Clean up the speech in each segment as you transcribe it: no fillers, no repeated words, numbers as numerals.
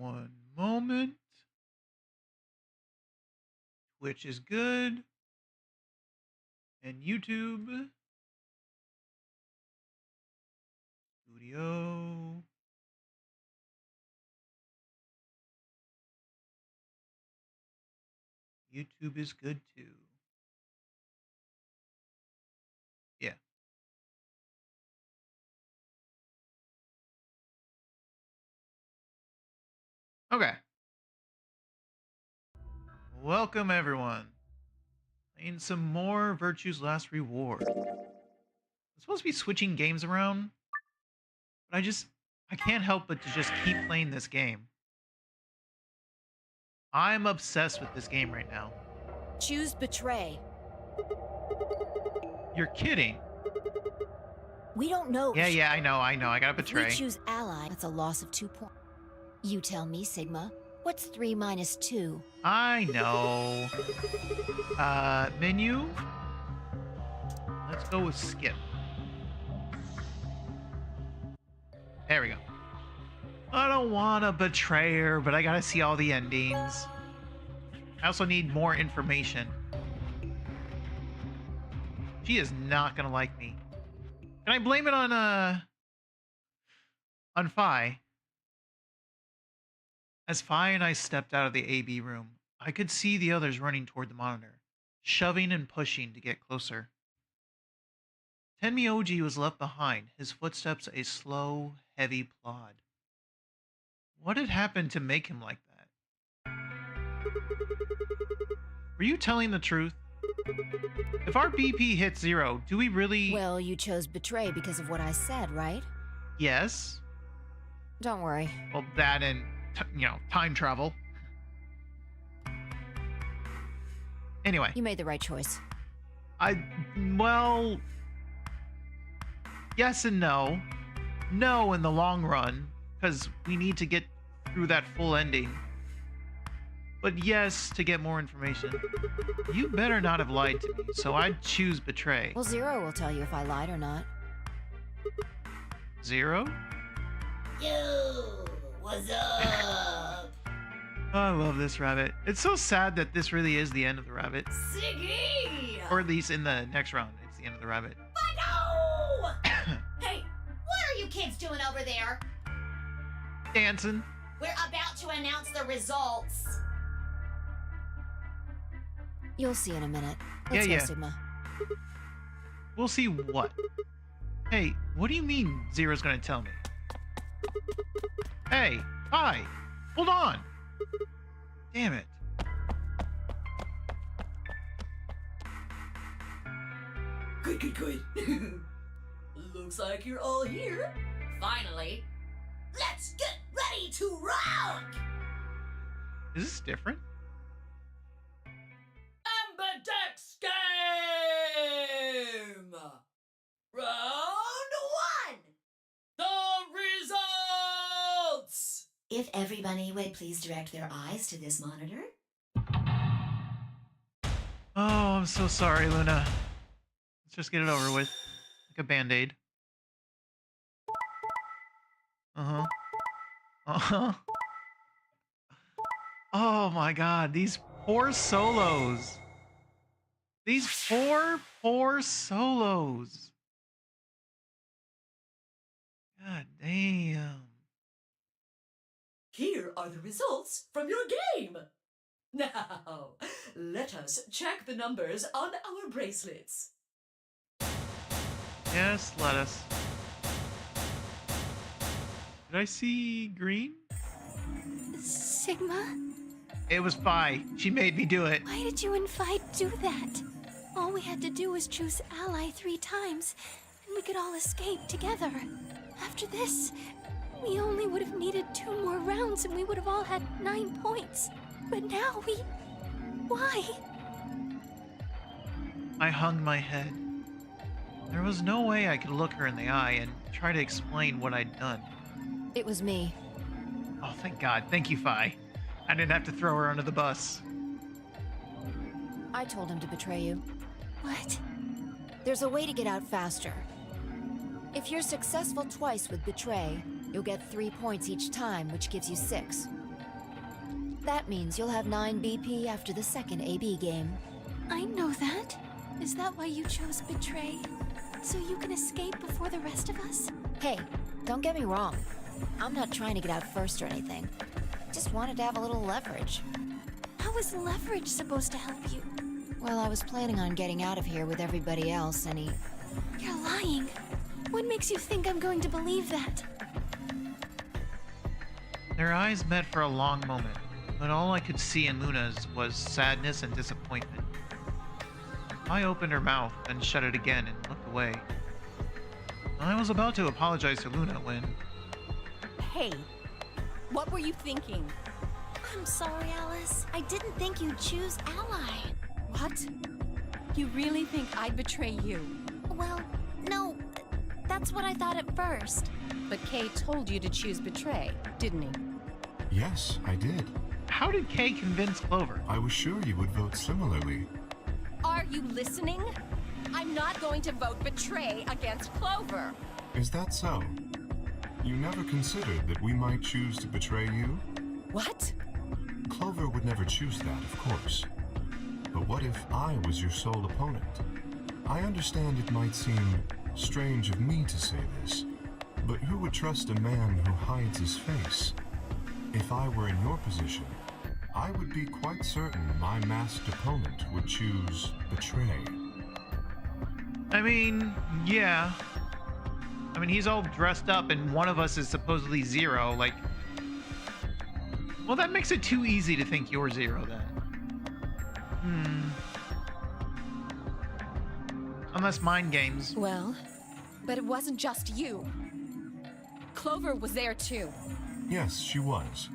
One moment. Twitch is good. And YouTube. Studio. YouTube is good too. Yeah. Okay. Welcome everyone. Playing some more Virtue's Last Reward. I'm supposed to be switching games around, but I can't help but to just keep playing this game. I'm obsessed with this game right now. Choose betray. You're kidding. We don't know. Yeah, I know. I gotta betray. If we choose ally, that's a loss of 2 points. You tell me, Sigma. What's 3 minus 2? I know. Menu. Let's go with skip. There we go. I don't want to betray her, but I gotta see all the endings. I also need more information. She is not gonna like me. Can I blame it on Phi? As Phi and I stepped out of the AB room, I could see the others running toward the monitor, shoving and pushing to get closer. Tenmyoji was left behind, his footsteps a slow, heavy plod. What had happened to make him like that? Were you telling the truth? If our BP hits 0, do we really... Well, you chose betray because of what I said, right? Yes. Don't worry. Well, that and, time travel. Anyway. You made the right choice. Well... Yes and no. No in the long run, because we need to get through that full ending. But yes, to get more information. You better not have lied to me, so I'd choose betray. Well, 0 will tell you if I lied or not. 0? Yo, what's up? I love this rabbit. It's so sad that this really is the end of the rabbit. Siggy! Or at least in the next round, it's the end of the rabbit. Hey, what are you kids doing over there? Dancing. We're about to announce the results. You'll see in a minute. Let's Yeah. go, Sigma. We'll see what? Hey, what do you mean Zero's gonna tell me? Hey, hi, hold on. Damn it. Good. Looks like you're all here. Finally, let's get ready to rock! Is this different? Ambidex game! Round 1! The results! If everybody would please direct their eyes to this monitor. Oh, I'm so sorry, Luna. Let's just get it over with. Like a band-aid. Oh my god, these poor solos. These poor solos. God damn. Here are the results from your game. Now, let us check the numbers on our bracelets. Yes, let us. Did I see green? Sigma? It was Phi. She made me do it. Why did you and Phi do that? All we had to do was choose ally 3 times, and we could all escape together. After this, we only would have needed 2 more rounds and we would have all had 9 points. But now Why? I hung my head. There was no way I could look her in the eye and try to explain what I'd done. It was me. Oh, thank God. Thank you, Phi. I didn't have to throw her under the bus. I told him to betray you. What? There's a way to get out faster. If you're successful twice with betray, you'll get 3 points each time, which gives you 6. That means you'll have 9 BP after the second AB game. I know that. Is that why you chose Betray? So you can escape before the rest of us? Hey, don't get me wrong. I'm not trying to get out first or anything. Just wanted to have a little leverage. How is leverage supposed to help you? Well, I was planning on getting out of here with everybody else, and You're lying. What makes you think I'm going to believe that? Their eyes met for a long moment, but all I could see in Luna's was sadness and disappointment. I opened her mouth, then shut it again and looked away. I was about to apologize to Luna when... Hey, what were you thinking? I'm sorry, Alice. I didn't think you'd choose Ally. What? You really think I'd betray you? Well, no. That's what I thought at first. But Kay told you to choose Betray, didn't he? Yes, I did. How did Kay convince Clover? I was sure you would vote similarly. Are you listening? I'm not going to vote Betray against Clover. Is that so? You never considered that we might choose to betray you? What? Clover would never choose that, of course. But what if I was your sole opponent? I understand it might seem strange of me to say this, but who would trust a man who hides his face? If I were in your position, I would be quite certain my masked opponent would choose Betray. I mean, yeah. I mean, he's all dressed up and one of us is supposedly Zero, like... Well, that makes it too easy to think you're Zero, then. Unless mind games. Well, but it wasn't just you. Clover was there too. Yes, she was.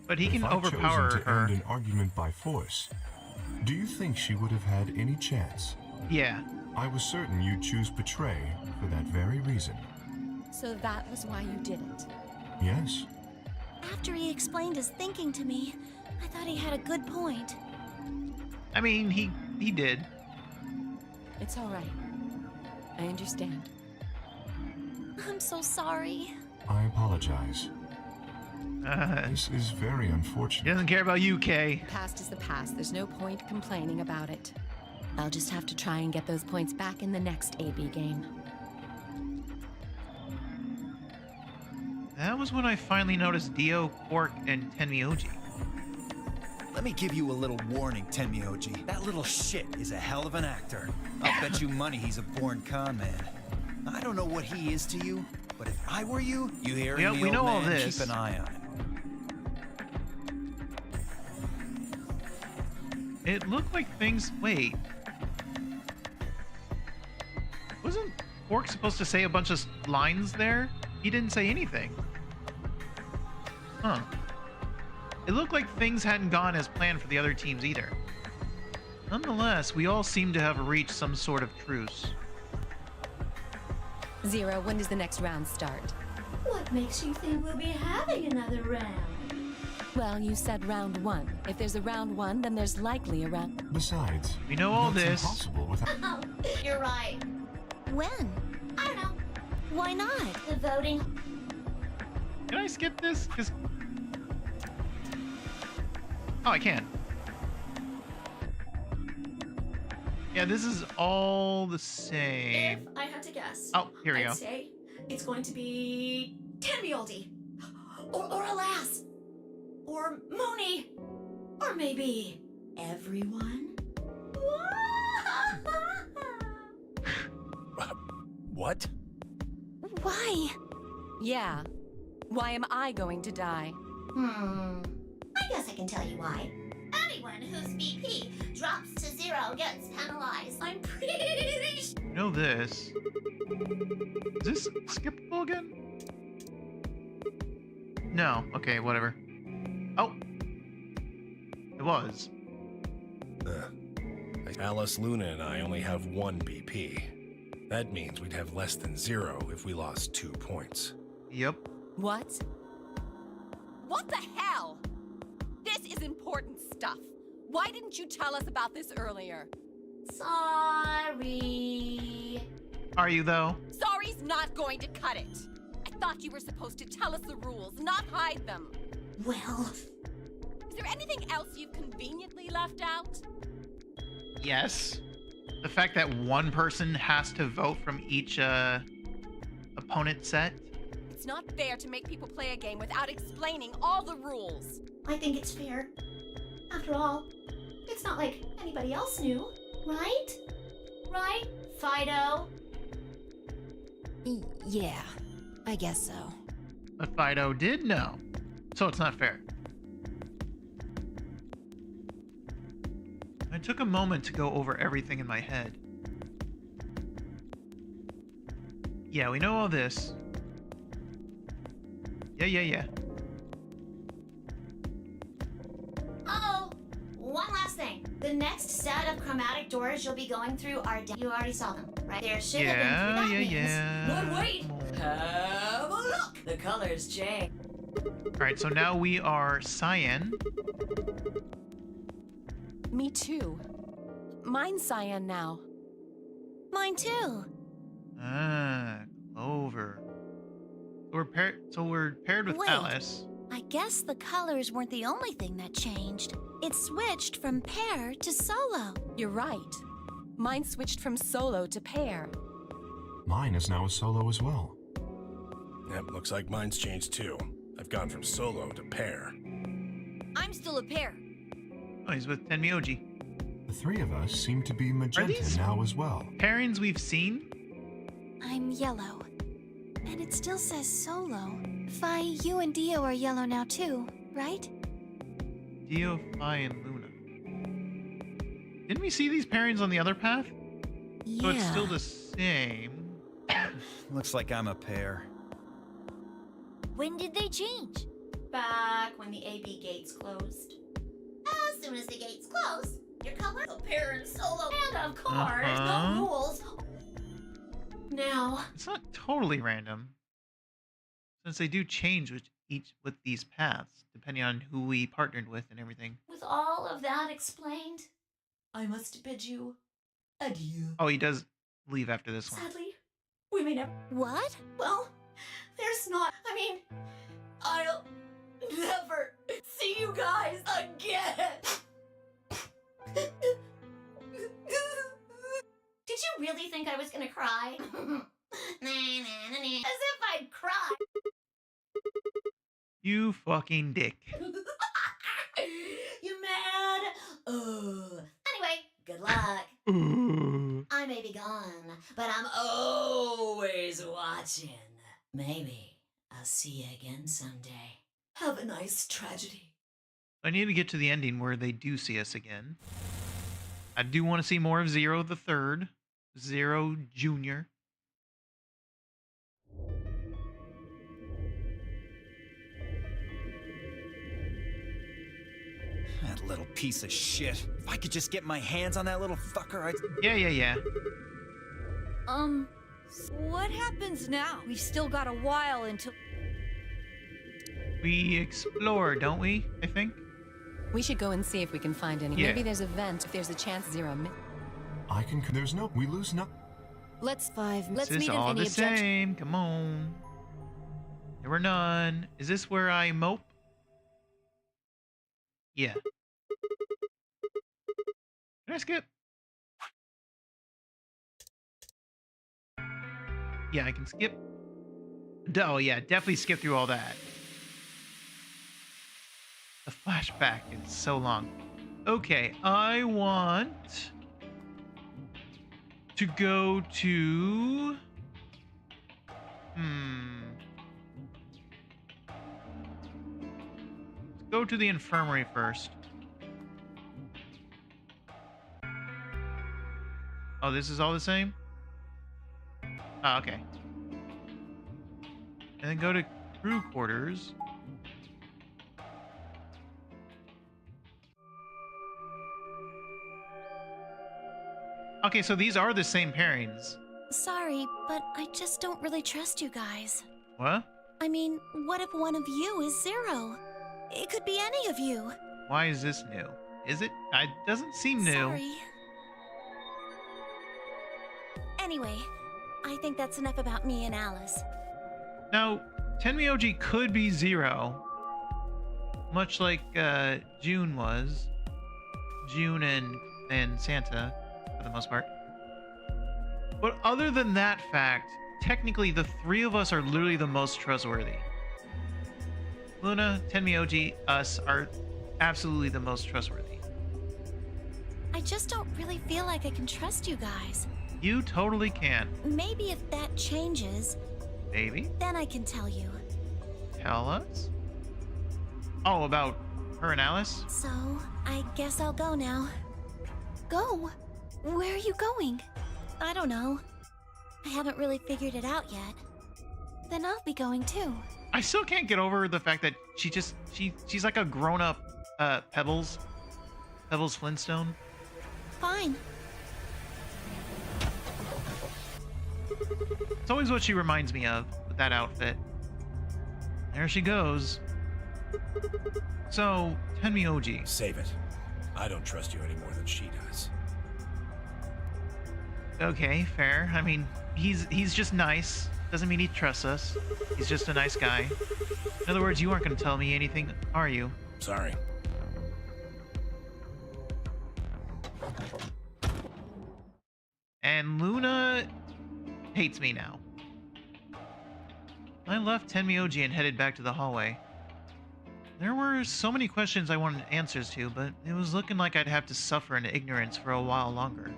But he If can I'd overpower chosen to her. end an argument by force, do you think she would have had any chance? Yeah. I was certain you'd choose Betray for that very reason. So that was why you did it. Yes? After he explained his thinking to me, I thought he had a good point. I mean, he did. It's all right. I understand. I'm so sorry. I apologize. This is very He unfortunate. doesn't care about you, Kay. The past is the past. There's no point complaining about it. I'll just have to try and get those points back in the next AB game. That was when I finally noticed Dio, Quark, and Tenmyoji. Let me give you a little warning, Tenmyoji. That little shit is a hell of an actor. I'll bet you money he's a born con man. I don't know what he is to you, but if I were you, you hearing Yep, me, we old know all man, this. keep an eye on him. It looked like things... Wait. Wasn't Quark supposed to say a bunch of lines there? He didn't say anything. Huh. It looked like things hadn't gone as planned for the other teams either. Nonetheless, we all seem to have reached some sort of truce. Zero, when does the next round start? What makes you think we'll be having another round? Well, you said round 1. If there's a round 1, then there's likely a round... Besides, We know all that's this. impossible without... Oh, you're right. When? I don't know. Why not? The voting. Can I skip this? 'Cause... Oh, I can. Yeah, this is all the same. If I had to guess, Oh, here we I'd go. say it's going to be Tenmyoji, or Alas, or Mooney, or maybe everyone. What? Why? Yeah. Why am I going to die? I guess I can tell you why. Anyone whose BP drops to 0 gets penalized. I'm pretty sure. You know this. Is this skippable again? No. Okay, whatever. Oh. It was. Alice, Luna, and I only have 1 BP. That means we'd have less than 0 if we lost 2 points. Yep. What? What the hell? This is important stuff. Why didn't you tell us about this earlier? Sorry. Are you, though? Sorry's not going to cut it. I thought you were supposed to tell us the rules, not hide them. Well, Is there anything else you've conveniently left out? Yes. The fact that one person has to vote from each opponent set. It's not fair to make people play a game without explaining all the rules. I think it's fair. After all, it's not like anybody else knew, right? Right, Fido? Yeah, I guess so. But Fido did know, so it's not fair. I took a moment to go over everything in my head. Yeah, we know all this. Yeah. Oh, one last thing. The next set of chromatic doors you'll be going through are you already saw them, right? There should have been three. But wait! Have a look! The colors change. Alright, so now we are cyan. Me too. Mine's cyan now. Mine too. Ah, Clover. So we're paired with Wait. Alice. I guess the colors weren't the only thing that changed. It switched from pair to solo. You're right. Mine switched from solo to pair. Mine is now a solo as well. Yep, looks like mine's changed too. I've gone from solo to pair. I'm still a pair. Oh, he's with Tenmyoji. The three of us seem to be magenta these- now as well. Pairings we've seen? I'm yellow. And it still says solo. Fi, you and Dio are yellow now too, right? Dio, Phi, and Luna. Didn't we see these pairings on the other path? Yeah. So it's still the same. Looks like I'm a pair. When did they change? Back when the AB gates closed. As soon as the gates close, your color, the pair and solo, and of course, the rules. Now, It's not totally random, since they do change with these paths, depending on who we partnered with and everything. with all of that explained, I must bid you adieu. Oh, he does leave after this one. sadly, we may never. What? Well, there's not. I mean, I'll never see you guys again. did you really think I was gonna cry? As if I'd cry. You fucking dick. You mad? Anyway, good luck. Ooh. I may be gone, but I'm always watching. Maybe I'll see you again someday. Have a nice tragedy. I need to get to the ending where they do see us again. I do want to see more of Zero the Third, Zero Junior. That little piece of shit. If I could just get my hands on that little fucker, I'd... Yeah. What happens now? We've still got a while until... We explore, don't we? I think. We should go and see if we can find any. Yeah. Maybe there's a vent if there's a chance Zero. I can. There's no. We lose no. Let's This meet is in all any the objection. same. Come on. There were none. Is this where I mope? Yeah. Can I skip? Yeah, I can skip. Oh, yeah, definitely skip through all that. The flashback is so long. Okay, I want to go to... Let's go to the infirmary first. Oh, this is all the same? Oh, okay. And then go to crew quarters. Okay, so these are the same pairings. Sorry, but I just don't really trust you guys. What? I mean, what if one of you is Zero? It could be any of you. Why is this new? Is it? It doesn't seem new. Sorry. Anyway, I think that's enough about me and Alice. Now, Tenmyoji could be Zero. much like June was. June and Santa, for the most part. But other than that fact, technically the three of us are literally the most trustworthy. Luna, Tenmyoji, us are absolutely the most trustworthy. I just don't really feel like I can trust you guys. You totally can. Maybe if that changes, Maybe. then I can tell you. Tell us? Oh, about her and Alice? So, I guess I'll go now. Go? Where are you going? I don't know. I haven't really figured it out yet. Then I'll be going too. I still can't get over the fact that she's like a grown-up Pebbles Flintstone. Fine. It's always what she reminds me of with that outfit. There she goes. So, Tenmyoji. Save it. I don't trust you any more than she does. Okay, fair. I mean, he's just nice. Doesn't mean he trusts us. He's just a nice guy. In other words, you aren't going to tell me anything, are you? Sorry. And Luna hates me now. I left Tenmyoji and headed back to the hallway. There were so many questions I wanted answers to, but it was looking like I'd have to suffer in ignorance for a while longer.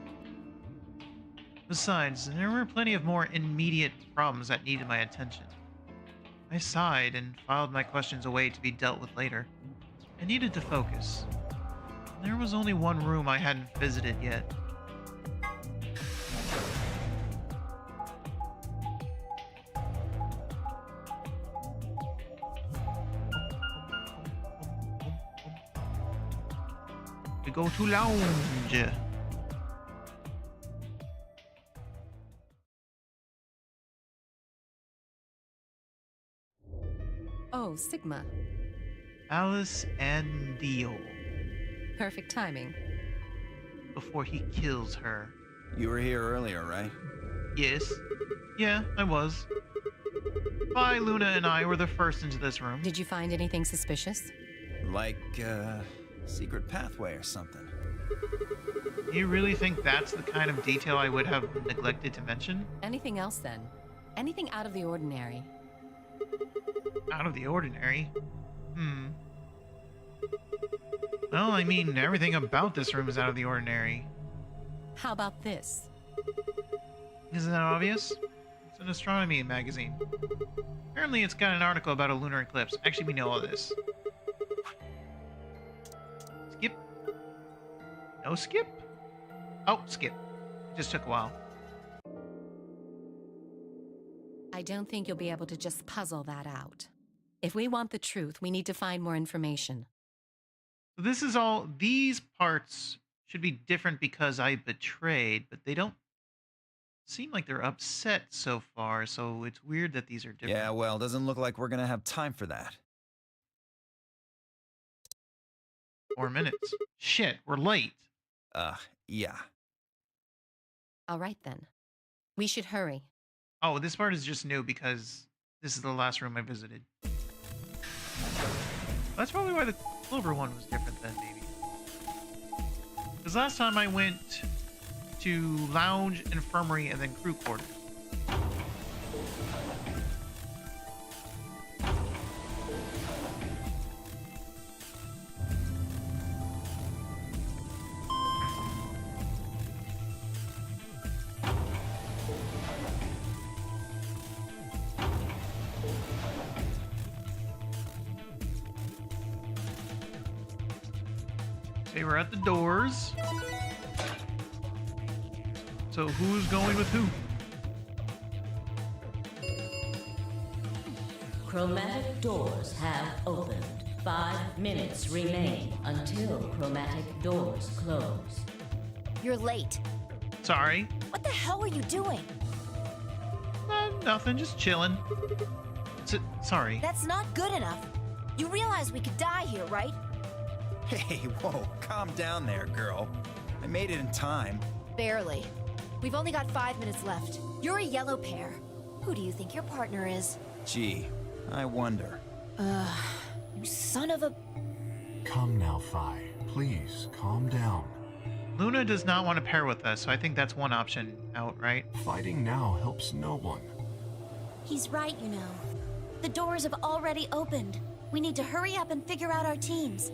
Besides, there were plenty of more immediate problems that needed my attention. I sighed and filed my questions away to be dealt with later. I needed to focus. There was only one room I hadn't visited yet. We go to lounge. Oh, Sigma. Alice and Dio. Perfect timing. Before he kills her. You were here earlier, right? Yes. Yeah, I was. Vi, Luna, and I were the first into this room. Did you find anything suspicious? Like, secret pathway or something. You really think that's the kind of detail I would have neglected to mention? Anything else then? Anything out of the ordinary? Out of the ordinary? Well, I mean, everything about this room is out of the ordinary. How about this? Isn't that obvious? It's an astronomy magazine. Apparently it's got an article about a lunar eclipse. Actually, we know all this. Skip. No skip? Oh, skip. It just took a while. I don't think you'll be able to just puzzle that out. If we want the truth, we need to find more information. So this is all, these parts should be different because I betrayed, but they don't seem like they're upset so far, so it's weird that these are different. Yeah, well, doesn't look like we're gonna have time for that. 4 minutes. Shit, we're late. Yeah. All right then. We should hurry. Oh, this part is just new because this is the last room I visited. That's probably why the Clover one was different then, maybe. Because last time I went to Lounge, Infirmary, and then Crew Quarters. They were at the doors. So who's going with who? Chromatic doors have opened. 5 minutes remain until chromatic doors close. You're late. Sorry. What the hell were you doing? Nothing, just chilling. Sorry. That's not good enough. You realize we could die here, right? Hey, whoa, calm down there, girl. I made it in time. Barely. We've only got 5 minutes left. You're a yellow pair. Who do you think your partner is? Gee, I wonder. You son of a Come now, Phi. Please, calm down. Luna does not want to pair with us, so I think that's one option out, right? Fighting now helps no one. He's right, you know. The doors have already opened. We need to hurry up and figure out our teams.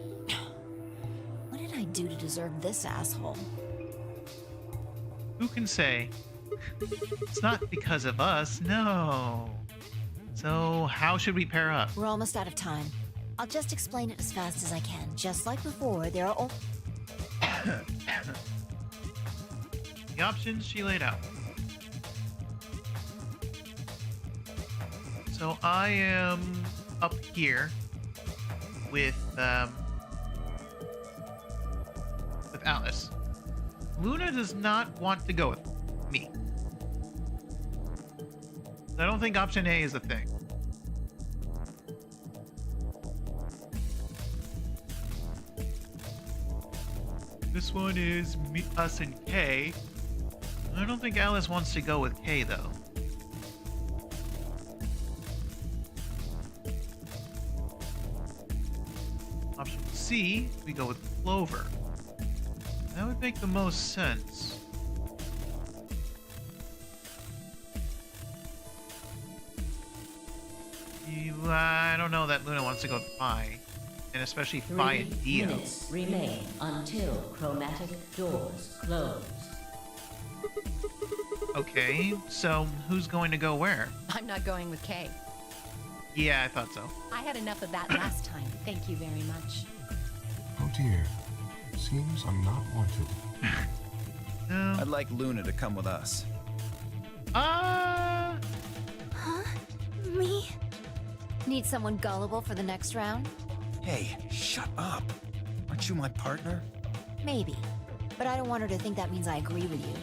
What did I do to deserve this asshole? Who can say? It's not because of us, no. So, how should we pair up? We're almost out of time. I'll just explain it as fast as I can. Just like before, there are all... The options she laid out. So I am up here with Alice. Luna does not want to go with me. I don't think option A is a thing. This one is me, us, and Kay. I don't think Alice wants to go with Kay, though. Option C, we go with Clover. That would make the most sense. I don't know that Luna wants to go with Phi. And especially Phi and 3 Dio. minutes remain until chromatic doors close. Okay, so who's going to go where? I'm not going with Kay. Yeah, I thought so. I had enough of that last time. Thank you very much. Oh dear. Seems I'm not wanted. No. I'd like Luna to come with us. Huh? Me? Need someone gullible for the next round? Hey, shut up. Aren't you my partner? Maybe. But I don't want her to think that means I agree with you.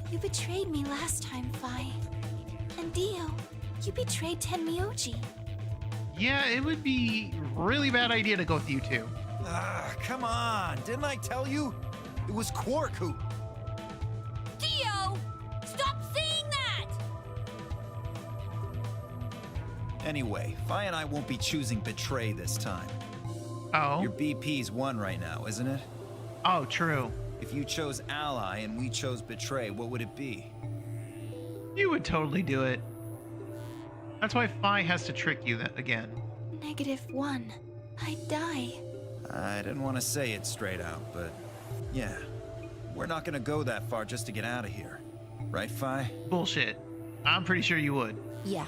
You betrayed me last time, Phi. And Dio, you betrayed Tenmyoji. Yeah, it would be a really bad idea to go with you two. Come on. Didn't I tell you? It was Quark who... Dio! Stop saying that! Anyway, Phi and I won't be choosing Betray this time. Oh? Your BP's one right now, isn't it? Oh, true. If you chose Ally and we chose Betray, what would it be? You would totally do it. That's why Phi has to trick you again. -1. I'd die. I didn't want to say it straight out, but yeah. We're not gonna go that far just to get out of here. Right, Phi? Bullshit. I'm pretty sure you would. Yeah.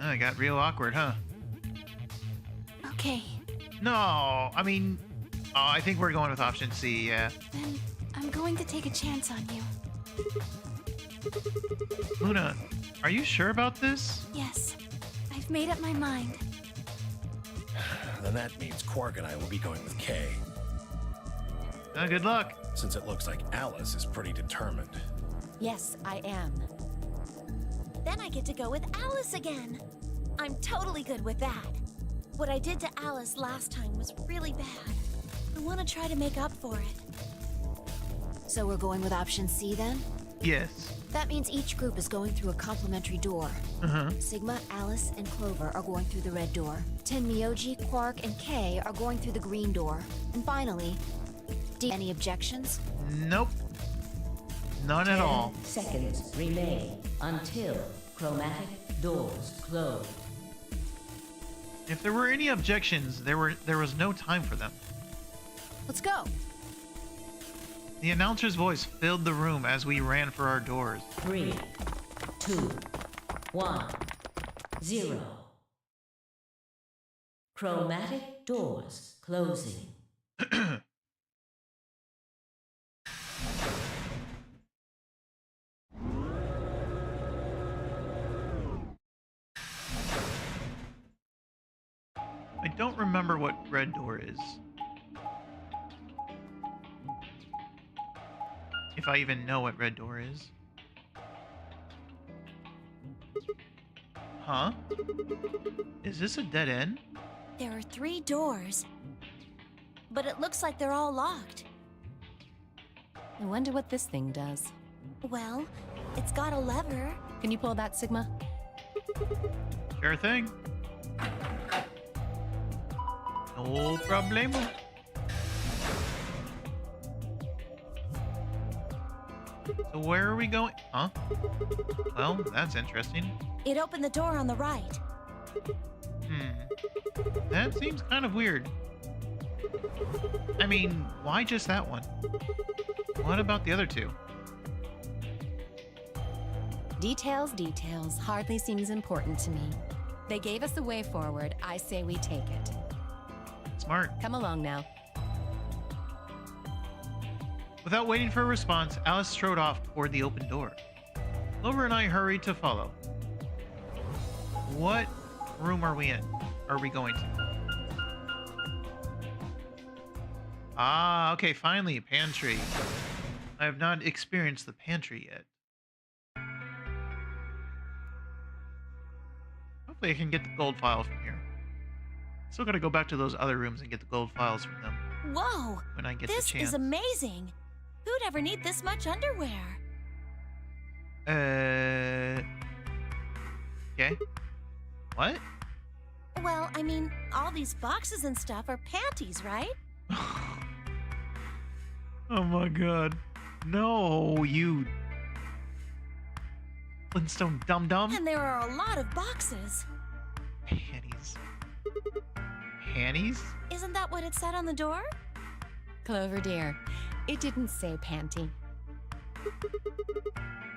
Oh, it got real awkward, huh? Okay, No, I mean... Oh, I think we're going with option C, yeah. then I'm going to take a chance on you. Luna, are you sure about this? Yes, I've made up my mind. Then that means Quark and I will be going with Kay, Good luck. since it looks like Alice is pretty determined. Yes, I am. Then I get to go with Alice again. I'm totally good with that. What I did to Alice last time was really bad. I want to try to make up for it. So we're going with option C then? Yes. That means each group is going through a complementary door. Uh-huh. Sigma, Alice, and Clover are going through the red door. Tenmyoji, Quark, and Kay are going through the green door. And finally, any objections? Nope. None at all. 10 seconds remain until chromatic doors close. If there were any objections, there was no time for them. Let's go. The announcer's voice filled the room as we ran for our doors. 3, 2, 1, 0. Chromatic doors closing. I don't remember what red door is. If I even know what red door is. Huh? Is this a dead end? There are 3 doors, but it looks like they're all locked. I wonder what this thing does. Well, it's got a lever Can you pull that, Sigma? Sure thing. No problemo. So where are we going? Huh? Well, that's interesting. It opened the door on the right. That seems kind of weird. I mean, why just that one? What about the other two? Details, details. Hardly seems important to me. They gave us the way forward. I say we take it. Smart. Come along now. Without waiting for a response, Alice strode off toward the open door. Clover and I hurried to follow. What room are we in? Are we going to? Ah, okay, finally, pantry. I have not experienced the pantry yet. Hopefully I can get the gold file from here. Still gotta go back to those other rooms and get the gold files from them. Whoa! When I get the This chance. is amazing. Who'd ever need this much underwear? Okay. What? Well, I mean, all these boxes and stuff are panties, right? Oh my god. No, you Flintstone dum-dum. And there are a lot of boxes. Panties. Panties? Isn't that what it said on the door? Clover dear, it didn't say panty.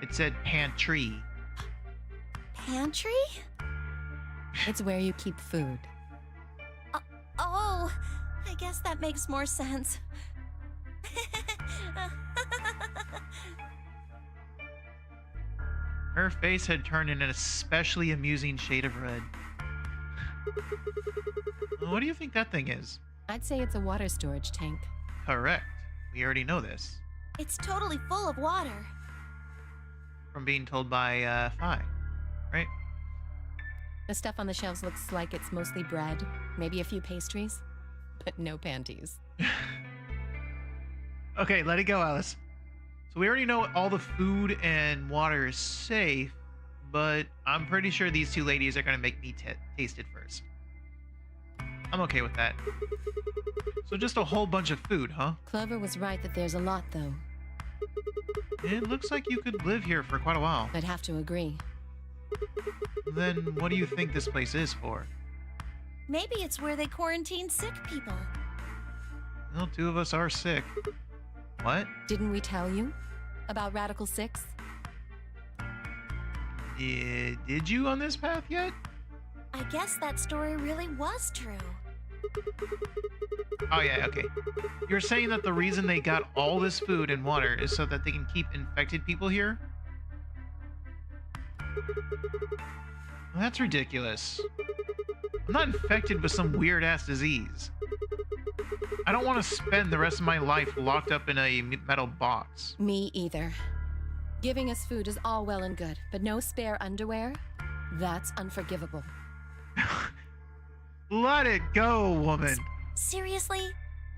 It said pantry. Pantry? It's where you keep food. Oh, I guess that makes more sense. Her face had turned in an especially amusing shade of red. What do you think that thing is? I'd say it's a water storage tank. Correct. We already know this. It's totally full of water. From being told by, Phi. Right? The stuff on the shelves looks like it's mostly bread, maybe a few pastries, but no panties. Okay, let it go, Alice. So we already know all the food and water is safe, but I'm pretty sure these two ladies are going to make me taste it first. I'm okay with that. So just a whole bunch of food, huh? Clover was right that there's a lot, though. It looks like you could live here for quite a while. I'd have to agree. Then what do you think this place is for? Maybe it's where they quarantine sick people. Well, two of us are sick. What? Didn't we tell you about Radical 6? Did you on this path yet? I guess that story really was true. Oh yeah, okay. You're saying that the reason they got all this food and water is so that they can keep infected people here? Well, that's ridiculous. I'm not infected with some weird-ass disease. I don't want to spend the rest of my life locked up in a metal box. Me either. Giving us food is all well and good, but no spare underwear? That's unforgivable. Let it go, woman. Seriously?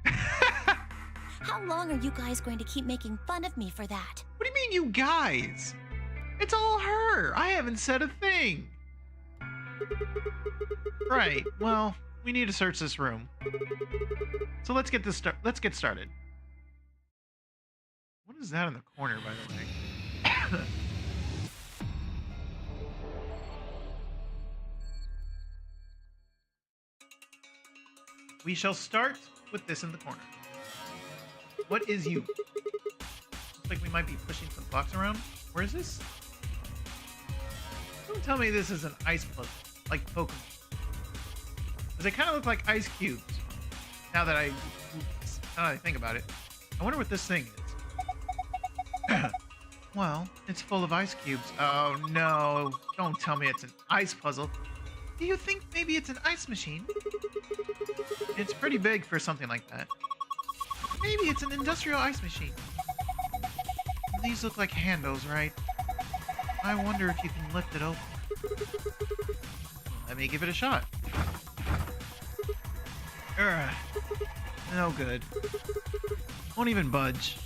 How long are you guys going to keep making fun of me for that? What do you mean, you guys? It's all her. I haven't said a thing. Right. Well, we need to search this room. So let's get started. What is that in the corner, by the way? We shall start with this in the corner. What is you? Looks like we might be pushing some blocks around. Where is this? Don't tell me this is an ice puzzle, like Pokemon. Because they kind of look like ice cubes. Now that I think about it. I wonder what this thing is. Well, it's full of ice cubes. Oh no, don't tell me it's an ice puzzle. Do you think maybe it's an ice machine? It's pretty big for something like that. Maybe it's an industrial ice machine. These look like handles, right? I wonder if you can lift it open. Let me give it a shot. Ugh. No good. Won't even budge.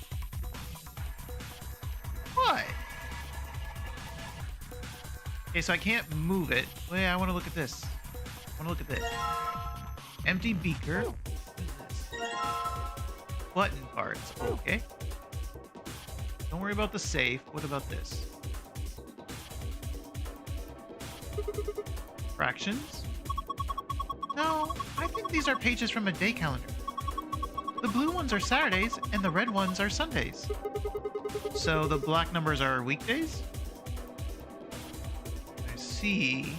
What? Okay, so I can't move it. Wait, I want to look at this. I want to look at this. Empty beaker. What is this? Button parts. Okay. Don't worry about the safe. What about this? Fractions? No, I think these are pages from a day calendar. The blue ones are Saturdays and the red ones are Sundays. So the black numbers are weekdays? I see.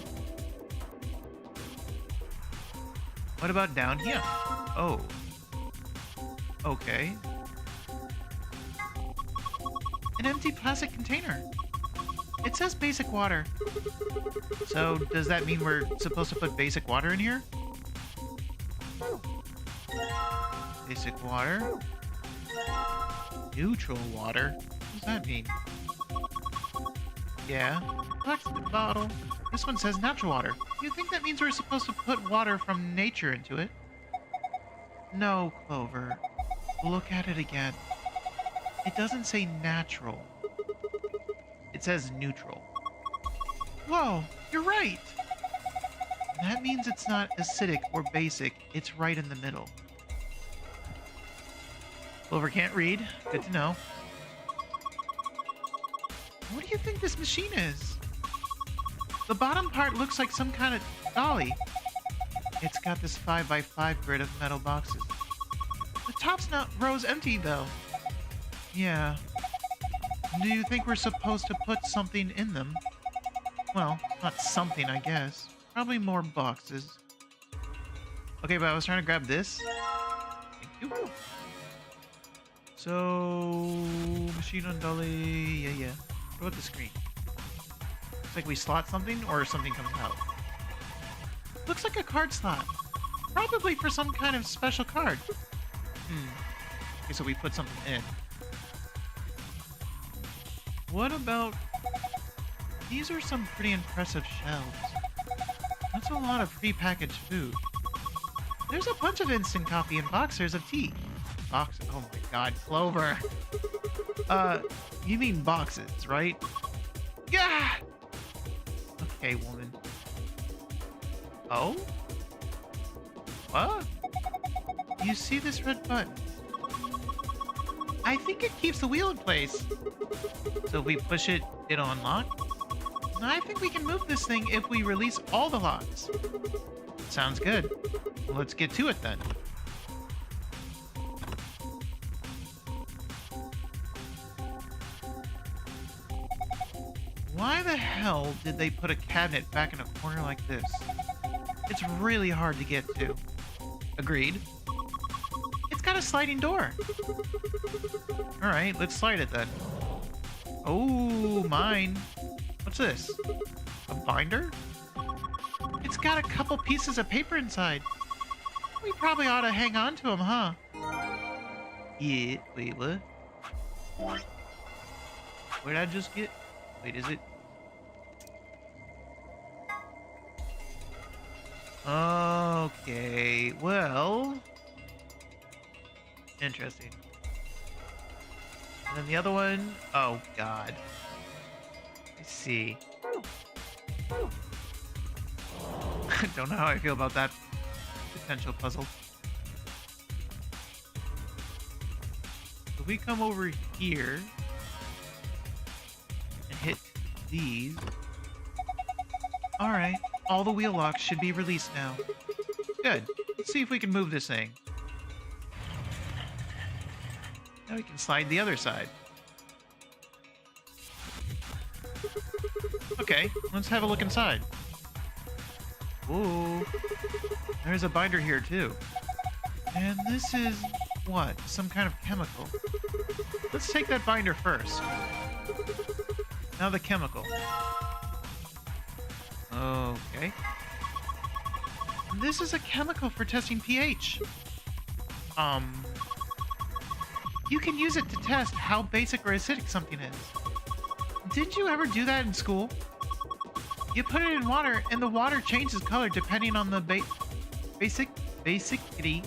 What about down here? Oh. Okay. An empty plastic container. It says basic water. So does that mean we're supposed to put basic water in here? Basic water. Neutral water? What does that mean? Yeah. Plastic bottle. This one says natural water. You think that means we're supposed to put water from nature into it? No, Clover. Look at it again. It doesn't say natural. It says neutral. Whoa, you're right! That means it's not acidic or basic, it's right in the middle. Clover can't read. Good to know. What do you think this machine is? The bottom part looks like some kind of dolly. It's got this 5x5 grid of metal boxes. The top's not row's empty, though. Yeah. Do you think we're supposed to put something in them? Well, not something, I guess. Probably more boxes. Okay, but I was trying to grab this. Thank you. So... machine on dolly... yeah. What about the screen? Looks like we slot something, or something comes out. Looks like a card slot. Probably for some kind of special card. Okay, so we put something in. What about... these are some pretty impressive shelves. That's a lot of pre-packaged food. There's a bunch of instant coffee and boxers of tea. Boxes? Oh my god, Clover. You mean boxes, right? Yeah! Okay, woman. Oh? What? You see this red button? I think it keeps the wheel in place. So if we push it, it'll unlock? I think we can move this thing if we release all the locks. Sounds good. Well, let's get to it then. Why the hell did they put a cabinet back in a corner like this? It's really hard to get to. Agreed. It's got a sliding door. Alright, let's slide it then. Oh, mine. What's this? A binder? It's got a couple pieces of paper inside. We probably ought to hang on to them, huh? Yeah, wait, what? What did I just get? Wait, is it? Okay, well... interesting. And then the other one... oh, God. I see. I don't know how I feel about that potential puzzle. If we come over here and hit these... alright, all the wheel locks should be released now. Good. Let's see if we can move this thing. Now we can slide the other side. Okay, let's have a look inside. Ooh, there's a binder here too. And this is what? Some kind of chemical. Let's take that binder first. Now the chemical. Okay. This is a chemical for testing pH. You can use it to test how basic or acidic something is. Did you ever do that in school? You put it in water, and the water changes color depending on the basicity.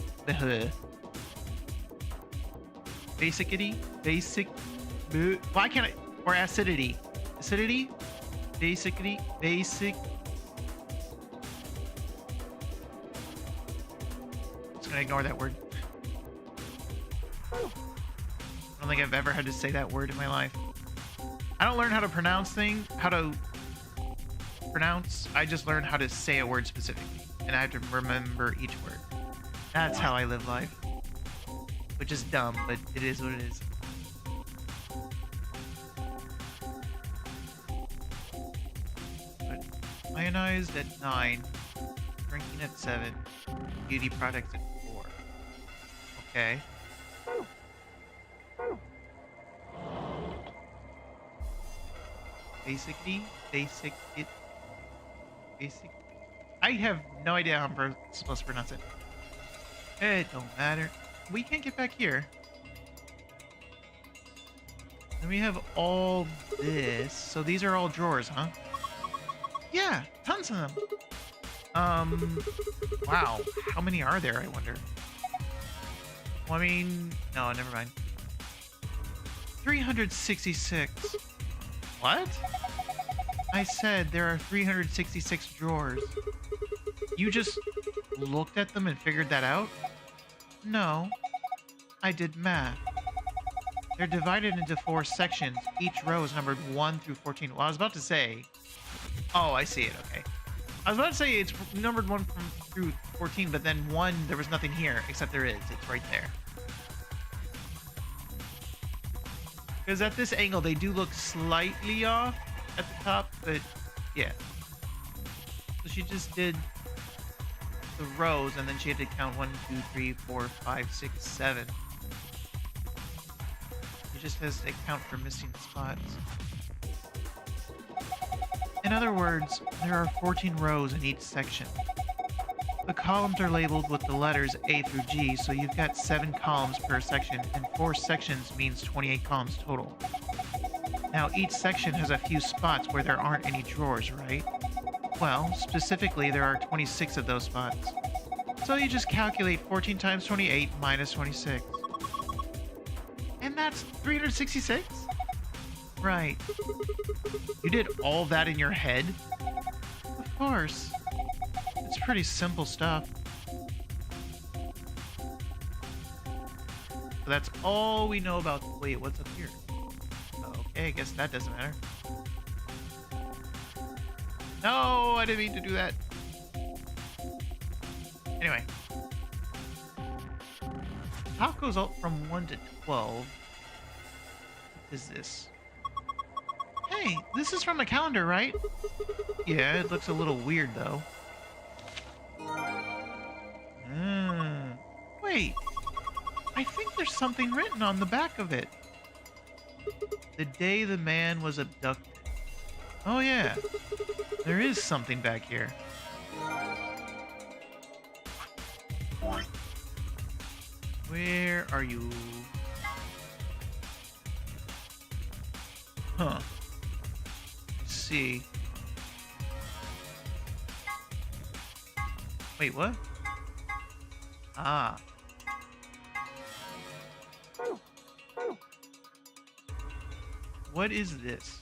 Why can't I? Or acidity. Acidity? Basically, basic. Just gonna ignore that word. I don't think I've ever had to say that word in my life. I don't learn how to pronounce I just learn how to say a word specifically, and I have to remember each word. That's how I live life. Which is dumb, but it is what it is. But ionized at 9, drinking at 7, beauty products at 4. Okay. Basically, basic. I have no idea how I'm supposed to pronounce it. It don't matter. We can't get back here. And we have all this. So these are all drawers, huh? Yeah, tons of them. Wow. How many are there, I wonder? Well, I mean, no, never mind. 366. What? I said there are 366 drawers. You just looked at them and figured that out? No. I did math. They're divided into 4 sections. Each row is numbered 1 through 14. Well, I was about to say... Oh, I see it. Okay. I was about to say it's numbered 1 through 14, but then 1, there was nothing here, except there is. It's right there. Because at this angle, they do look slightly off at the top, but yeah. So she just did the rows, and then she had to count 1, 2, 3, 4, 5, 6, 7. She just has to account for missing spots. In other words, there are 14 rows in each section. The columns are labeled with the letters A through G, so you've got 7 columns per section, and 4 sections means 28 columns total. Now, each section has a few spots where there aren't any drawers, right? Well, specifically, there are 26 of those spots. So you just calculate 14 times 28 minus 26. And that's 366? Right. You did all that in your head? Of course. It's pretty simple stuff. So that's all we know about... Wait, what's up here? Okay, I guess that doesn't matter. No, I didn't mean to do that. Anyway. Top goes up from 1 to 12. What is this? Hey, this is from a calendar, right? Yeah, it looks a little weird, though. Wait. I think there's something written on the back of it. The day the man was abducted. Oh, yeah. There is something back here. Where are you? Huh. Let's see. Wait, what? Ah. What is this?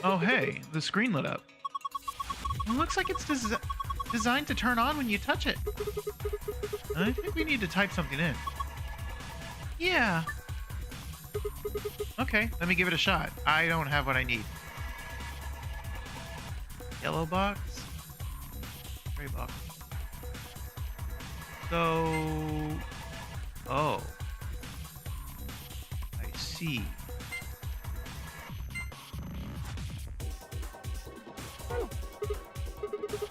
Oh, hey, the screen lit up. It looks like it's designed to turn on when you touch it. I think we need to type something in. Yeah. Okay, let me give it a shot. I don't have what I need. Yellow box. Gray box. So... Oh. I see.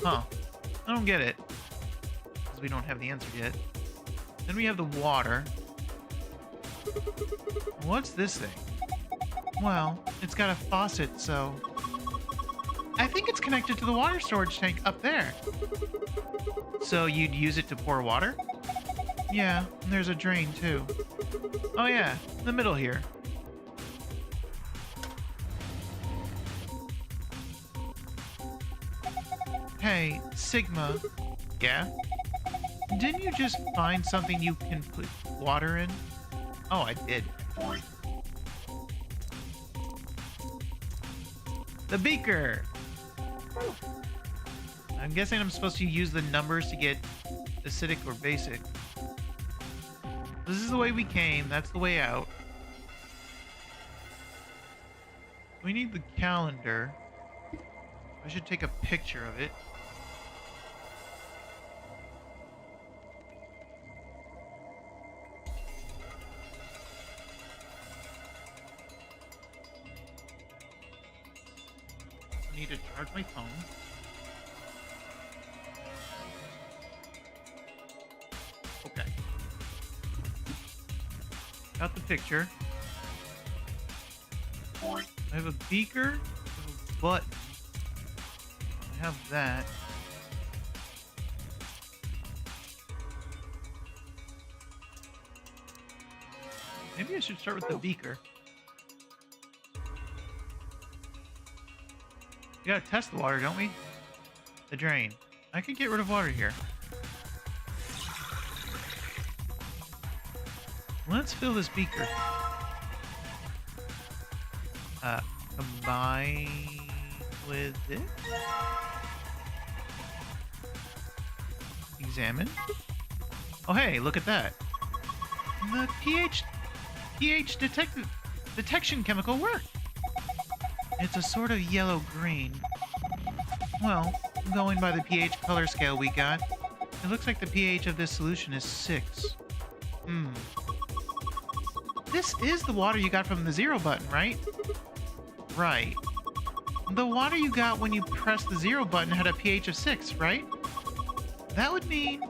Huh. I don't get it. Because we don't have the answer yet. Then we have the water. What's this thing? Well, it's got a faucet, so... I think it's connected to the water storage tank up there. So you'd use it to pour water? Yeah, and there's a drain too. Oh yeah, in the middle here. Hey, Sigma. Yeah? Didn't you just find something you can put water in? Oh, I did. The beaker! I'm guessing I'm supposed to use the numbers to get acidic or basic. This is the way we came. That's the way out. We need the calendar. I should take a picture of it. I need to charge my phone. Okay. Got the picture. I have a beaker, I have a button. I have that. Maybe I should start with the beaker. We gotta test the water, don't we? The drain. I could get rid of water here. Let's fill this beaker. Combine with it. Examine. Oh, hey, look at that. The pH detection chemical worked. It's a sort of yellow-green. Well, going by the pH color scale we got, it looks like the pH of this solution is 6. This is the water you got from the 0 button, right? Right. The water you got when you pressed the 0 button had a pH of 6, right? That would mean...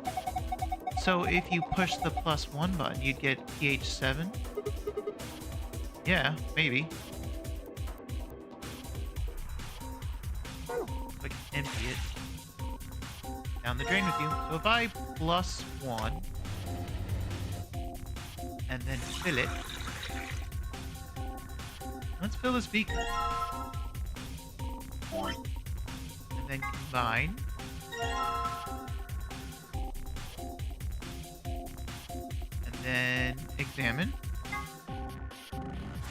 So if you push the +1 button, you'd get pH 7? Yeah, maybe. I can empty it. Down the drain with you. So if I +1 and then fill it. Let's fill this beaker. And then combine. And then examine.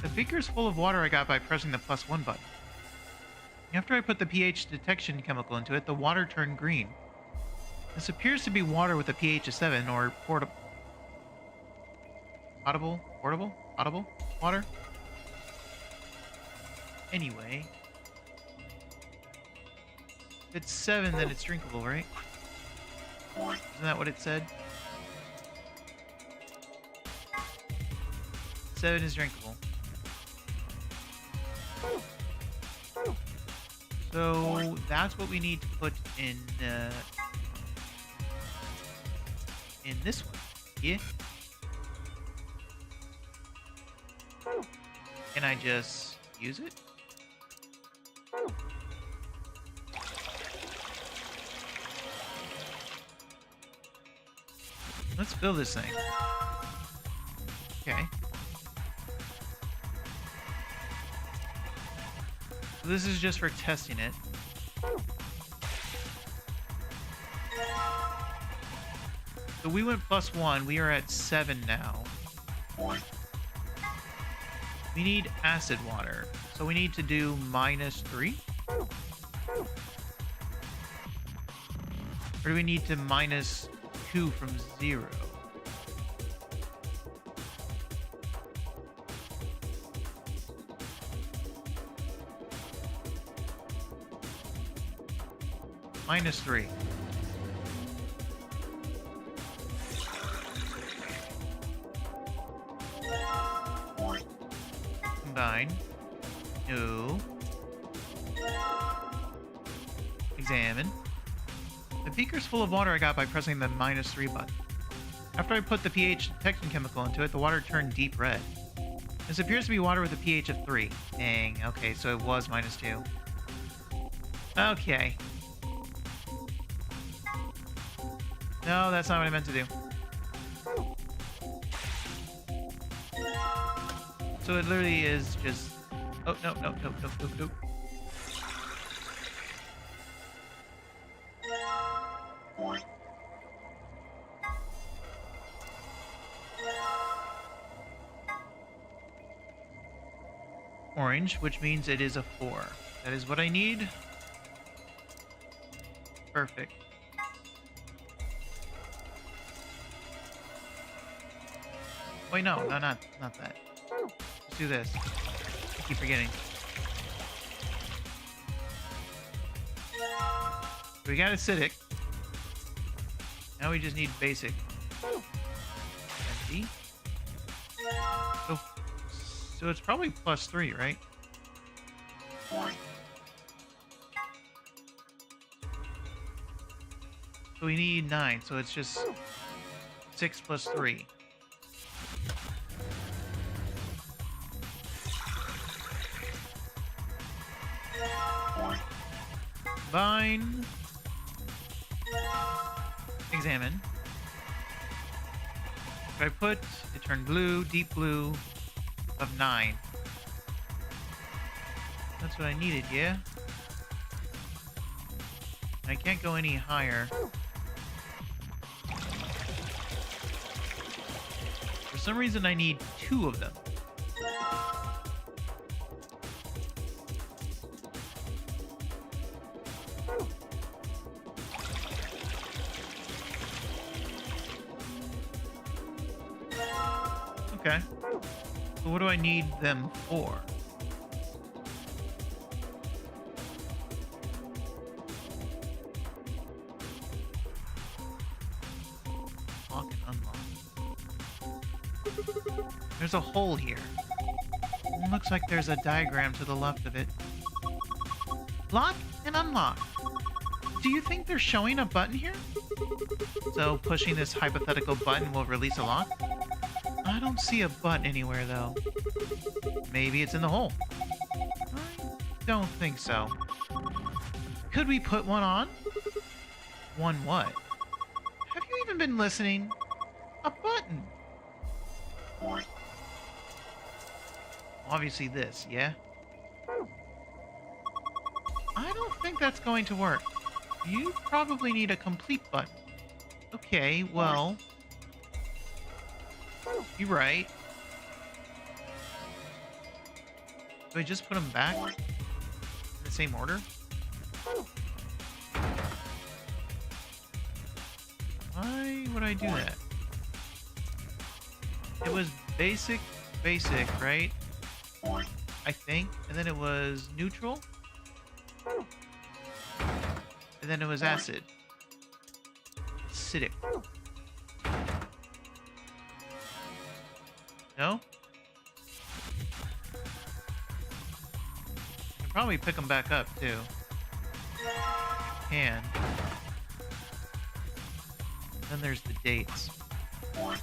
The beaker is full of water I got by pressing the +1 button. After I put the pH detection chemical into it, the water turned green. This appears to be water with a pH of 7 or potable water. Anyway, if it's 7, then it's drinkable, right? Isn't that what it said? 7 is drinkable. So that's what we need to put in this one. Yeah. Can I just use it? Let's fill this thing. Okay. So this is just for testing it. So we went +1. We are at 7 now. We need acid water. So we need to do -3? Or do we need to -2 from 0? -3. Combine. No. Examine. The beaker's full of water I got by pressing the -3 button. After I put the pH detection chemical into it, the water turned deep red. This appears to be water with a pH of 3. Dang, okay, so it was -2. Okay. No, that's not what I meant to do. So it literally is just... Oh, no. Orange, which means it is a 4. That is what I need. Perfect. Wait, no, not that. Let's do this. I keep forgetting. We got acidic. Now we just need basic. Empty. So it's probably +3, right? So we need 9, so it's just 6 plus 3. Combine. Examine. If I put, it turned blue, deep blue of 9. That's what I needed, yeah? I can't go any higher. For some reason, I need 2 of them. Okay. So what do I need them for? Lock and unlock. There's a hole here. Looks like there's a diagram to the left of it. Lock and unlock. Do you think they're showing a button here? So pushing this hypothetical button will release a lock? I don't see a button anywhere, though. Maybe it's in the hole. I don't think so. Could we put one on? One what? Have you even been listening? A button. Obviously this, yeah? I don't think that's going to work. You probably need a complete button. Okay, well... You're right. Do I just put them back in the same order? Why would I do that? It was basic, right? I think. And then it was neutral. And then it was acid. Acidic. No? I can probably pick them back up, too. Can. Then there's the dates. Alright.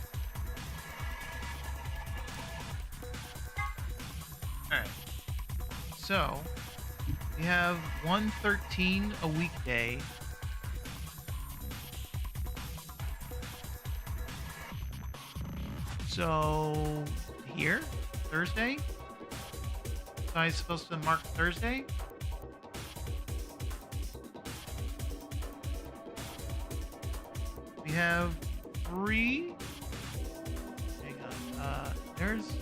So, we have 113 a weekday. So, here? Thursday? So I'm supposed to mark Thursday? We have 3. Hang on. There's...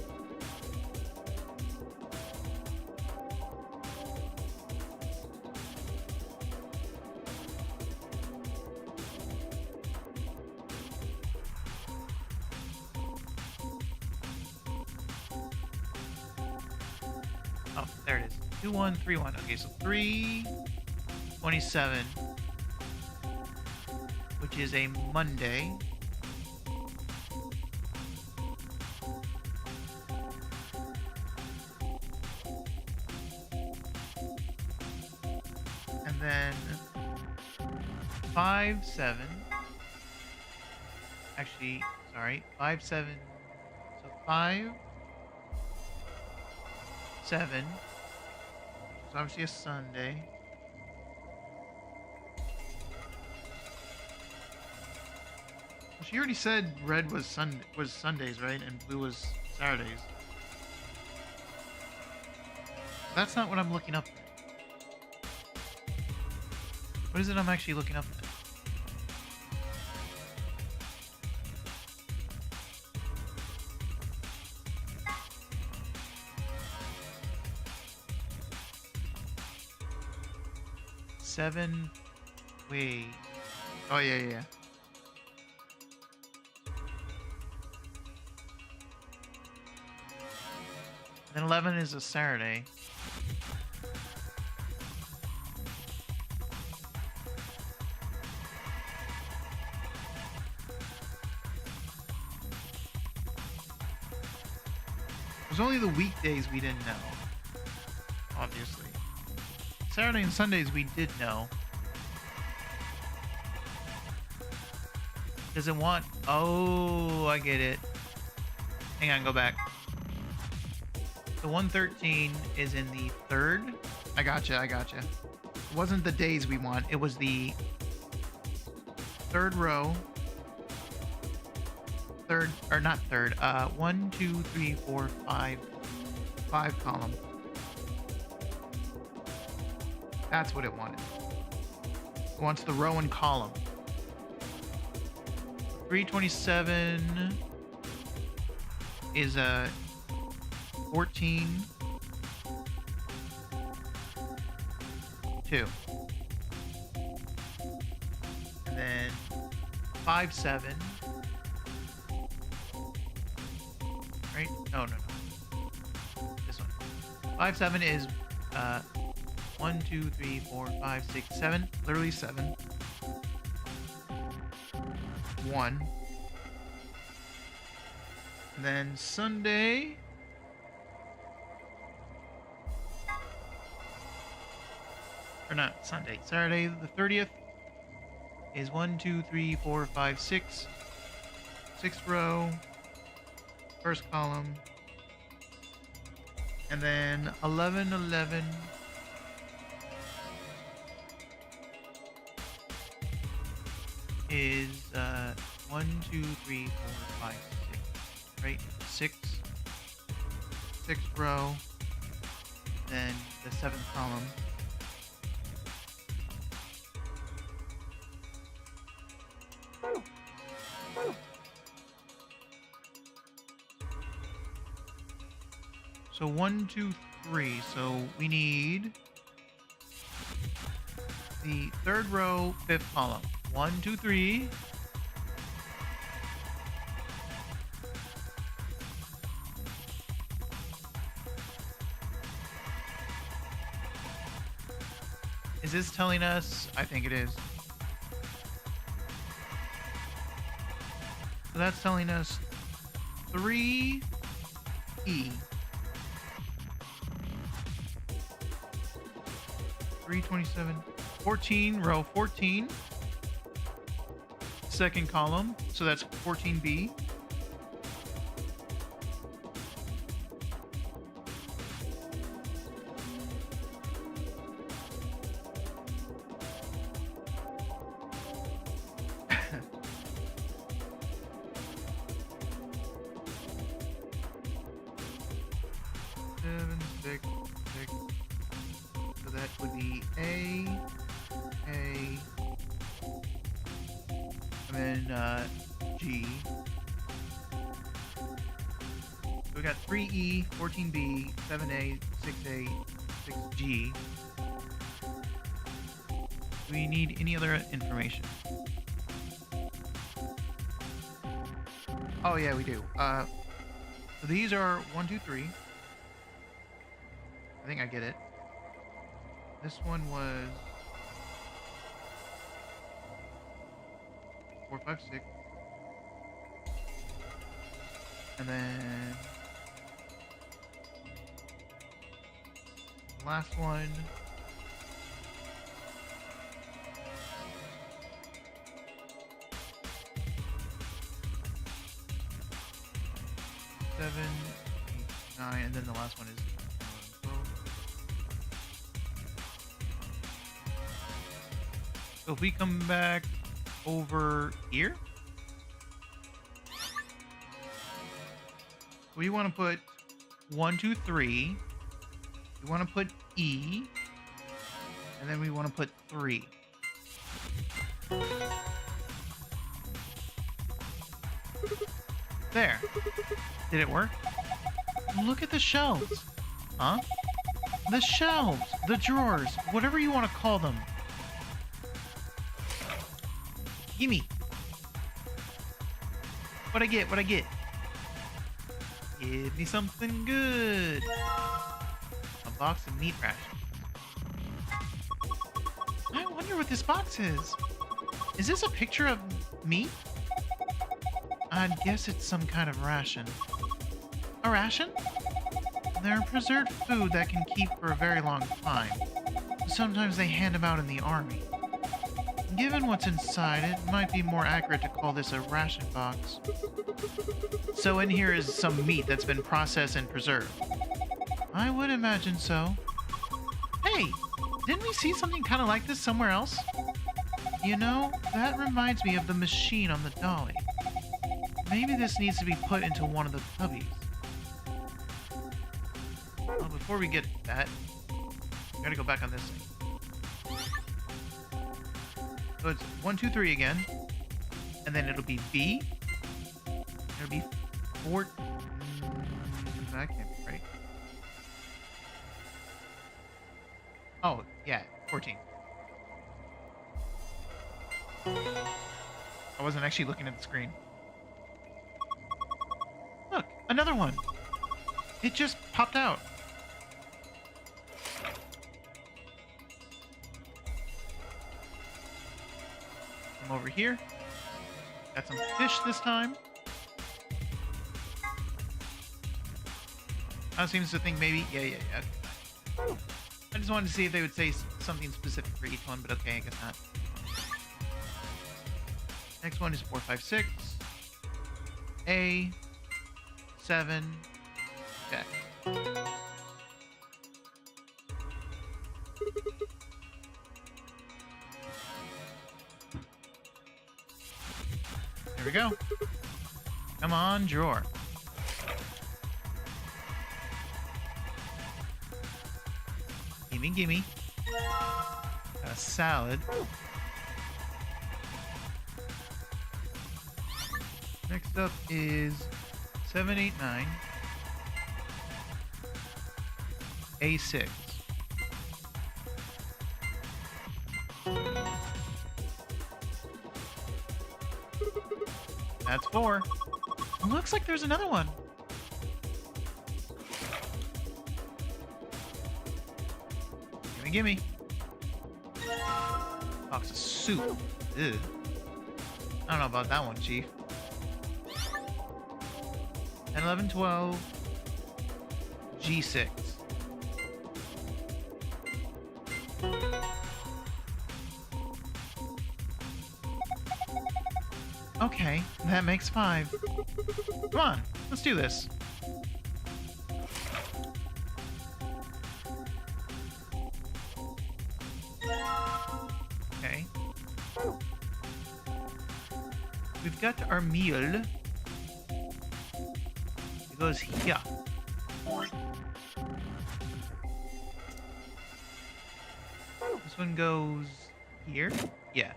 Oh, there it is. 2131. Okay, so 3/27, which is a Monday. And then 5/7. Actually, sorry, 5/7. So 5/7. It's obviously a Sunday. Well, she already said red was Sundays, right? And blue was Saturdays. That's not what I'm looking up there. What is it I'm actually looking up there? 7. Wait. Oh, yeah, yeah. Then 11 is a Saturday. It was only the weekdays we didn't know. Obviously. Saturday and Sundays we did know. Does it want... Oh, I get it. Hang on, go back. The 113 is in the 3rd. I gotcha. It wasn't the days we want. It was the 3rd row. Third, or not third. 1, 2, 3, 4, 5. 5 column. That's what it wanted. It wants the row and column. 327 is a 14 2. And then 5-7. Right? No. This one. 5-7 is 1, 2, 3, 4, 5, 6, 7. Literally 7. 1. And then Sunday. Or not Sunday. Saturday the 30th is 1, 2, 3, 4, 5, 6. 6th row. First column. And then 11, 11. Is 1, 2, 3, 4, 5, 6. Right? 6. 6th row. Then the 7th column. So 1, 2, 3. So we need the 3rd row, 5th column. 1, 2, 3. Is this telling us? I think it is. So that's telling us 3E. 327. 14, row 14. Second column, so that's 14B. Seven, 6, 6. So that would be A. And then G. So we got 3E, 14B, 7A, 6A, 6G. Do we need any other information? Oh yeah, we do. So these are 1, 2, 3. I think I get it. This one was 4, 5, 6. And then last one. Seven, 8, 9, and then the last one is 11, 12. So if we come back over here, we want to put 1, 2, 3. We want to put E, and then we want to put 3. There. Did it work? Look at the shelves. Huh? The shelves, the drawers, whatever you want to call them. Gimme. What I get? What I get? Give me something good. A box of meat rations. I wonder what this box is. Is this a picture of me? I'd guess it's some kind of ration. A ration? They're preserved food that can keep for a very long time. Sometimes they hand them out in the army. Given what's inside, it might be more accurate to call this a ration box. So in here is some meat that's been processed and preserved. I would imagine so. Hey, didn't we see something kind of like this somewhere else? You know, that reminds me of the machine on the dolly. Maybe this needs to be put into one of the cubbies. Well, before we get to that, we gotta go back on this thing. So it's 1, 2, 3 again. And then it'll be B. It'll be 4. That can't be right. Oh, yeah, 14. I wasn't actually looking at the screen. Look, another one. It just popped out. Come over here. Got some fish this time. I seems to think maybe... Yeah. Okay. I just wanted to see if they would say something specific for each one, but okay, I guess not. Next one is 4, 5, 6. A. 7. Check. There we go. Come on, drawer. Gimme. A salad. Next up is 7, 8, 9. A6. That's 4. Looks like there's another one. Gimme. Box of soup. Ew. I don't know about that one, Chief. 10, 11, 12. G6. Okay, that makes 5. Come on, let's do this. Okay. We've got our meal. It goes here. This one goes here. Yeah.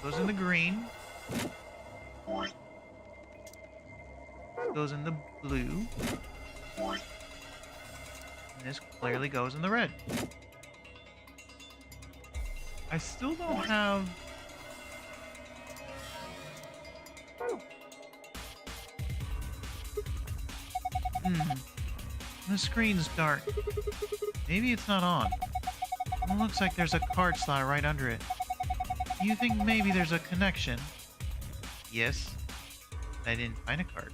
Goes in the green. Goes in the blue. And this clearly goes in the red. I still don't have... The screen's dark. Maybe it's not on. It looks like there's a card slot right under it. Do you think maybe there's a connection? Yes. I didn't find a card.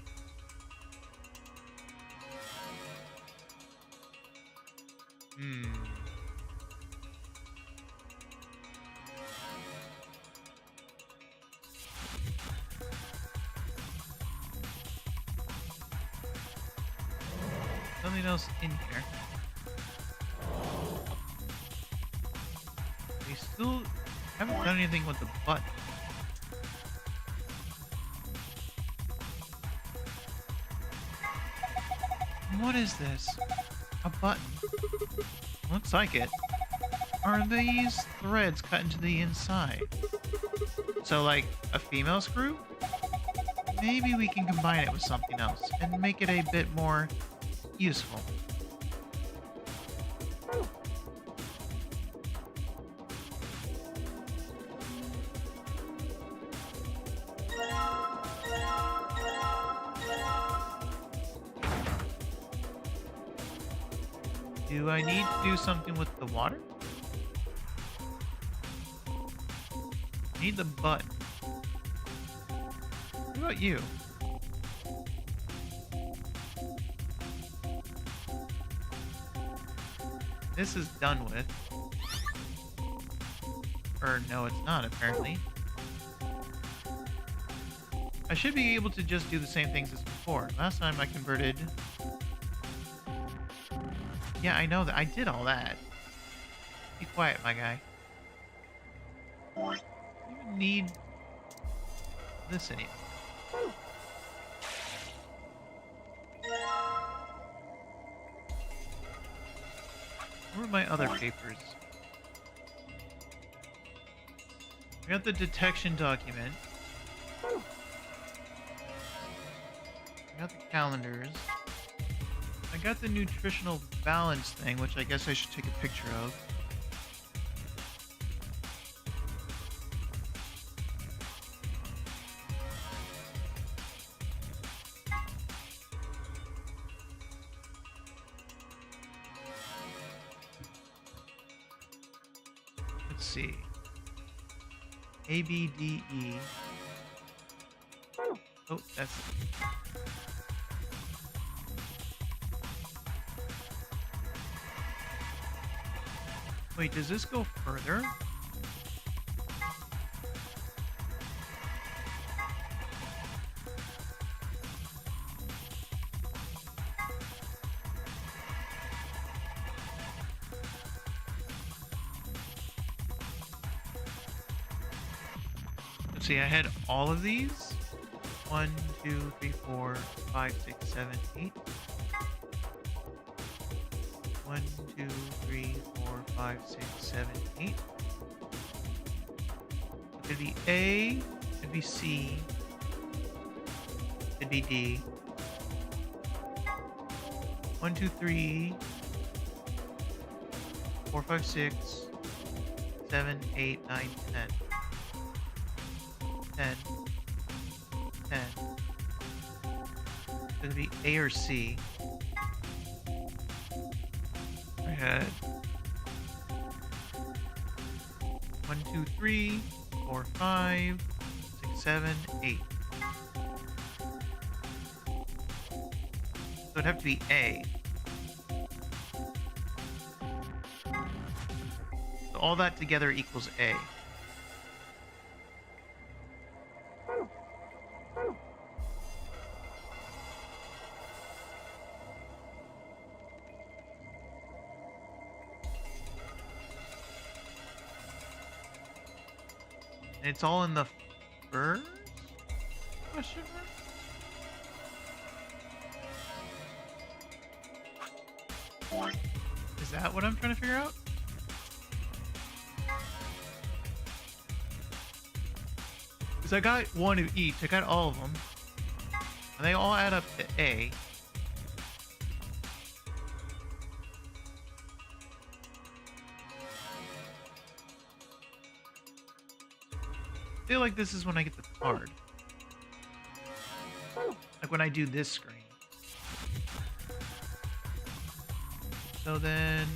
Something else in here. We still haven't done anything with the button. What is this? A button. Looks like it. Are these threads cut into the inside? So like a female screw? Maybe we can combine it with something else and make it a bit more useful. Do I need to do something with the water? Need the button. What about you? This is done with. Or no, it's not, apparently. I should be able to just do the same things as before. Last time I converted... Yeah, I know that. I did all that. Be quiet, my guy. I don't even need this anymore. Where are my other papers? I got the detection document. I got the calendars. I got the nutritional balance thing, which I guess I should take a picture of. Let's see. A, B, D, E. Oh, that's... Wait, does this go further? Let's see, I had all of these. 1, 2, 3, 4, 5, 6, 7, 8. 1, 2, 3, 4, 5, 6, 7, 8. It could be A, it could be C, it could be D. 1, 2, 3, 4, 5, 6, 7, 8, 9, 10. 10. 10. It could be A or C. I had 1, 2, 3, 4, 5, 6, 7, 8. So it'd have to be A. So all that together equals A. It's all in the first question mark? Is that what I'm trying to figure out? Because I got one of each. I got all of them. And they all add up to A. I feel like this is when I get the card. Like when I do this screen. So then...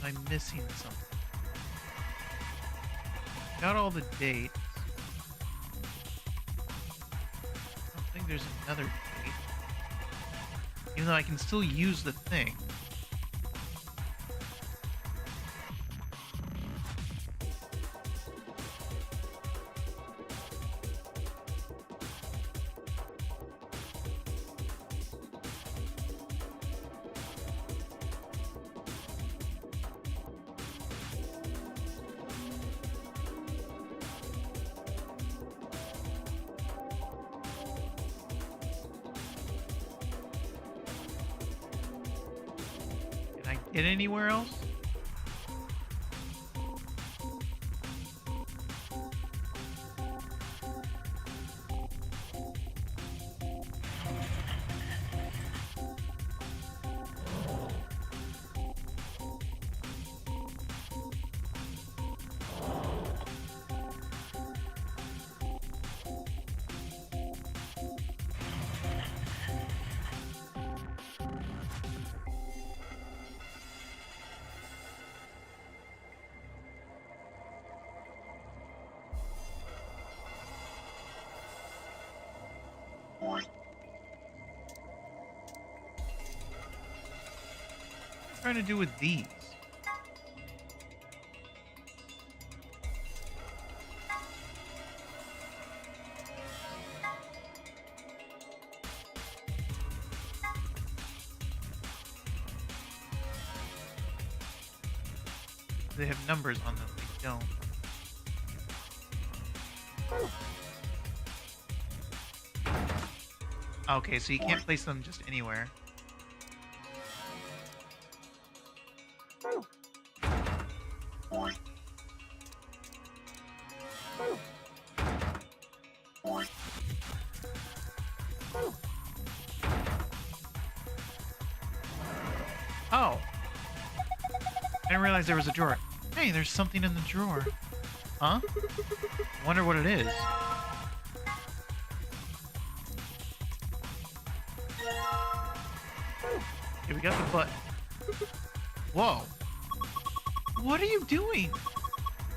I'm missing something. Got all the dates. I don't think there's another date. Even though I can still use the thing. Get anywhere else? trying to do with these? They have numbers on them. They don't. Okay, so you can't place them just anywhere. Oh. I didn't realize there was a drawer. Hey, there's something in the drawer. Huh? Wonder what it is. Okay, we got the button. Whoa. What are you doing?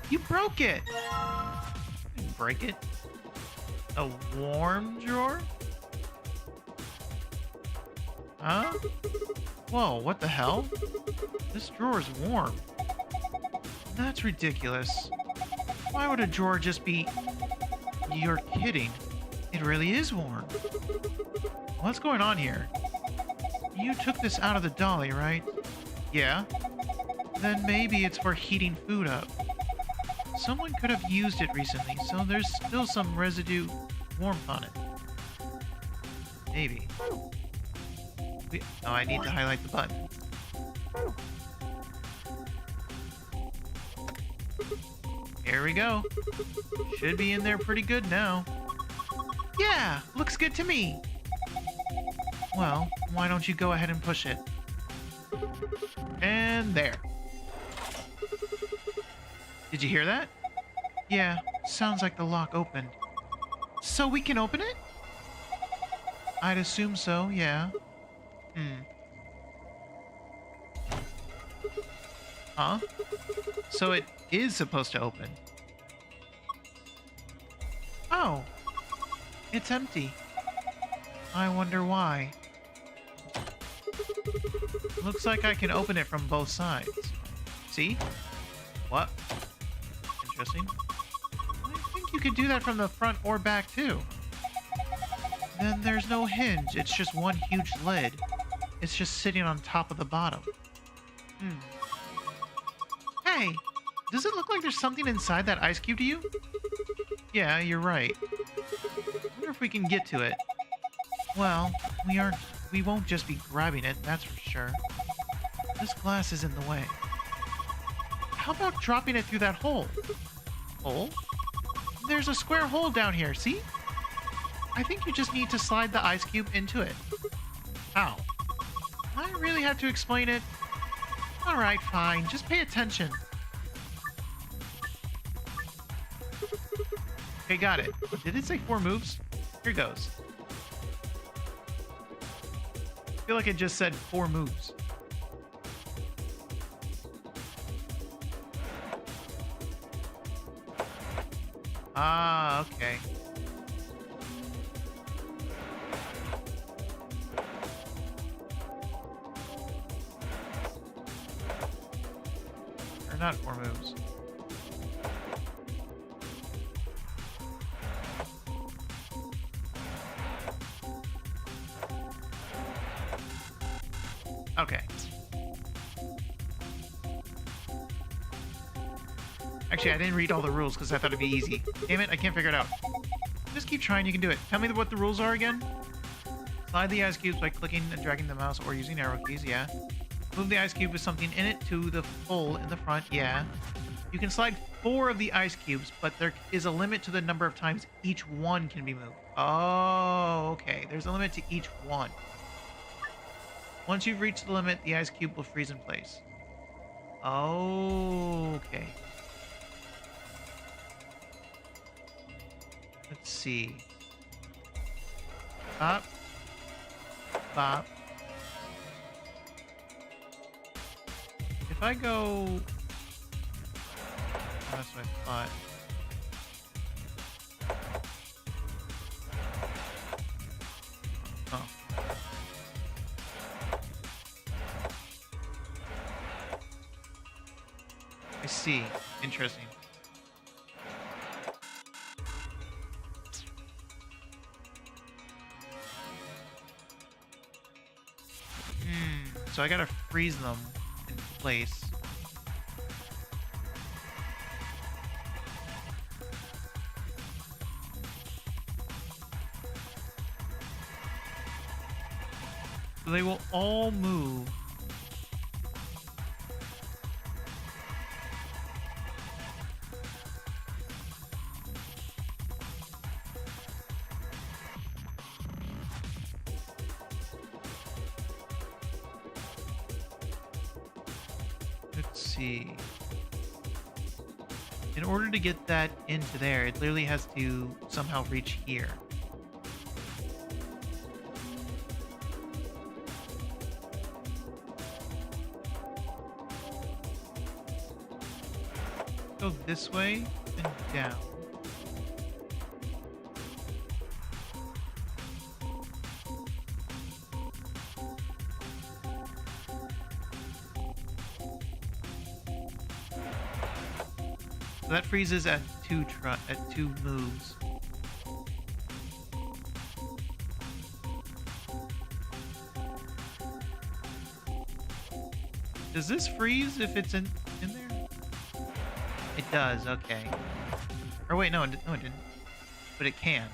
You broke it. You didn't break it. A warm drawer? Huh? Whoa, what the hell? This drawer is warm. That's ridiculous. Why would a drawer just be... You're kidding. It really is warm. What's going on here? You took this out of the dolly, right? Yeah? Then maybe it's for heating food up. Someone could have used it recently, so there's still some residue warmth on it. Maybe. Oh, I need to highlight the button. Here we go. Should be in there pretty good now. Yeah, looks good to me. Well, why don't you go ahead and push it? And there. Did you hear that? Yeah, sounds like the lock opened. So we can open it? I'd assume so, yeah. Huh? So it is supposed to open. Oh. It's empty. I wonder why. Looks like I can open it from both sides. See? What? Interesting. I think you could do that from the front or back too. Then there's no hinge. It's just one huge lid. It's just sitting on top of the bottom. Hey, does it look like there's something inside that ice cube to you? Yeah, you're right. I wonder if we can get to it. Well, we won't just be grabbing it, that's for sure. This glass is in the way. How about dropping it through that hole? Hole? There's a square hole down here, see? I think you just need to slide the ice cube into it. How? I really have to explain it? Alright, fine. Just pay attention. Okay, got it. Did it say 4 moves? Here goes. I feel like it just said 4 moves. Ah, okay. Or not 4 moves. Okay. Actually, I didn't read all the rules because I thought it'd be easy. Damn it, I can't figure it out. Just keep trying, you can do it. Tell me what the rules are again. Slide the ice cubes by clicking and dragging the mouse or using arrow keys, yeah. Move the ice cube with something in it to the hole in the front, yeah. You can slide 4 of the ice cubes, but there is a limit to the number of times each one can be moved. Oh, okay. There's a limit to each one. Once you've reached the limit, the ice cube will freeze in place. Oh, okay. Let's see. Bop. Bop. If I go... Oh, that's what I thought. Oh. see. Interesting. So I gotta freeze them in place. So they will all move. Let's see. In order to get that into there, it literally has to somehow reach here. Go this way and down. So that freezes at two moves. Does this freeze if it's in there? It does, okay. Or wait, no, it didn't. But it can.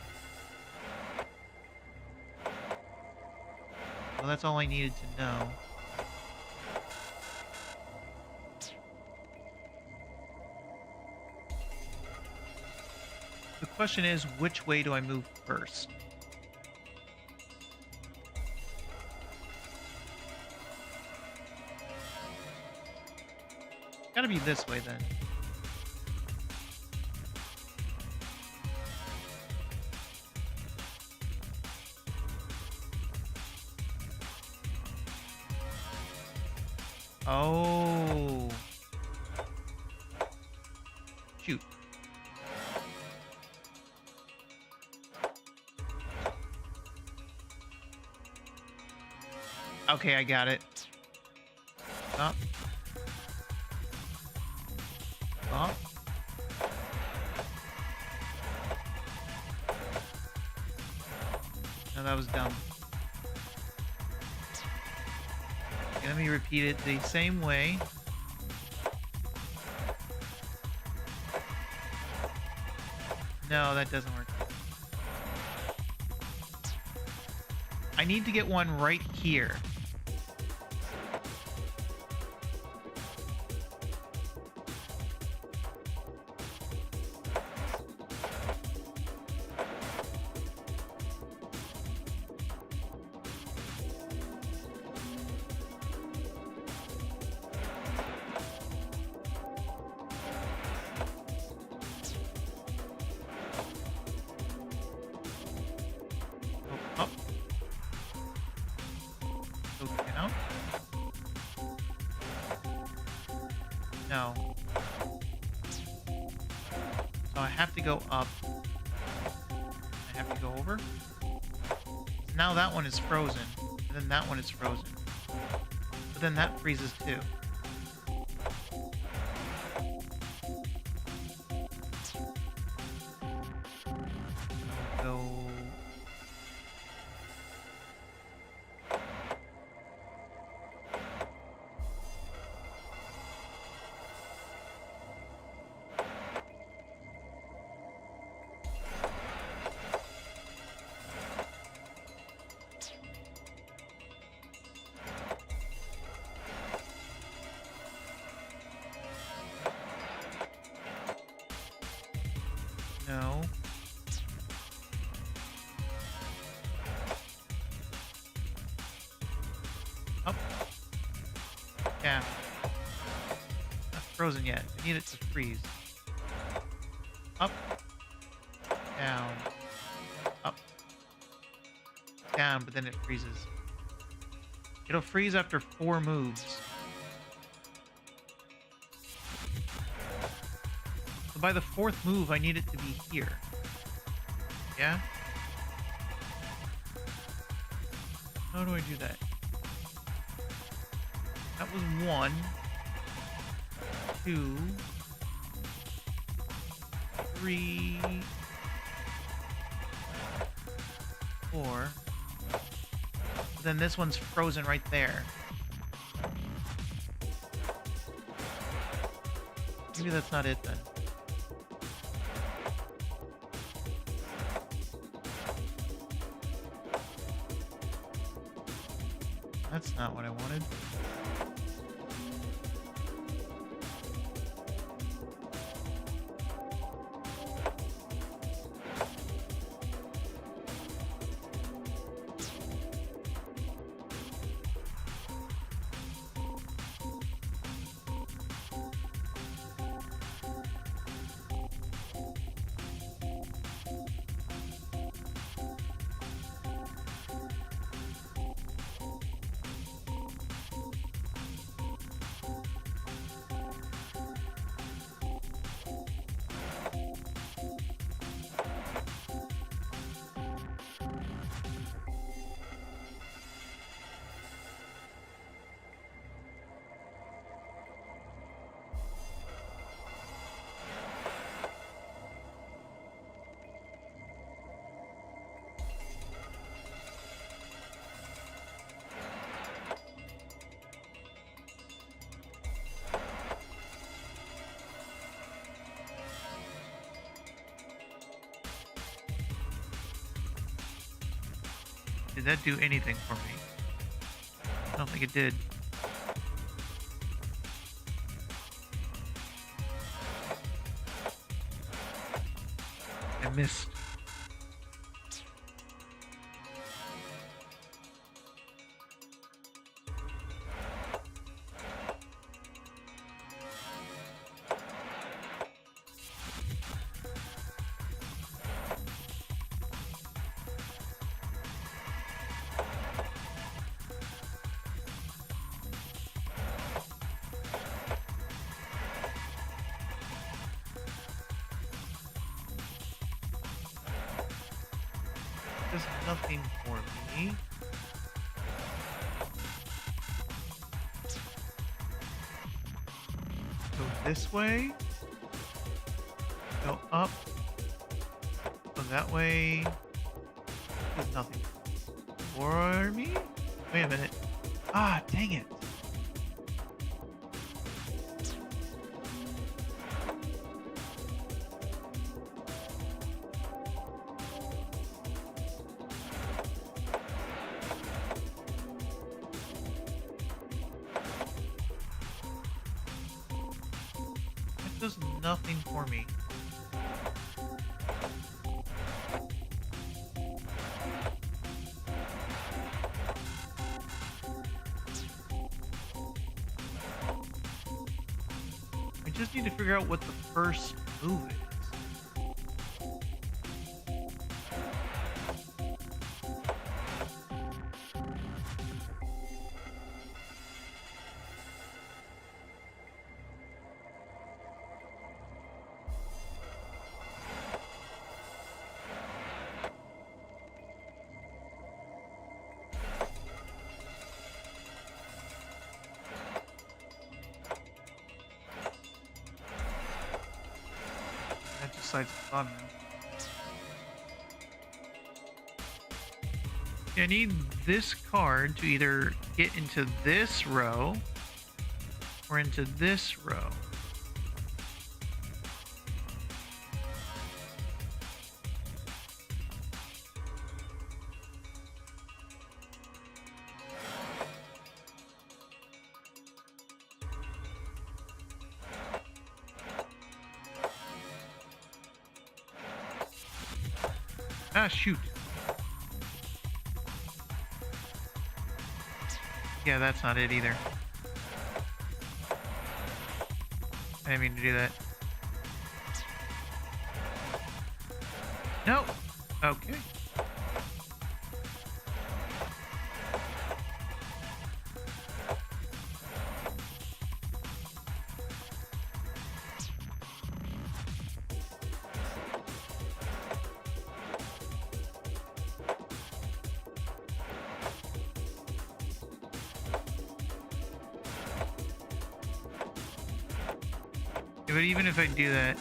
Well, that's all I needed to know. The question is, which way do I move first? Gotta be this way then. Oh. Shoot. Okay, I got it. Stop. Stop. No, that was dumb. Okay, let me repeat it the same way. No, that doesn't work. I need to get one right here. Up. Go down. No. So I have to go up. I have to go over. Now that one is frozen. And then that one is frozen. But then that freezes too. Go. No. Up. Yeah. Not frozen yet. I need it to freeze. Up. Down. Up. Down, but then it freezes. It'll freeze after 4 moves. So by the 4th move, I need it to be here. Yeah? How do I do that? That was 1. 2, 3, 4. Then this one's frozen right there. Maybe that's not it then. That's not what I wanted. Did that do anything for me? I don't think it did. I missed. There's nothing for me. Go this way. Go up. Go that way. There's nothing for me. Wait a minute. Ah, dang it. Does nothing for me. I just need to figure out what the first move is. That decides the bottom now. I need this card to either get into this row or into this row. Ah, shoot. Yeah, that's not it either. I didn't mean to do that. No. Okay. Yeah, but even if I do that,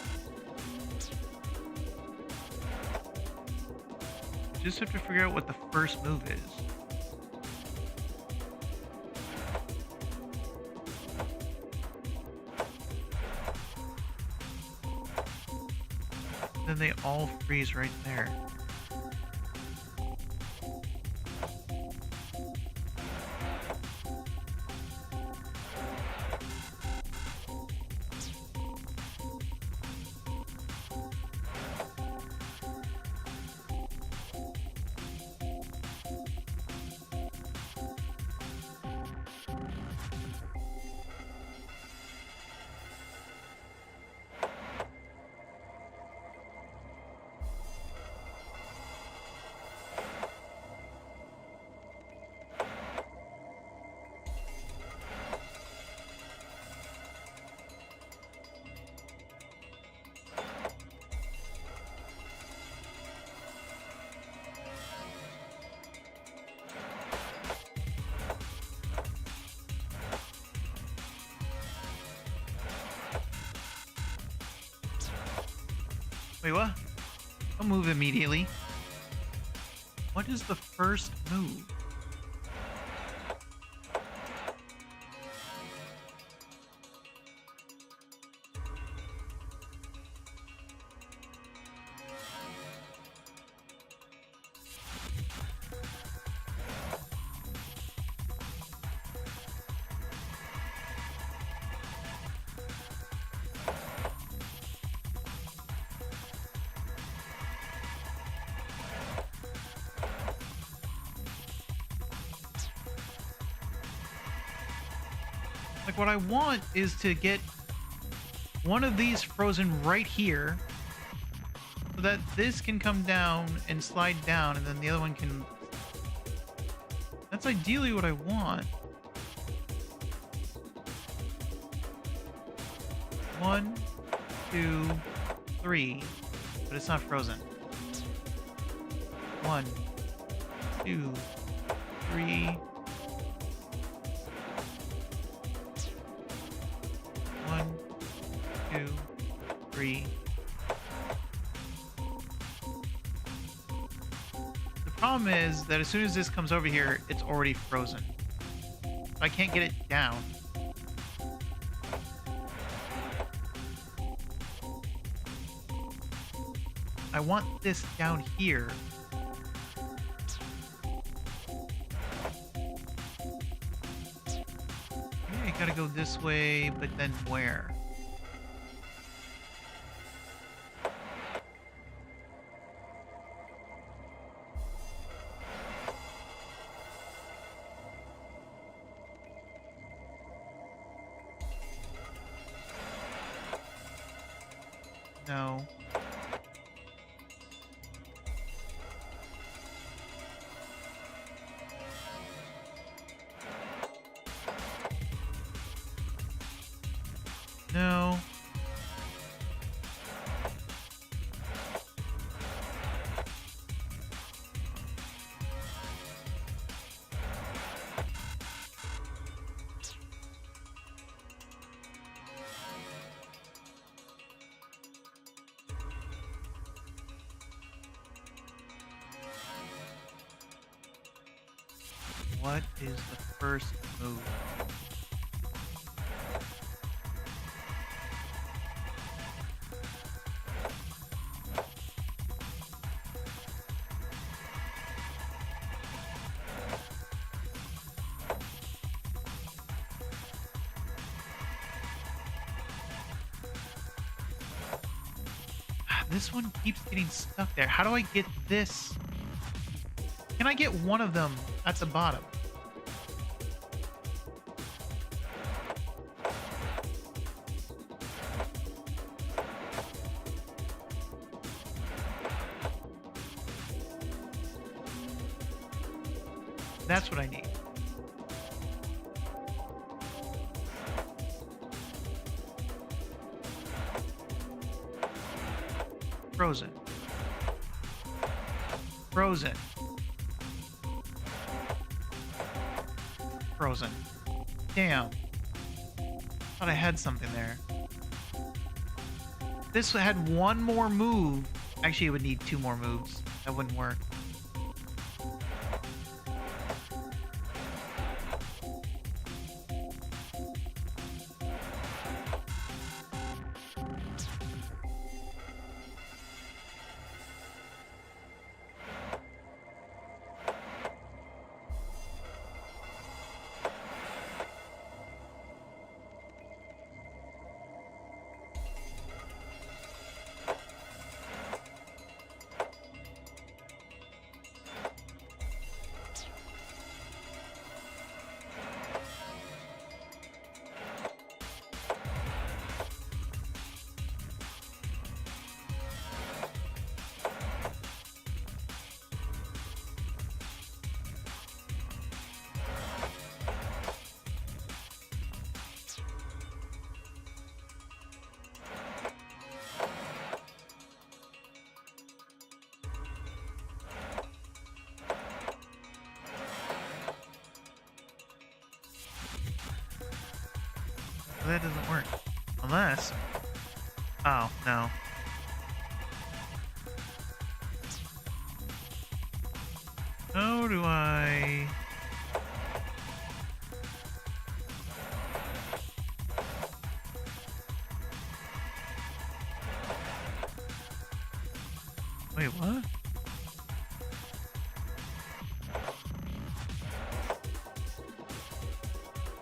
I just have to figure out what the first move is. Then they all freeze right there. Wait, what? Don't move immediately. What is the first move? Like, what I want is to get one of these frozen right here so that this can come down and slide down, and then the other one can... That's ideally what I want. 1, 2, 3, but it's not frozen. 1, 2, 3. 1, 2, 3. The problem is that as soon as this comes over here, it's already frozen. I can't get it down. I want this down here. I gotta go this way, but then where? No. No. What is the first move? This one keeps getting stuck there. How do I get this? Can I get one of them at the bottom? That's what I need. Frozen. Frozen. Frozen. Damn. Thought I had something there. this had one more move, actually it would need 2 more moves. That wouldn't work. That doesn't work. Unless... Oh, no. How do I... Wait, what?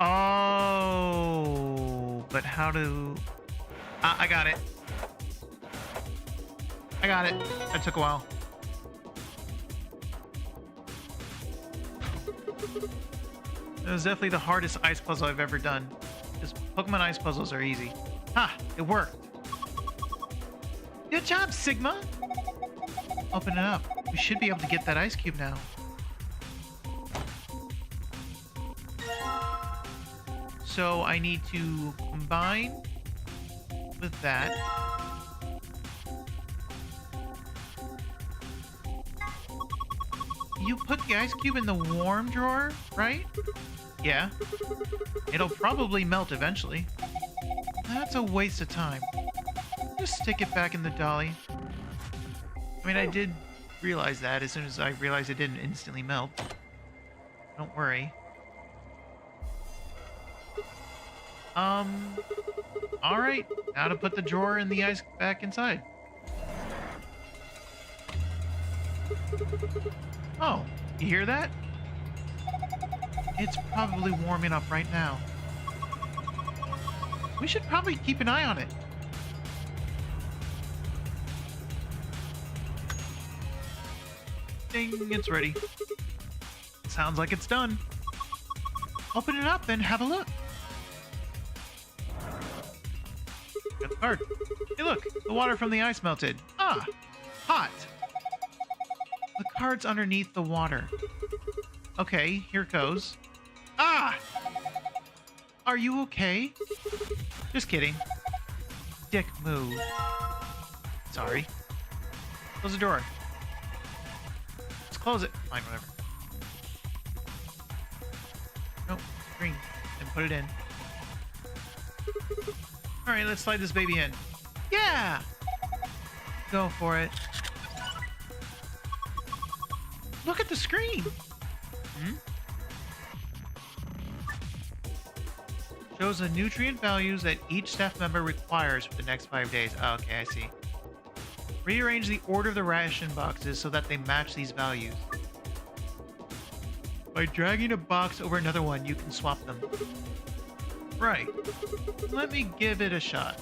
Oh, but how do... I got it. I got it. That took a while. It was definitely the hardest ice puzzle I've ever done. Because Pokemon ice puzzles are easy. Ha! It worked. Good job, Sigma! Open it up. We should be able to get that ice cube now. So I need to combine with that. You put the ice cube in the warm drawer, right? Yeah. It'll probably melt eventually. That's a waste of time. Just stick it back in the dolly. I mean, I did realize that as soon as I realized it didn't instantly melt. Don't worry. Alright. Now to put the drawer and the ice back inside. Oh, you hear that? It's probably warming up right now. We should probably keep an eye on it. Ding, it's ready. Sounds like it's done. Open it up and have a look. Got the card. Hey look, the water from the ice melted. Ah, hot. The card's underneath the water. Okay, here goes. Ah! Are you okay? Just kidding. Dick move. Sorry. Close the door. Let's close it. Fine, whatever. Nope, green. And put it in. Alright, let's slide this baby in. Yeah! Go for it. Look at the screen! Hmm? Shows the nutrient values that each staff member requires for the next 5 days. Oh, okay, I see. Rearrange the order of the ration boxes so that they match these values. By dragging a box over another one, you can swap them. Right. Let me give it a shot.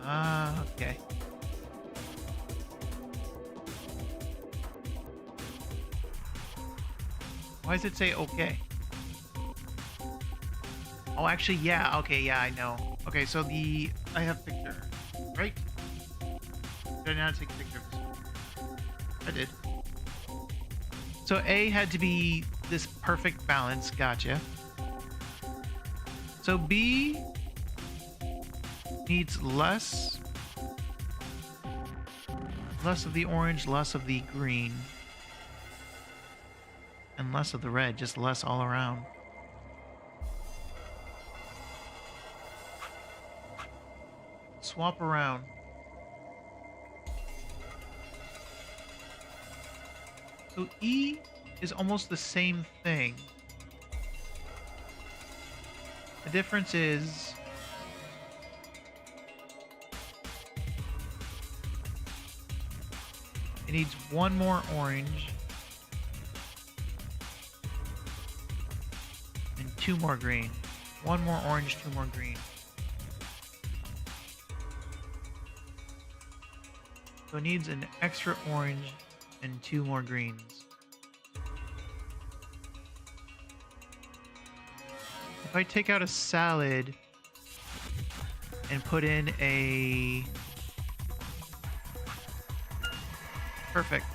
Ah, okay. Why does it say okay? Oh, actually, yeah. Okay, yeah, I know. Okay, so I have picture, right? Did I not take a picture of this? I did. So A had to be this perfect balance. Gotcha. So B needs less of the orange, less of the green, and less of the red, just less all around. swap around. So E is almost the same thing. The difference is it needs one more orange and two more green. One more orange, two more green. So it needs an extra orange and two more greens. If I take out a salad and put in a... Perfect.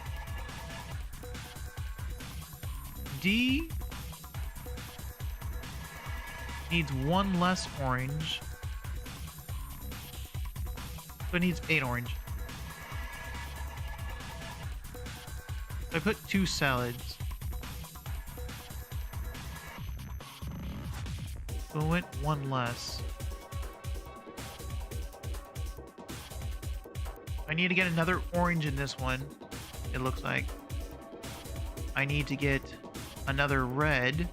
D needs one less orange. So it needs 8 orange. So I put 2 salads. So it went 1 less. I need to get another orange in this one, it looks like. I need to get another red.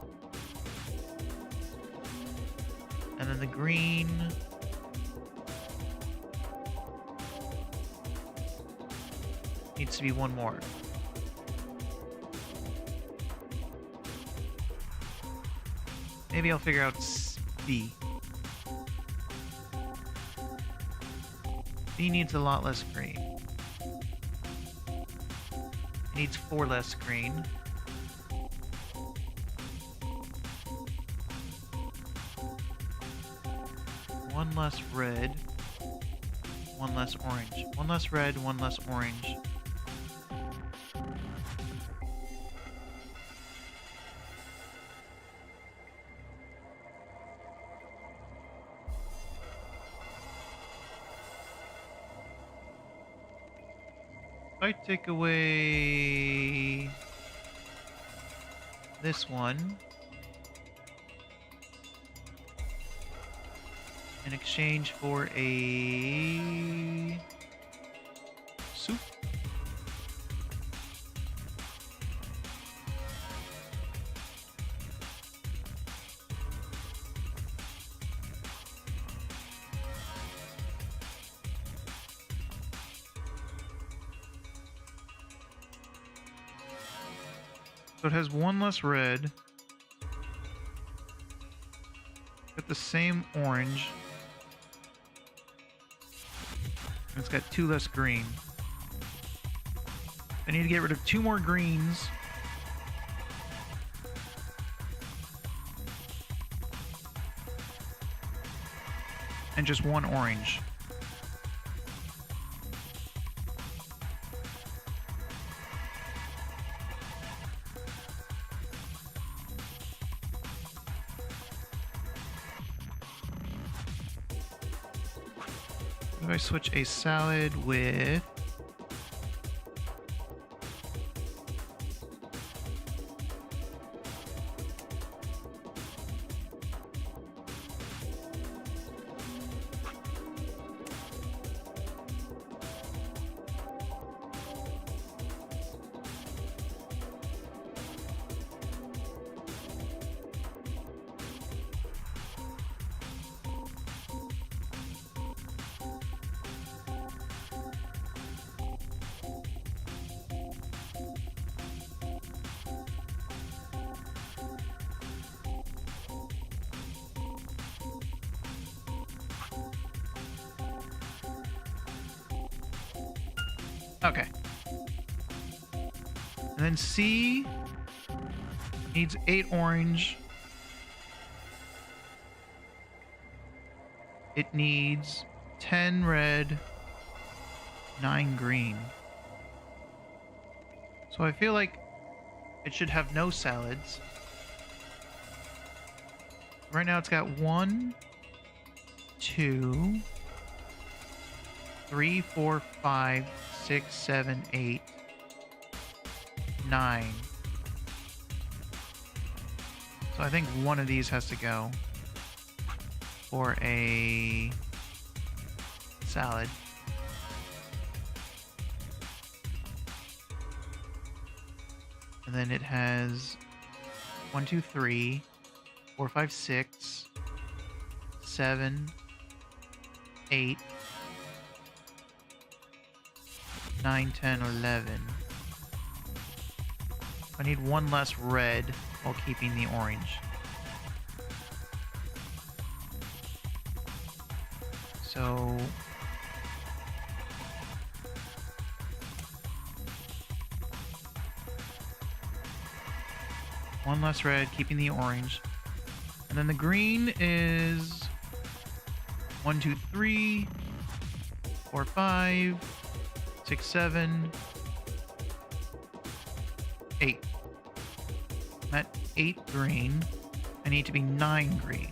And then the green. Needs to be 1 more. Maybe I'll figure out B. B needs a lot less green. It needs 4 less green. One less red. 1 less orange. 1 less red, 1 less orange. If I take away this one in exchange for a soup. So it has 1 less red. Got the same orange. And it's got 2 less green. I need to get rid of 2 more greens. And just 1 orange. If I switch a salad with okay. And then C needs 8 orange. It needs 10 red, 9 green. So I feel like it should have no salads. Right now it's got 1, 2, 3, 4, 5, 6, 7, 8, 9. So I think one of these has to go for a salad. And then it has 1, 2, 3, 4, 5, 6, 7, 8, 9, 10, 11. I need one less red while keeping the orange. So one less red, keeping the orange. And then the green is 1, 2, 3, 4, 5, 6, 7, 8. I'm at 8 green. I need to be 9 green.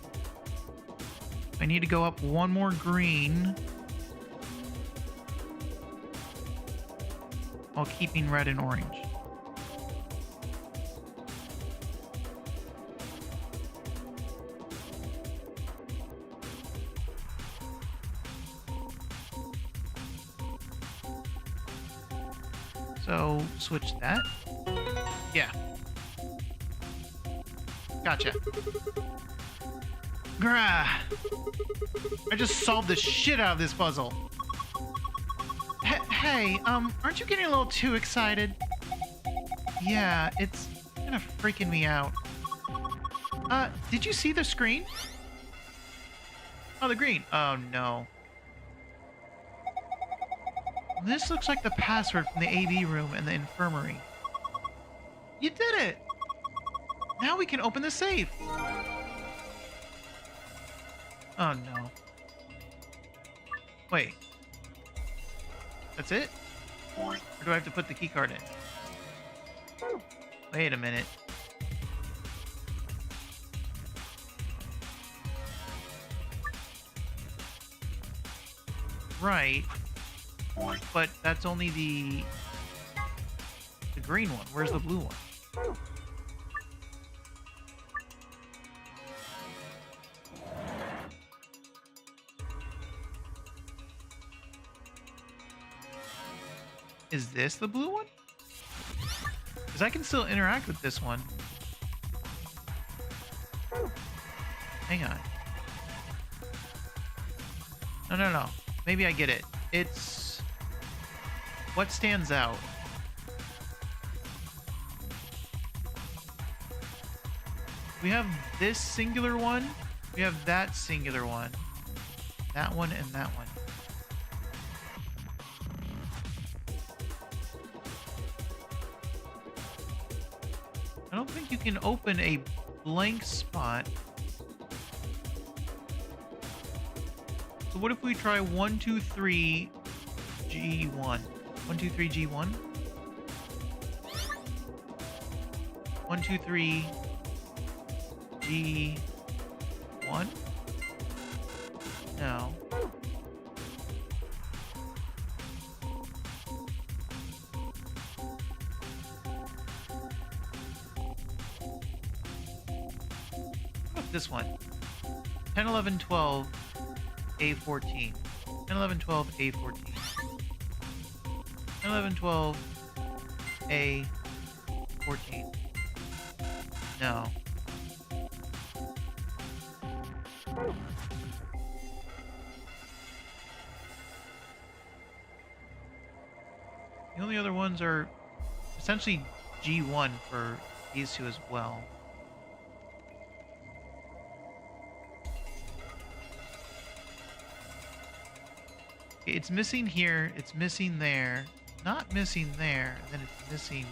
I need to go up one more green while keeping red and orange. So switch that. Yeah. Gotcha. Grah! I just solved the shit out of this puzzle. Hey, aren't you getting a little too excited? Yeah, it's kind of freaking me out. Did you see the screen? Oh, the green. Oh, no. This looks like the password from the AV room and the infirmary. You did it! Now we can open the safe. Oh, no. Wait. That's it? Or do I have to put the key card in? Wait a minute. Right. But that's only the green one. Where's the blue one? Is this the blue one? Because I can still interact with this one. Hang on. No. Maybe I get it. It's... what stands out? We have this singular one. We have that singular one. That one and that one. I don't think you can open a blank spot. So what if we try 1, 2, 3, G1? 1, 2, 3, G1? 1, 2, 3, G1? No. This one. 10, 11, 12, A14. 10, 11, 12, A14. 10, 11, 12, A14. No. The only other ones are essentially G1 for these two as well. It's missing here, it's missing there, not missing there, and then it's missing.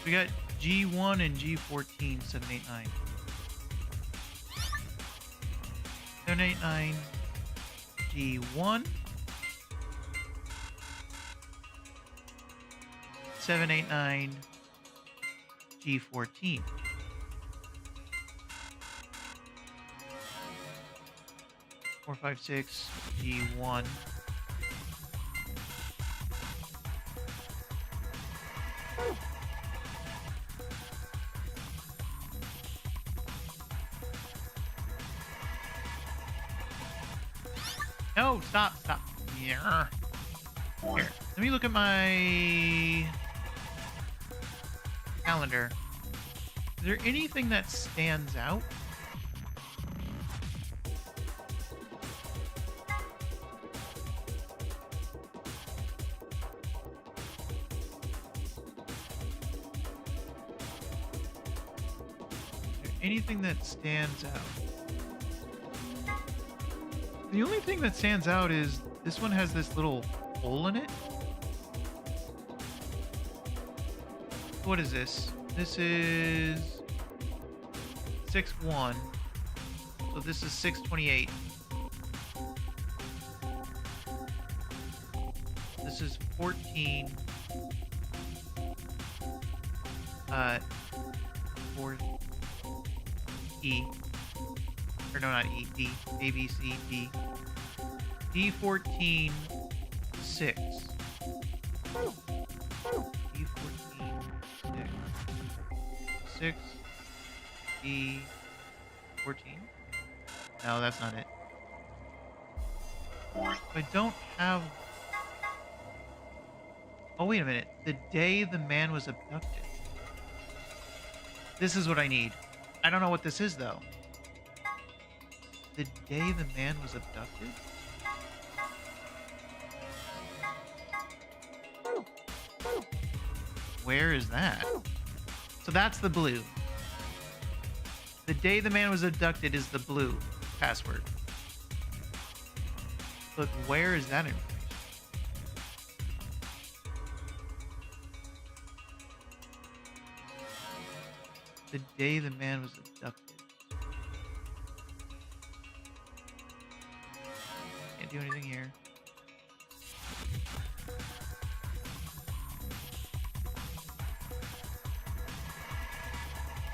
We got G1 and G14, 7, 8, 9. 7, 8, 9, G1. 7, 8, 9, G14. Four, 5, 6, G1. No, stop, stop. Here. Here. Let me look at my calendar. Is there anything that stands out? Anything that stands out? The only thing that stands out is this one has this little hole in it. What is this? This is 6-1. So this is 628. This is 14. 4 E. Or no, not E. D. A, B, C, D. D14 6. D14 6. 6. D14. No, that's not it. I don't have... Oh, wait a minute. The day the man was abducted. This is what I need. I don't know what this is, though. The day the man was abducted? Where is that? So that's the blue. The day the man was abducted is the blue password. But where is that information? The day the man was abducted. Can't do anything here.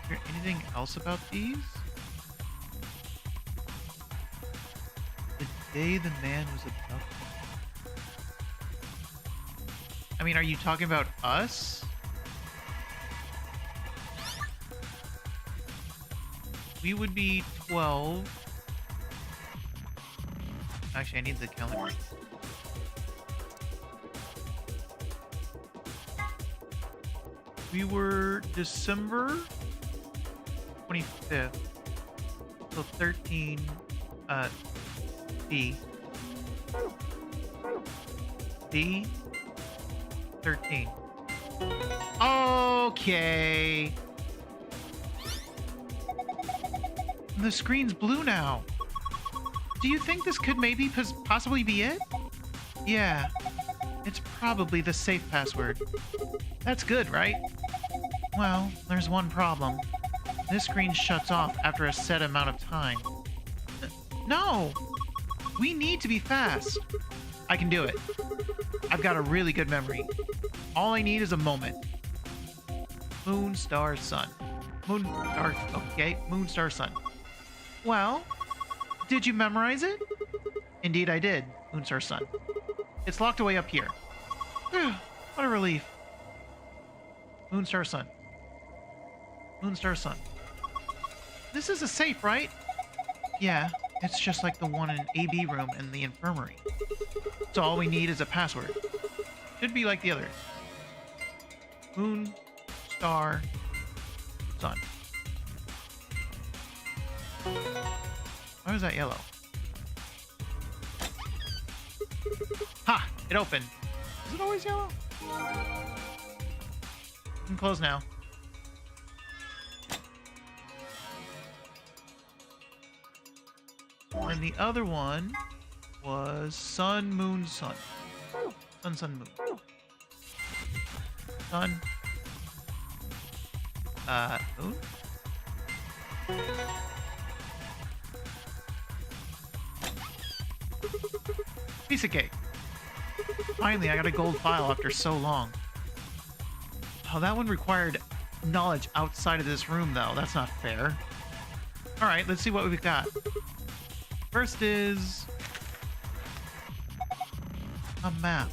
Is there anything else about these? The day the man was abducted. I mean, are you talking about us? We would be 12. Actually, I need the calendar. We were December 25th. So 13 D. D 13. Okay. The screen's blue now. Do you think this could maybe possibly be it? Yeah. It's probably the safe password. That's good, right? Well, there's one problem. This screen shuts off after a set amount of time. No! We need to be fast. I can do it. I've got a really good memory. All I need is a moment. Moon, star, sun. Moon, star, okay, moon, star, sun. Well, did you memorize it? Indeed I did, moon, star, sun. It's locked away up here. What a relief. Moon, star, sun. Moon, star, sun. This is a safe, right? Yeah, it's just like the one in AB room in the infirmary. So all we need is a password. Should be like the others. Moon, star, sun. Why was that yellow? Ha! It opened. Is it always yellow? You can close now. And the other one was sun, moon, sun. Sun, sun, moon. Sun. Moon? Piece of cake. Finally, I got a gold file after so long. Oh, that one required knowledge outside of this room, though. That's not fair. Alright, let's see what we've got. First is... a map.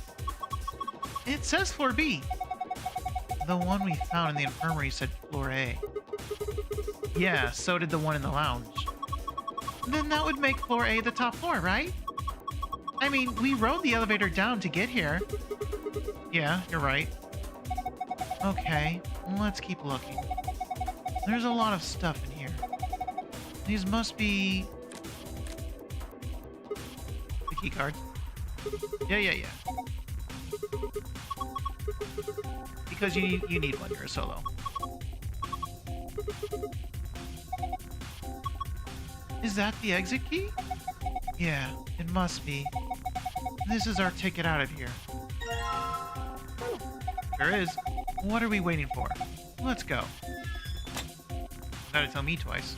It says floor B. The one we found in the infirmary said floor A. Yeah, so did the one in the lounge. Then that would make floor A the top floor, right? I mean, we rode the elevator down to get here. Yeah, you're right. Okay, let's keep looking. There's a lot of stuff in here. These must be... the key cards. Yeah. Because you need one, you're a solo. Is that the exit key? Yeah, it must be. This is our ticket out of here. Sure is. What are we waiting for? Let's go. Gotta tell me twice.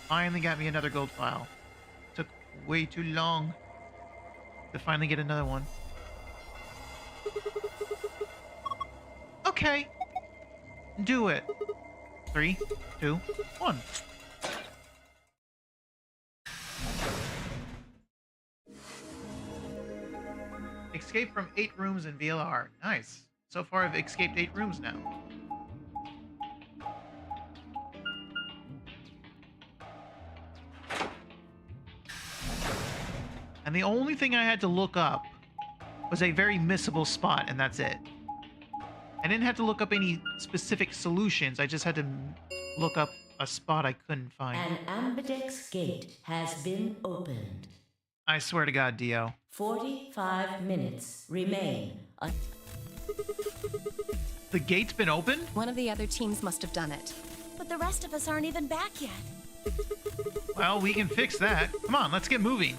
Finally got me another gold file. Took way too long to finally get another one. Okay. Do it. 3, 2, 1. Escape from 8 rooms in VLR. Nice. So far I've escaped 8 rooms now. And the only thing I had to look up was a very missable spot, and that's it. I didn't have to look up any specific solutions. I just had to look up a spot I couldn't find. An ambidex gate has been opened. I swear to God, Dio. 45 minutes remain. The gate's been opened? One of the other teams must have done it. But the rest of us aren't even back yet. Well, we can fix that. Come on, let's get moving.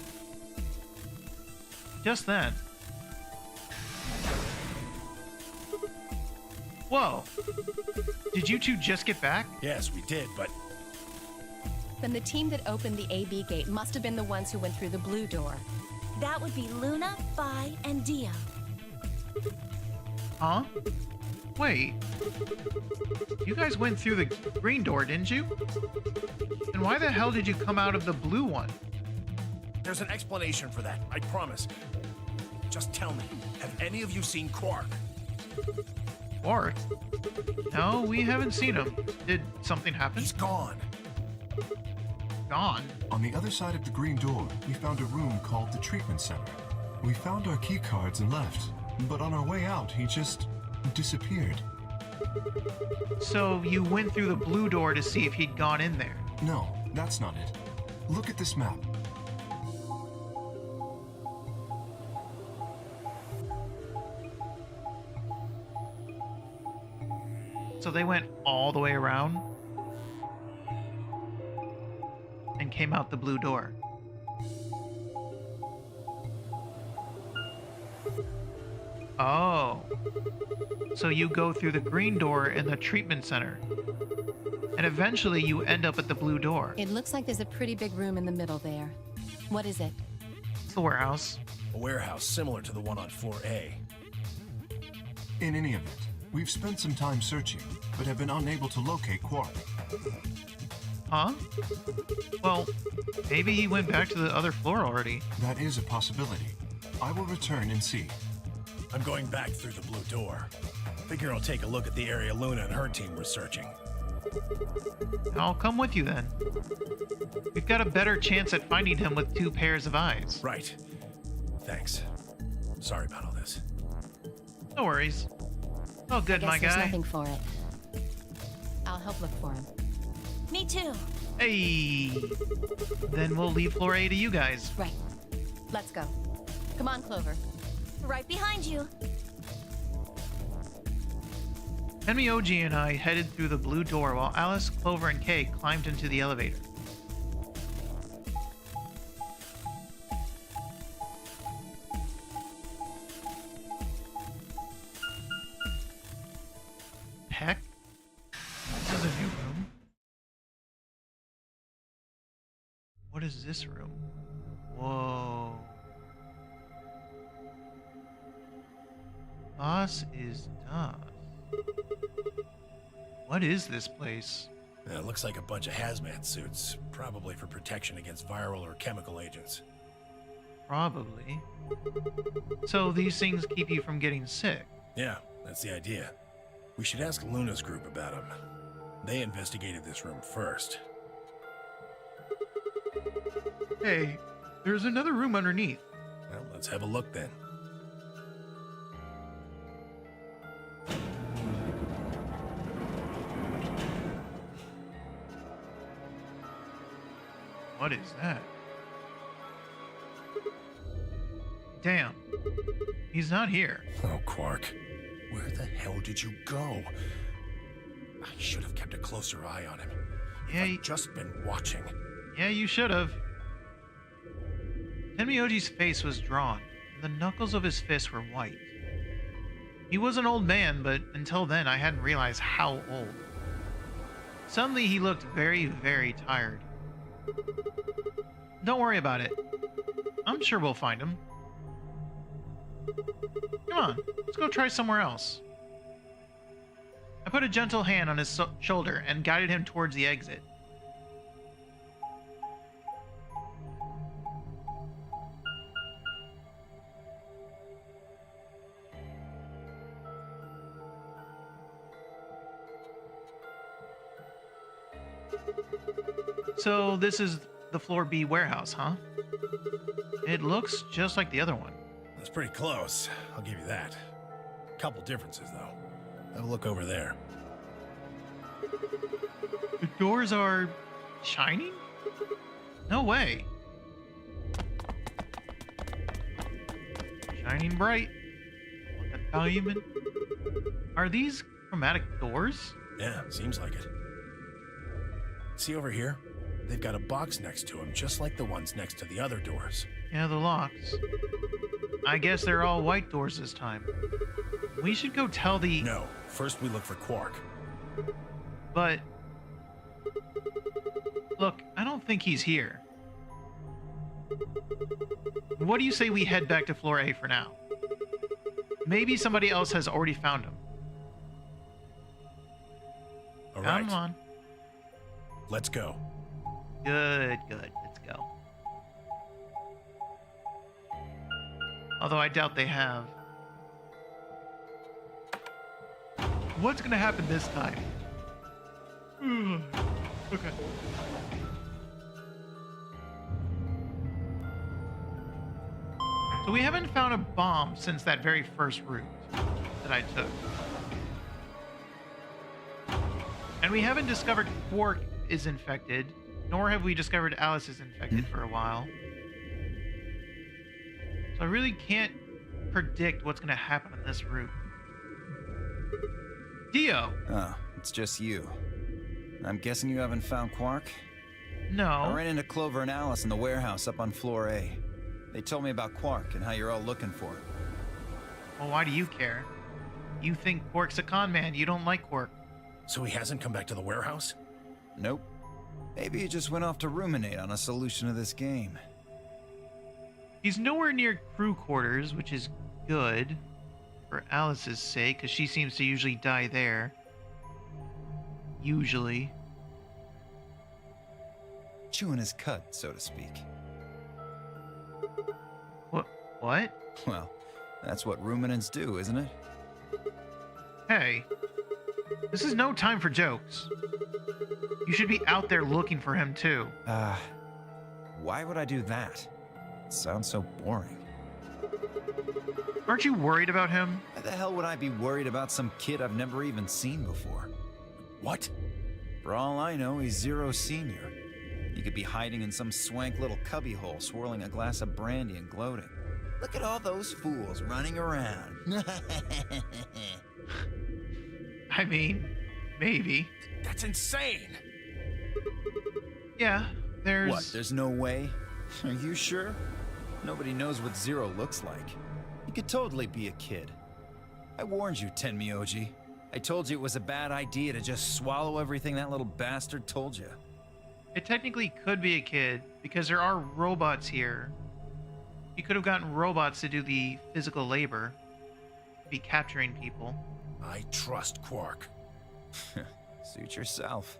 Just then. Whoa. Did you two just get back? Yes, we did, but Then the team that opened the AB gate must have been the ones who went through the blue door. That would be Luna, Vi, and Dio. Huh? Wait. You guys went through the green door, didn't you? And why the hell did you come out of the blue one? there's an explanation for that, I promise. Just tell me, have any of you seen Quark? Quark? No, we haven't seen him. Did something happen? He's gone. Gone? On the other side of the green door, we found a room called the treatment center. We found our key cards and left, but on our way out, he just disappeared. So you went through the blue door to see if he'd gone in there? No, that's not it. Look at this map. So they went all the way around and came out the blue door. Oh. So you go through the green door in the treatment center. And eventually you end up at the blue door. It looks like there's a pretty big room in the middle there. What is it? It's the warehouse. A warehouse similar to the one on floor A. In any event, we've spent some time searching, but have been unable to locate Quark. Huh? Well, maybe he went back to the other floor already. That is a possibility. I will return and see. I'm going back through the blue door. Figure I'll take a look at the area Luna and her team were searching. I'll come with you then. We've got a better chance at finding him with 2 pairs of eyes. Right. Thanks. Sorry about all this. No worries. Oh, good, my There's guy. nothing for it. I'll help look for him. Me too. Hey. Then we'll leave floor A to you guys. Right. Let's go. Come on, Clover. Right behind you. Henry OG and I headed through the blue door while Alice, Clover, and Kay climbed into the elevator. Heck? This is a new room. What is this room? Whoa. Boss is dust. What is this place? It looks like a bunch of hazmat suits, probably for protection against viral or chemical agents. Probably. So these things keep you from getting sick. Yeah, that's the idea. We should ask Luna's group about them. They investigated this room first. Hey, there's another room underneath. Well, let's have a look then. What is that? Damn. He's not here. Oh, Quark. Where the hell did you go? I should have kept a closer eye on him. Yeah, I've just been watching. Yeah, you should have. Tenmyoji's face was drawn, and the knuckles of his fists were white. He was an old man, but until then I hadn't realized how old. Suddenly he looked very, very tired. Don't worry about it. I'm sure we'll find him. Come on, let's go try somewhere else. I put a gentle hand on his shoulder and guided him towards the exit. So this is the Floor B warehouse, huh? It looks just like the other one. That's pretty close. I'll give you that. Couple differences, though. Have a look over there. The doors are shining? No way. Shining bright. Like a diamond. Are these chromatic doors? Yeah, seems like it. See over here? They've got a box next to them, just like the ones next to the other doors. Yeah, the locks. I guess they're all white doors this time. We should go tell the... No, first we look for Quark. But... Look, I don't think he's here. What do you say we head back to Floor A for now? Maybe somebody else has already found him. All right. Come on. Let's go. Good, good. Let's go. Although I doubt they have. What's gonna happen this time? Okay. So we haven't found a bomb since that very first route that I took. And we haven't discovered Quark is infected, nor have we discovered Alice is infected for a while. So I really can't predict what's going to happen on this route. Dio! Oh, it's just you. I'm guessing you haven't found Quark? I No. ran into Clover and Alice in the warehouse up on Floor A. They told me about Quark and how you're all looking for him. Well, why do you care? You think Quark's a con man. You don't like Quark. So he hasn't come back to the warehouse? Nope. Maybe he just went off to ruminate on a solution to this game. He's nowhere near crew quarters, which is good. For Alice's sake, because she seems to usually die there. Usually. Chewing his cud, so to speak. What? Well, that's what ruminants do, isn't it? Hey. This is no time for jokes. You should be out there looking for him, too. Why would I do that? It sounds so boring. Aren't you worried about him? Why the hell would I be worried about some kid I've never even seen before? What? For all I know, he's Zero Senior. He could be hiding in some swank little cubbyhole, swirling a glass of brandy and gloating. Look at all those fools running around. I mean, maybe. That's insane! Yeah, there's... What, there's no way? Are you sure? Nobody knows what Zero looks like. He could totally be a kid. I warned you, Tenmyoji. I told you it was a bad idea to just swallow everything that little bastard told you. It technically could be a kid, because there are robots here. You could have gotten robots to do the physical labor. Be capturing people. I trust Quark. Suit yourself.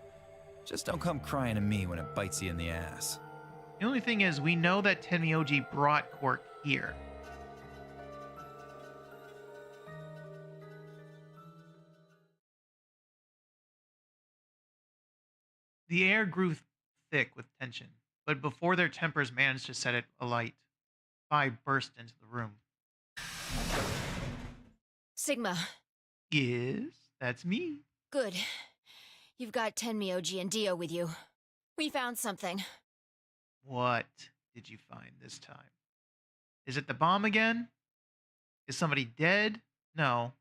Just don't come crying to me when it bites you in the ass. The only thing is, we know that Tenmyoji brought Quark here. The air grew thick with tension. but before their tempers managed to set it alight, Phi burst into the room. Sigma, Yes, that's me. good. You've got Tenmyoji and Dio with you. We found something. What did you find this time? Is it the bomb again? Is somebody dead? No.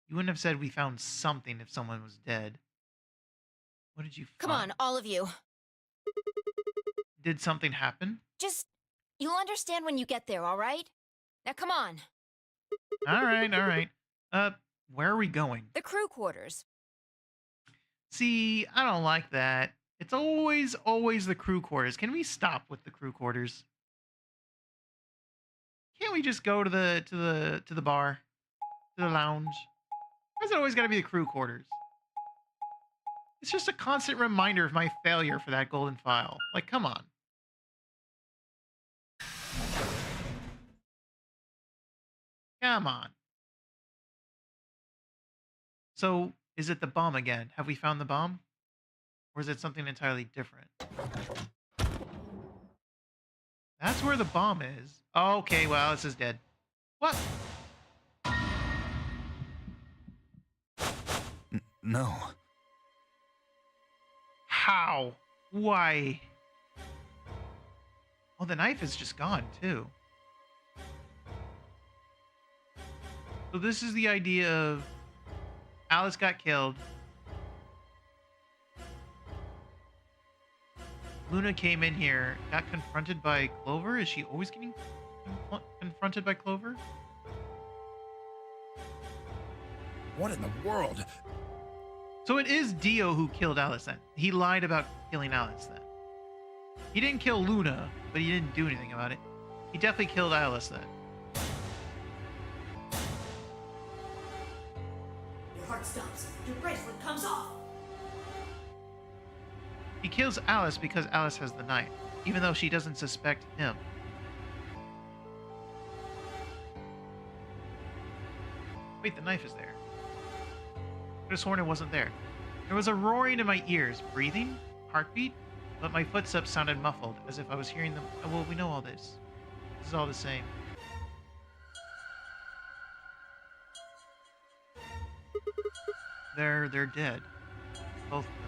You wouldn't have said we found something if someone was dead. What did you find? Come on, all of you. Did something happen? Just, you'll understand when you get there, all right? Now come on. All right, all right. Where are we going? The crew quarters. See, I don't like that. It's always the crew quarters. Can we stop with the crew quarters? Can't we just go to the bar, to the lounge? Why's it always got to be the crew quarters? It's just a constant reminder of my failure for that golden file. Like, come on. Come on. So, is it the bomb again? Have we found the bomb? Or is it something entirely different? That's where the bomb is. Okay, well, Alice is dead. What? No. How? Why? Oh, the knife is just gone, too. So this is the idea of Alice got killed. Luna came in here, got confronted by Clover. Is she always getting confronted by Clover? What in the world? So it is Dio who killed Alice then. He lied about killing Alice then. He didn't kill Luna, but he didn't do anything about it. He definitely killed Alice then. Your heart stops. Your bracelet comes off. He kills Alice because Alice has the knife, even though she doesn't suspect him. Wait, the knife is there. I could have sworn it wasn't there. There was a roaring in my ears, breathing, heartbeat, but my footsteps sounded muffled, as if I was hearing them. Oh, well, we know all this. This is all the same. They're dead. Both of them.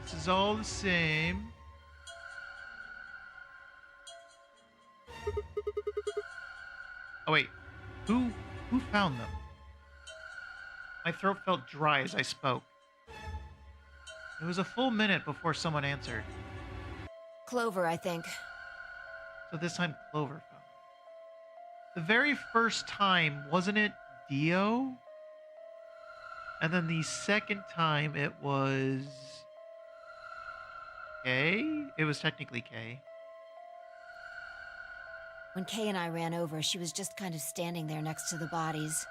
This is all the same. Oh wait, who found them? My throat felt dry as I spoke. It was a full minute before someone answered. Clover, I think. So this time Clover found them. The very first time, wasn't it Dio? And then the second time it was Kay? It was technically Kay. When Kay and I ran over, she was just kind of standing there next to the bodies.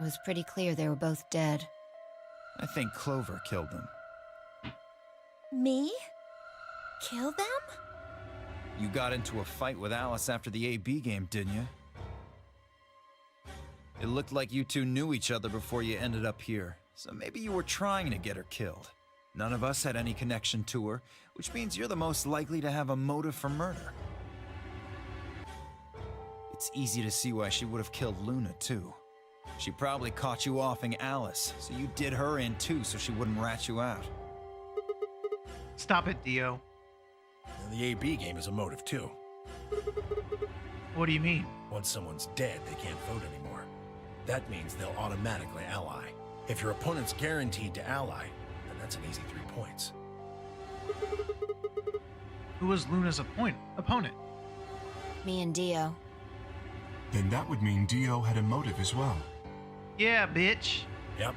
It was pretty clear they were both dead. I think Clover killed them. Me? Kill them? You got into a fight with Alice after the AB game, didn't you? It looked like you two knew each other before you ended up here, so maybe you were trying to get her killed. None of us had any connection to her, which means you're the most likely to have a motive for murder. It's easy to see why she would have killed Luna, too. She probably caught you offing Alice, so you did her in too so she wouldn't rat you out. Stop it, Dio. And the AB game is a motive, too. What do you mean? Once someone's dead, they can't vote anymore. That means they'll automatically ally. If your opponent's guaranteed to ally, then that's an easy 3 points. Who was Luna's opponent? Me and Dio. Then that would mean Dio had a motive as well. Yeah, bitch. Yep.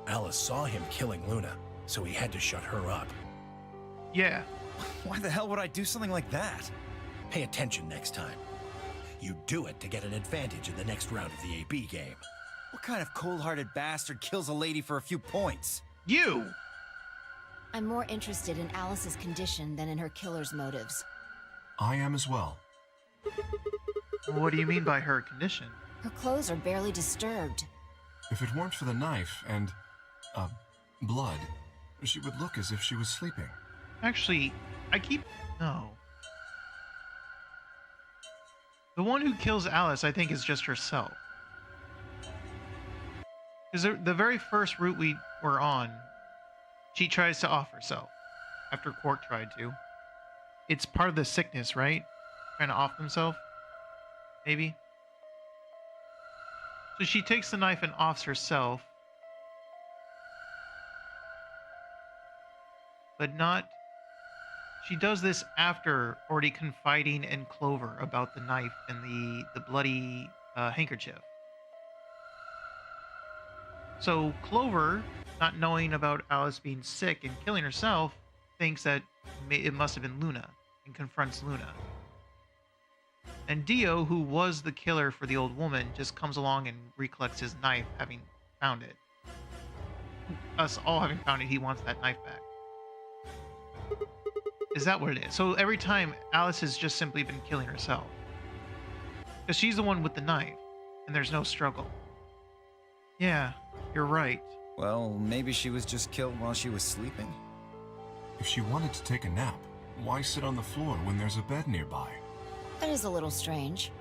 Alice saw him killing Luna, so he had to shut her up. Yeah. Why the hell would I do something like that? Pay attention next time. You do it to get an advantage in the next round of the AB game. What kind of cold-hearted bastard kills a lady for a few points? You! I'm more interested in Alice's condition than in her killer's motives. I am as well. What do you mean by her condition? Her clothes are barely disturbed. If it weren't for the knife and, blood, she would look as if she was sleeping. Actually, No. The one who kills Alice, I think, is just herself. Because the very first route we were on, she tries to off herself. After Quark tried to. It's part of the sickness, right? Trying to off himself? Maybe? So she takes the knife and offs herself. But not... She does this after already confiding in Clover about the knife and the bloody handkerchief. So Clover, not knowing about Alice being sick and killing herself, thinks that it must have been Luna and confronts Luna. And Dio, who was the killer for the old woman, just comes along and recollects his knife, having found it. Us all having found it, he wants that knife back. Is that what it is? So every time, Alice has just simply been killing herself. Because she's the one with the knife, and there's no struggle. Yeah, you're right. Well, maybe she was just killed while she was sleeping. If she wanted to take a nap, why sit on the floor when there's a bed nearby? That is a little strange.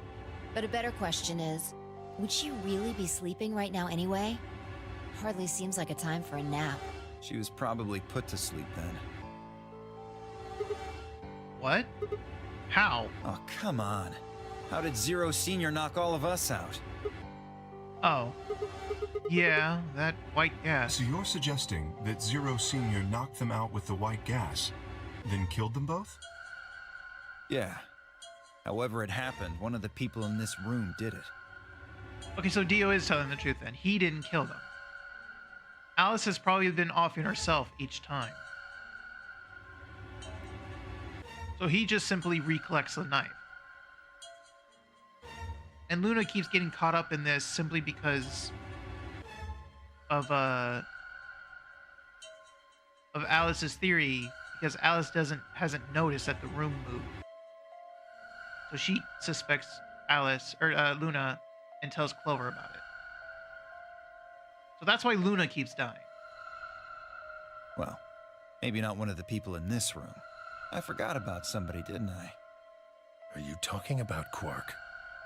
But a better question is, would she really be sleeping right now anyway? Hardly seems like a time for a nap. She was probably put to sleep then. What? How? Oh, come on. How did Zero Senior knock all of us out? Oh. Yeah, that white gas. So you're suggesting that Zero Senior knocked them out with the white gas, then killed them both? Yeah. However it happened, one of the people in this room did it. Okay, so Dio is telling the truth then. He didn't kill them. Alice has probably been offing herself each time. So he just simply recollects the knife. And Luna keeps getting caught up in this simply because of Alice's theory, because Alice hasn't noticed that the room moved. So she suspects Luna and tells Clover about it. So that's why Luna keeps dying. Well, maybe not one of the people in this room. I forgot about somebody, didn't I? Are you talking about Quark?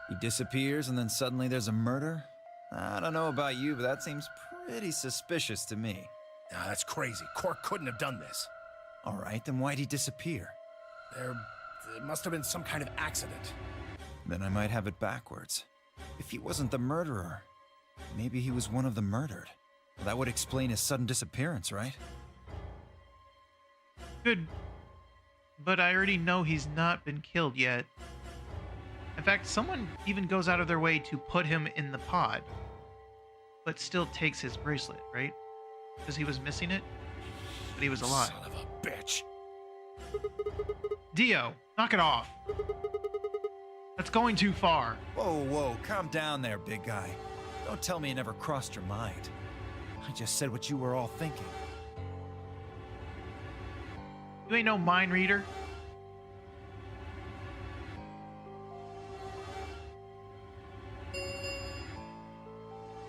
He disappears and then suddenly there's a murder? I don't know about you, but that seems pretty suspicious to me. Nah, that's crazy. Quark couldn't have done this. All right, then why'd he disappear? There must have been some kind of accident. Then I might have it backwards. If he wasn't the murderer, maybe he was one of the murdered. That would explain his sudden disappearance, right? Good. But I already know he's not been killed yet. In fact, someone even goes out of their way to put him in the pod, but still takes his bracelet, right? Because he was missing it, but he was alive. Son of a bitch. Dio, knock it off. That's going too far. Whoa, whoa, calm down there, big guy. Don't tell me it never crossed your mind. I just said what you were all thinking. You ain't no mind reader.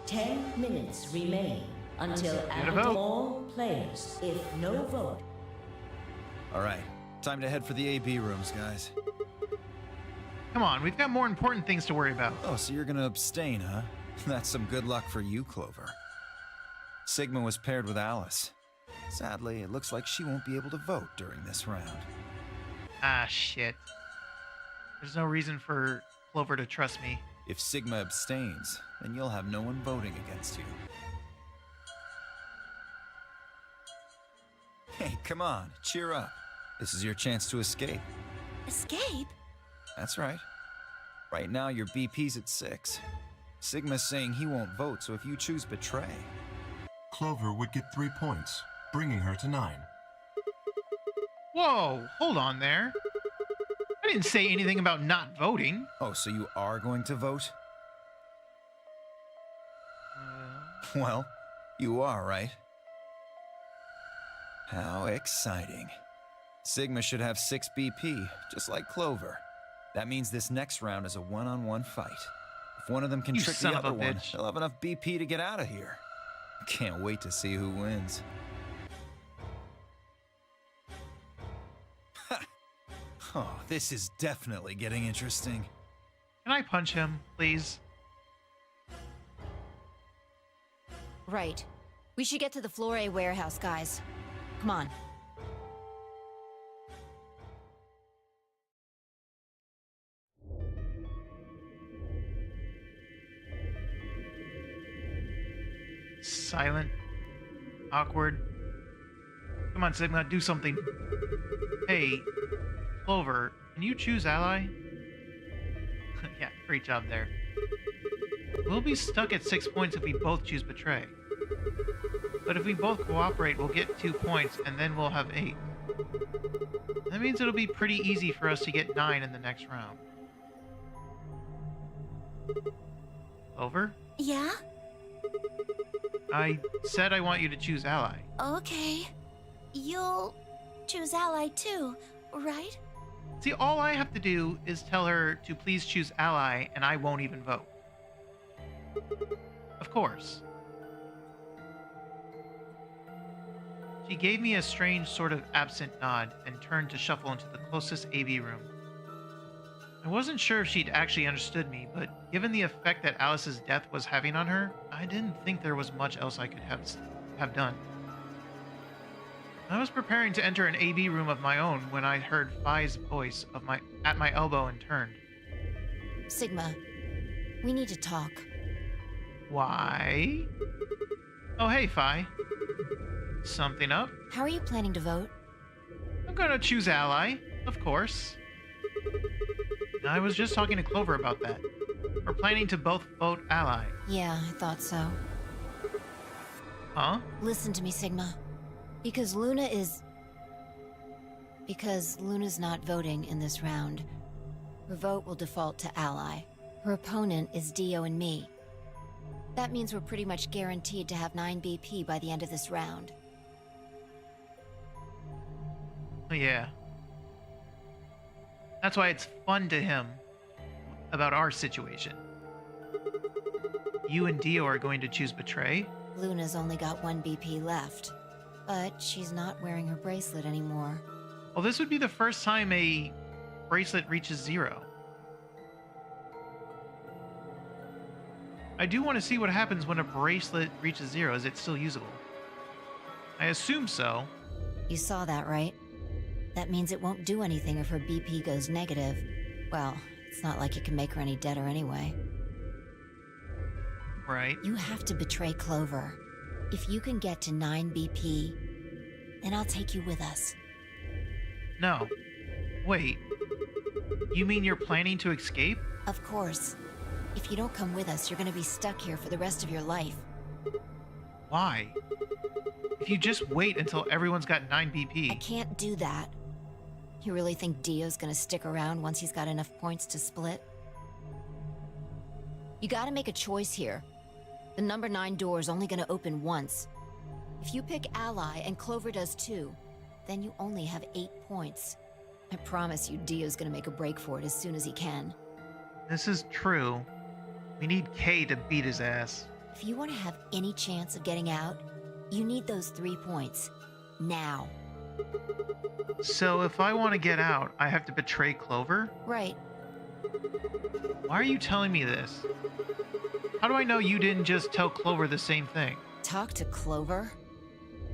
Ten minutes remain until add vote. all players. If no vote. All right, time to head for the AB rooms, guys. Come on, we've got more important things to worry about. Oh, so you're gonna abstain, huh? That's some good luck for you, Clover. Sigma was paired with Alice. Sadly, it looks like she won't be able to vote during this round. Ah, shit. There's no reason for Clover to trust me. If Sigma abstains, then you'll have no one voting against you. Hey, come on, cheer up. This is your chance to escape. Escape? That's right. Right now, your BP's at 6. Sigma's saying he won't vote, so if you choose betray... Clover would get 3 points, bringing her to 9. Whoa, hold on there. I didn't say anything about not voting. Oh, so you are going to vote? Well, you are, right? How exciting. Sigma should have 6 BP, just like Clover. That means this next round is a one-on-one fight. If one of them can You trick son the of a other one, bitch. they'll have enough BP to get out of here. Can't wait to see who wins. Oh, this is definitely getting interesting. Can I punch him, please? Right. We should get to the Flore warehouse, guys. Come on. Silent. Awkward. Come on, Sigma, do something. Hey, Clover, can you choose ally? Yeah, great job there. We'll be stuck at 6 points if we both choose betray. But if we both cooperate, we'll get 2 points, and then we'll have 8. That means it'll be pretty easy for us to get 9 in the next round. Over? Yeah? I said I want you to choose ally. Okay. You'll choose ally too, right? See, all I have to do is tell her to please choose ally, and I won't even vote. Of course. She gave me a strange sort of absent nod and turned to shuffle into the closest AV room. I wasn't sure if she'd actually understood me, but given the effect that Alice's death was having on her, I didn't think there was much else I could have done. I was preparing to enter an AV room of my own when I heard Phi's voice at my elbow and turned. Sigma, we need to talk. Why? Oh, hey, Phi. Something up? How are you planning to vote? I'm gonna choose ally, of course. I was just talking to Clover about that. We're planning to both vote ally. Yeah, I thought so. Huh? Listen to me, Sigma. Because Luna's not voting in this round, her vote will default to ally. Her opponent is Dio and me. That means we're pretty much guaranteed to have 9 BP by the end of this round. Yeah. That's why it's fun to him about our situation. You and Dio are going to choose betray? Luna's only got 1 BP left, but she's not wearing her bracelet anymore. Well, this would be the first time a bracelet reaches 0. I do want to see what happens when a bracelet reaches 0. Is it still usable? I assume so. You saw that, right? That means it won't do anything if her BP goes negative. Well, it's not like you can make her any deader anyway. Right. You have to betray Clover. If you can get to 9 BP, then I'll take you with us. No. Wait. You mean you're planning to escape? Of course. If you don't come with us, you're gonna be stuck here for the rest of your life. Why? If you just wait until everyone's got 9 BP. I can't do that. You really think Dio's gonna stick around once he's got enough points to split? You gotta make a choice here. The number 9 door's only gonna open once. If you pick ally and Clover does too, then you only have 8 points. I promise you Dio's gonna make a break for it as soon as he can. This is true. We need Kay to beat his ass. If you want to have any chance of getting out, you need those 3 points. Now. So if I want to get out, I have to betray Clover? Right. Why are you telling me this? How do I know you didn't just tell Clover the same thing? Talk to Clover?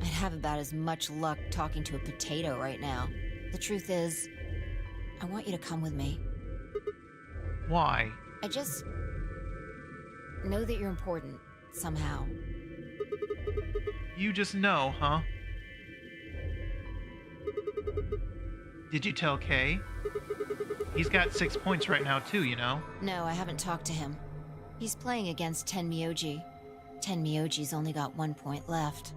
I'd have about as much luck talking to a potato right now. The truth is, I want you to come with me. Why? I just know that you're important, somehow. You just know, huh? Did you tell Kay? He's got 6 points right now too, you know? No, I haven't talked to him. He's playing against Tenmyoji. Tenmyoji's only got 1 point left.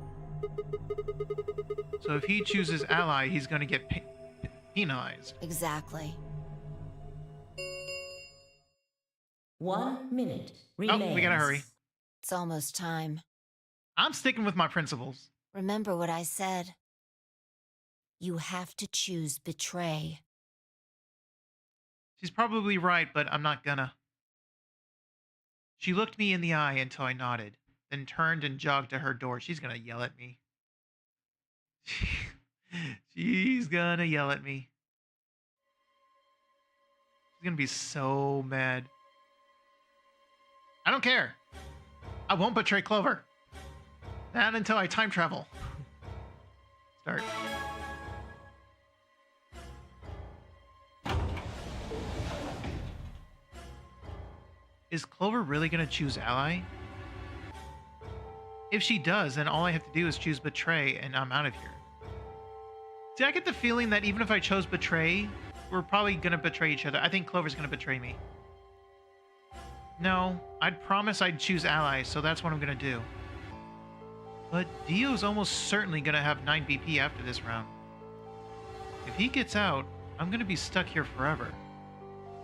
So if he chooses ally, he's gonna get penalized. Exactly. 1 minute Oh, remains. we gotta hurry. It's almost time. I'm sticking with my principles. Remember what I said. You have to choose betray. She's probably right, but I'm not gonna. She looked me in the eye until I nodded, then turned and jogged to her door. She's gonna yell at me. She's gonna yell at me. She's gonna be so mad. I don't care. I won't betray Clover. Not until I time travel. Start. Is Clover really gonna choose ally? If she does, then all I have to do is choose betray and I'm out of here. See, I get the feeling that even if I chose betray, we're probably gonna betray each other. I think Clover's gonna betray me. No, I'd promise I'd choose ally, so that's what I'm gonna do. But Dio's almost certainly gonna have 9 BP after this round. If he gets out, I'm gonna be stuck here forever.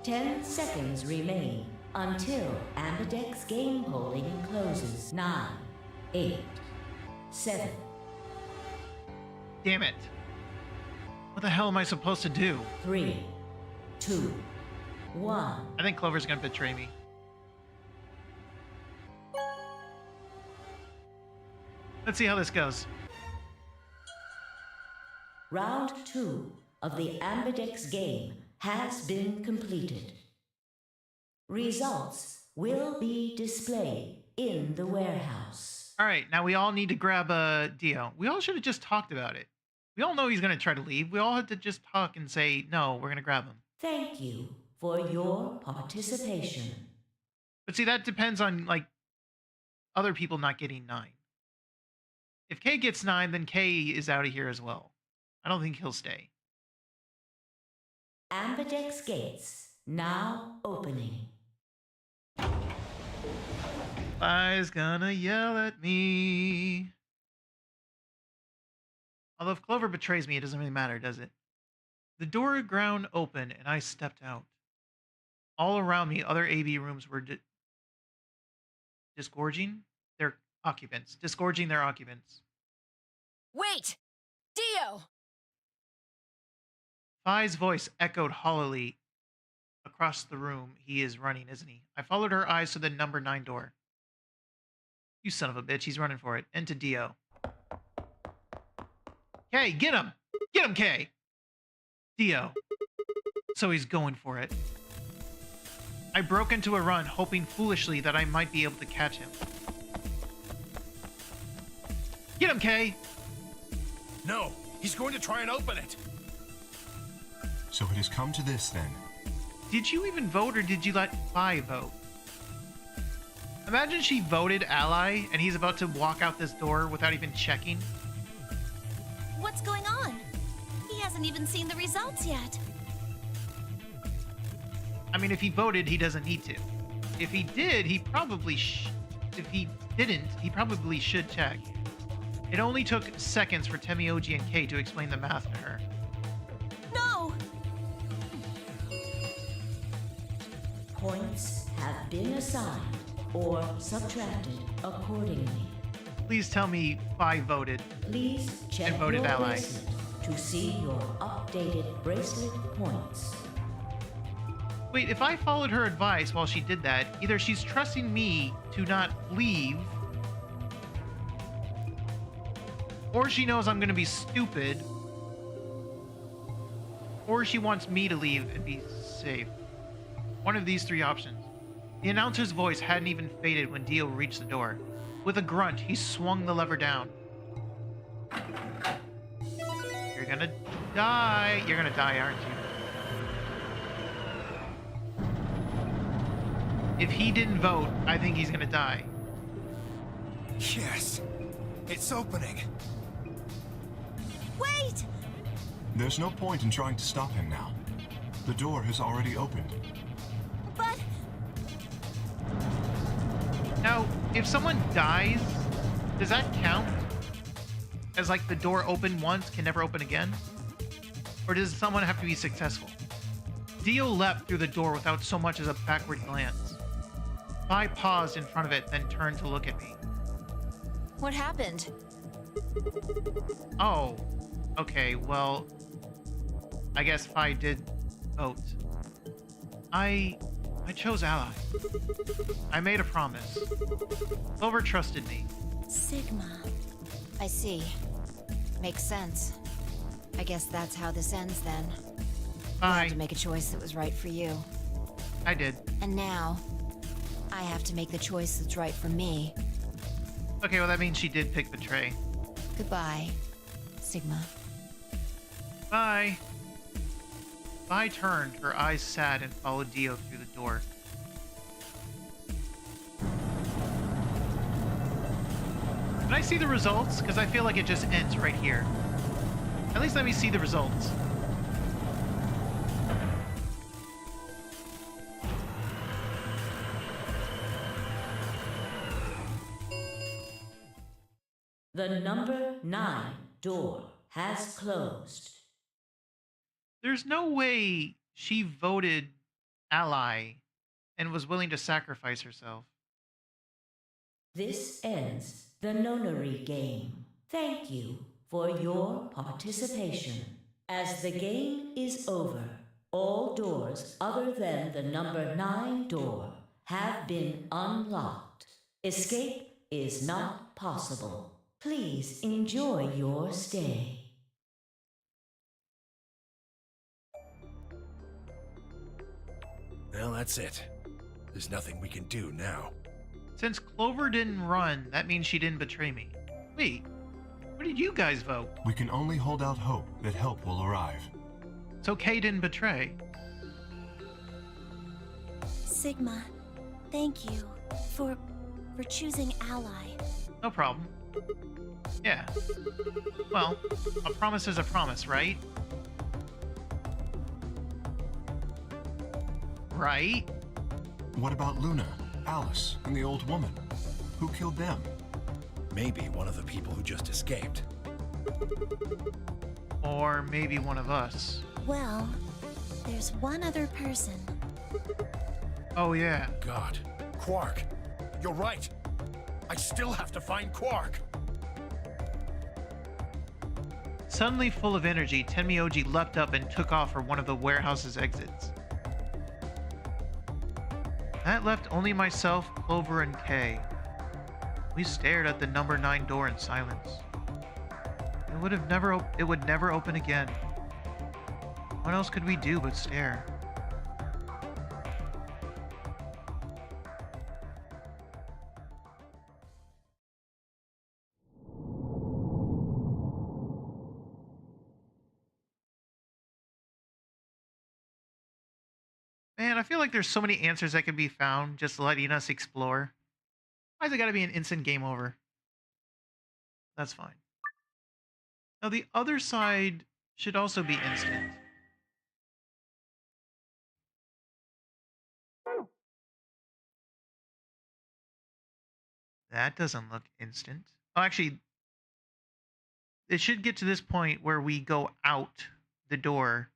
10 seconds remain until Ambidex game polling closes. 9, 8, 7. Damn it. What the hell am I supposed to do? 3, 2, 1. I think Clover's gonna betray me. Let's see how this goes. Round 2 of the Ambidex game has been completed. Results will be displayed in the warehouse. All right, now we all need to grab Dio. We all should have just talked about it. We all know he's going to try to leave. We all had to just talk and say, no, we're going to grab him. Thank you for your participation. But see, that depends on, like, other people not getting 9. If Kay gets 9, then Kay is out of here as well. I don't think he'll stay. Ambidex gates now opening. Fi's gonna yell at me. Although if Clover betrays me, it doesn't really matter, does it? The door ground open and I stepped out. All around me, other AB rooms were disgorging their occupants. Disgorging their occupants. Wait! Dio! Fi's voice echoed hollowly across the room. He is running, isn't he? I followed her eyes to the number 9 door. You son of a bitch, he's running for it. And to Dio. Kay, get him! Get him, Kay! Dio. So he's going for it. I broke into a run, hoping foolishly that I might be able to catch him. Get him, Kay! No, he's going to try and open it. So it has come to this then. Did you even vote or did you let Fi vote? Imagine she voted ally and he's about to walk out this door without even checking. What's going on? He hasn't even seen the results yet. I mean, if he voted, he doesn't need to. If he did, he probably if he didn't, he probably should check. It only took seconds for Temioji and Kay to explain the math to her. No! Points have been assigned or subtracted accordingly. Please tell me Fi voted. Please check And voted your ally. bracelet to see your updated bracelet points. Wait, if I followed her advice while she did that, either she's trusting me to not leave, or she knows I'm going to be stupid, or she wants me to leave and be safe. One of these 3 options. The announcer's voice hadn't even faded when Dio reached the door. With a grunt, he swung the lever down. You're gonna die. You're gonna die, aren't you? If he didn't vote, I think he's gonna die. Yes, it's opening. Wait! There's no point in trying to stop him now. The door has already opened. But Now, if someone dies, does that count? As like the door opened once, can never open again? Or does someone have to be successful? Dio leapt through the door without so much as a backward glance. Fi paused in front of it, then turned to look at me. What happened? Oh, okay, well, I guess Fi did vote. I chose Ally. I made a promise. Clover trusted me. Sigma. I see. Makes sense. I guess that's how this ends then. You Bye. had to make a choice that was right for you. I did. And now, I have to make the choice that's right for me. Okay, well that means she did pick Betray. Goodbye, Sigma. Bye. Vi turned, her eyes sad, and followed Dio through the door. Can I see the results? Because I feel like it just ends right here. At least let me see the results. The number 9 door has closed. There's no way she voted Ally and was willing to sacrifice herself. This ends the nonary game. Thank you for your participation. As the game is over, all doors other than the number 9 door have been unlocked. Escape is not possible. Please enjoy your stay. Well, that's it. There's nothing we can do now. Since Clover didn't run, that means she didn't betray me. Wait, what did you guys vote? We can only hold out hope that help will arrive. So Kay didn't betray. Sigma, thank you for choosing Ally. No problem. Yeah. Well, a promise is a promise, right? Right? What about Luna, Alice, and the old woman? Who killed them? Maybe one of the people who just escaped. Or maybe one of us. Well, there's one other person. Oh, yeah. God. Quark. You're right. I still have to find Quark. Suddenly full of energy, Tenmyoji leapt up and took off for one of the warehouse's exits. That left only myself, Clover, and Kay. We stared at the number 9 door in silence. It would never open again. What else could we do but stare? Man, I feel like there's so many answers that can be found just letting us explore. Why's it gotta be an instant game over? That's fine. Now the other side should also be instant. That doesn't look instant. Oh, actually, it should get to this point where we go out the door,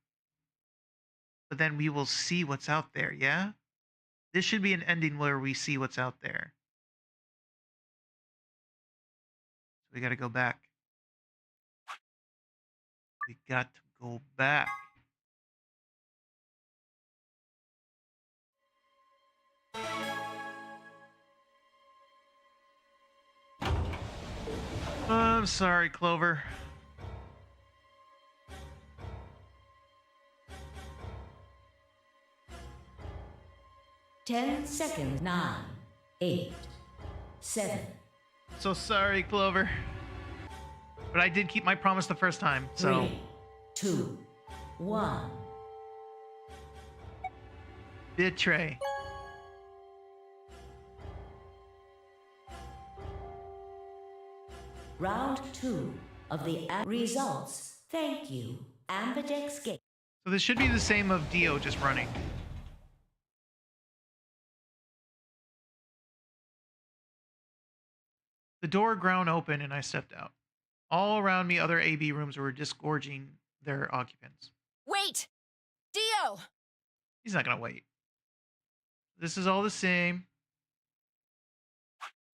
but then we will see what's out there, yeah? This should be an ending where we see what's out there. So we gotta go back. We got to go back. I'm sorry, Clover. Ten seconds. 9, 8, 7. So sorry, Clover. But I did keep my promise the first time, so... 3, 2, 1. Betray. Round 2 of the results. Thank you. Ambidex Gate. So this should be the same of Dio just running. The door ground open and I stepped out. All around me, other AB rooms were disgorging their occupants. Wait! Dio! He's not gonna wait. This is all the same.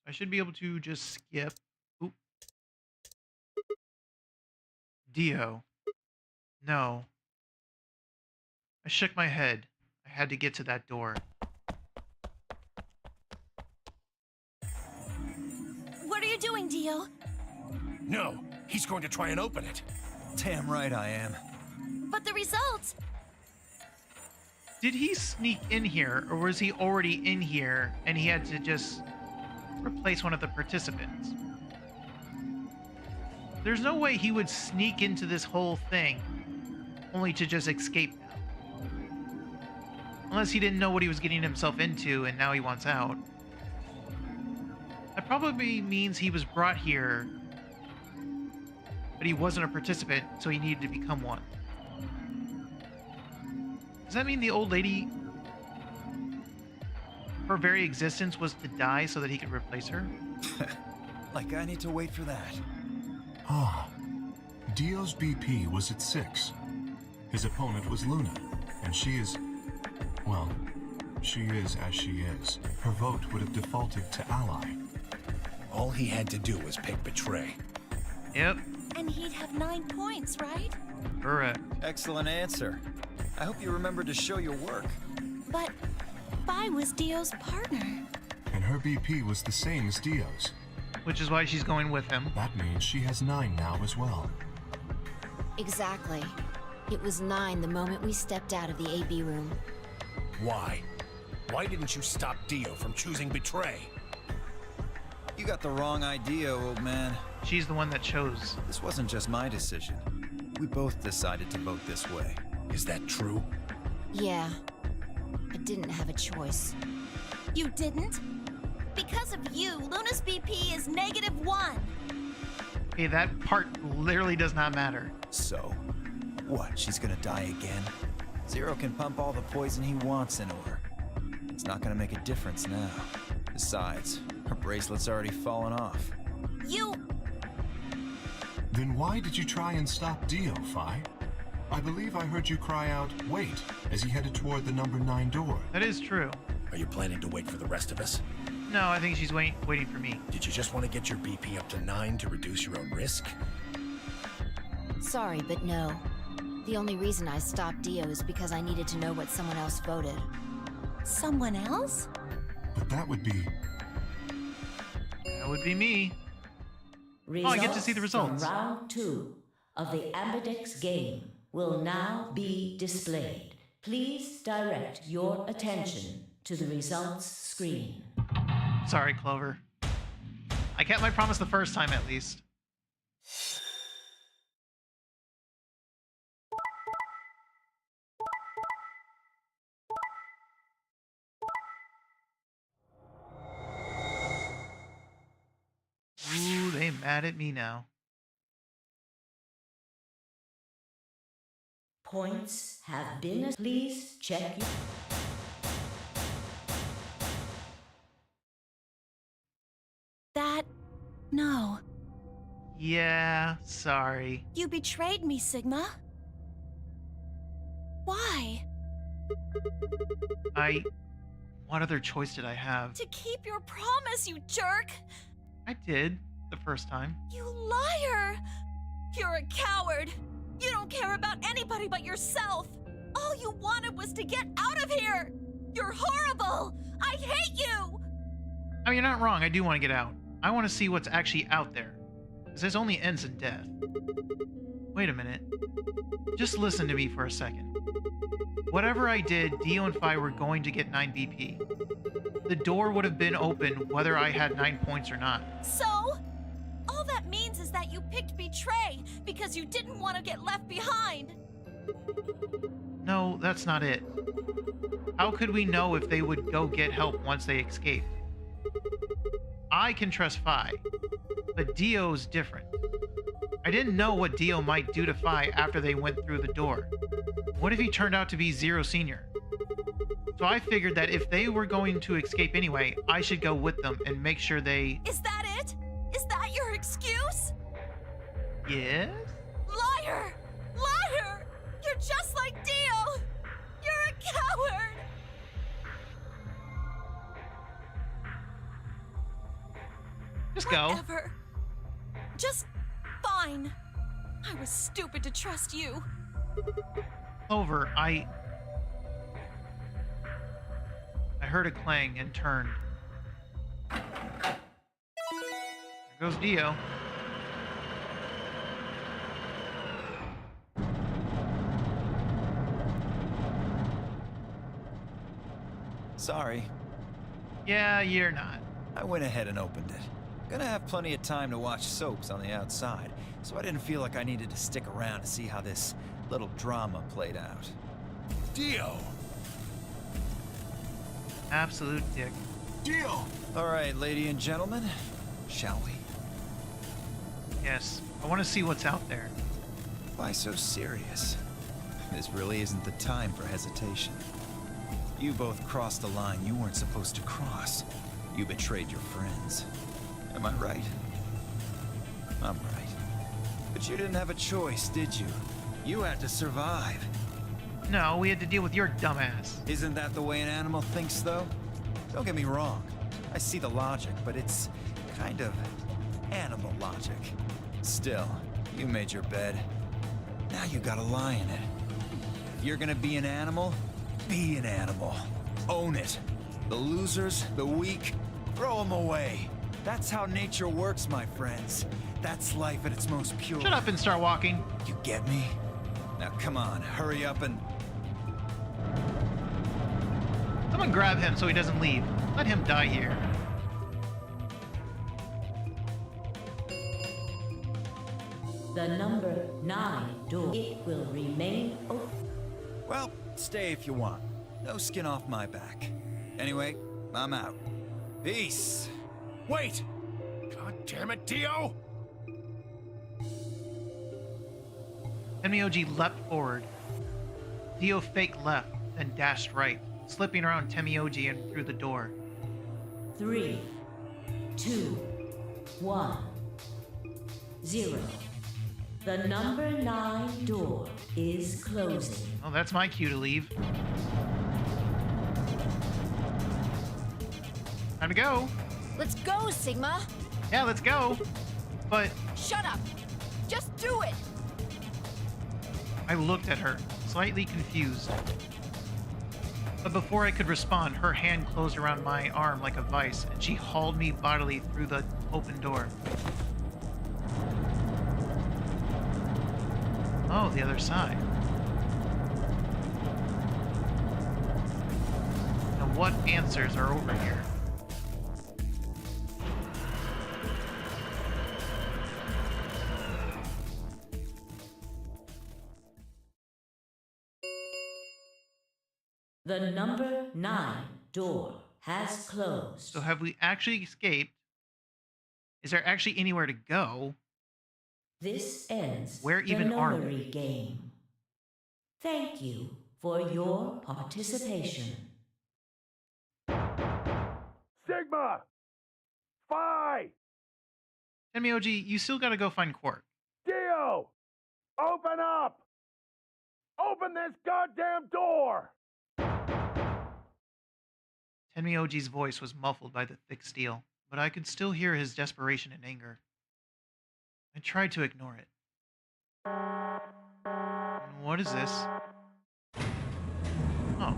I should be able to just skip. Oop. Dio. No. I shook my head. I had to get to that door. Dio. No, he's going to try and open it. Damn right I am. But the results... Did he sneak in here, or was he already in here and he had to just replace one of the participants? There's no way he would sneak into this whole thing only to just escape now. Unless he didn't know what he was getting himself into and now he wants out. That probably means he was brought here, but he wasn't a participant, so he needed to become one. Does that mean the old lady, her very existence was to die so that he could replace her? Like I need to wait for that. Ah, Dio's BP was at 6. His opponent was Luna, and she is... well, she is as she is. Her vote would have defaulted to Ally. All he had to do was pick Betray. Yep. And he'd have 9 points, right? Correct. Excellent answer. I hope you remember to show your work. But Vi was Dio's partner. And her BP was the same as Dio's. Which is why she's going with him. That means she has 9 now as well. Exactly. It was 9 the moment we stepped out of the AB room. Why? Why didn't you stop Dio from choosing Betray? You got the wrong idea, old man. She's the one that chose. This wasn't just my decision. We both decided to vote this way. Is that true? Yeah. I didn't have a choice. You didn't? Because of you, Luna's BP is -1. Okay, that part literally does not matter. So, what, she's gonna die again? Zero can pump all the poison he wants into her. It's not gonna make a difference now. Besides, her bracelet's already fallen off. You... Then why did you try and stop Dio, Fi? I believe I heard you cry out, wait, as he headed toward the number 9 door. That is true. Are you planning to wait for the rest of us? No, I think she's waiting for me. Did you just want to get your BP up to 9 to reduce your own risk? Sorry, but no. The only reason I stopped Dio is because I needed to know what someone else voted. Someone else? But that would be... That would be me. Oh, I get to see the results. From round 2 of the Ambidex game will now be displayed. Please direct your attention to the results screen. Sorry, Clover. I kept my promise the first time, at least. Ooh, they mad at me now. Points have been... Please check your... That... no. Yeah, sorry. You betrayed me, Sigma. Why? What other choice did I have? To keep your promise, you jerk! I did, the first time. You liar! You're a coward! You don't care about anybody but yourself! All you wanted was to get out of here! You're horrible! I hate you! I mean, you're not wrong, I do want to get out. I want to see what's actually out there. Because this only ends in death. Wait a minute. Just listen to me for a second. Whatever I did, Dio and Fi were going to get 9 BP. The door would have been open whether I had 9 points or not. So? All that means is that you picked Betray because you didn't want to get left behind. No, that's not it. How could we know if they would go get help once they escaped? I can trust Fi, but Dio's different. I didn't know what Dio might do to Fi after they went through the door. What if he turned out to be Zero Senior? So I figured that if they were going to escape anyway, I should go with them and make sure they... Is that it? Is that your excuse? Yes? Liar! Liar! You're just like Dio! You're a coward! Just go. Whatever. Just fine. I was stupid to trust you. Clover, I heard a clang and turned. There Goes Dio. Sorry, Yeah, you're not. I went ahead and opened it. Gonna have plenty of time to watch soaps on the outside, so I didn't feel like I needed to stick around to see how this little drama played out. Dio! Absolute dick. Dio! All right, lady and gentlemen, shall we? Yes. I want to see what's out there. Why so serious? This really isn't the time for hesitation. You both crossed a line you weren't supposed to cross. You betrayed your friends. Am I right? I'm right. But you didn't have a choice, did you? You had to survive. No, we had to deal with your dumbass. Isn't that the way an animal thinks, though? Don't get me wrong. I see the logic, but it's kind of animal logic. Still, you made your bed. Now you gotta lie in it. If you're gonna be an animal, be an animal. Own it. The losers, the weak, throw them away. That's how nature works, my friends. That's life at its most pure. Shut up and start walking. You get me? Now come on, hurry up and... Someone grab him so he doesn't leave. Let him die here. The number 9 door. It will remain open. Well, stay if you want. No skin off my back. Anyway, I'm out. Peace. Wait! God damn it, Dio! Temioji leapt forward. Dio fake left, then dashed right, slipping around Temioji and through the door. 3, 2, 1, 0. The number 9 door is closing. Oh, that's my cue to leave. Time to go. Let's go, Sigma! Yeah, let's go. But Shut up! Just do it! I looked at her, slightly confused. But before I could respond, her hand closed around my arm like a vice, and she hauled me bodily through the open door. Oh, the other side. Now what answers are over here? The number 9 door has closed. So have we actually escaped? Is there actually anywhere to go? This ends Where even the are we? nunnery game. Thank you for your participation. Sigma! Phi! Temioji, you still gotta go find Quark. Dio! Open up! Open this goddamn door! Tenmyoji's voice was muffled by the thick steel, but I could still hear his desperation and anger. I tried to ignore it. What is this? Oh,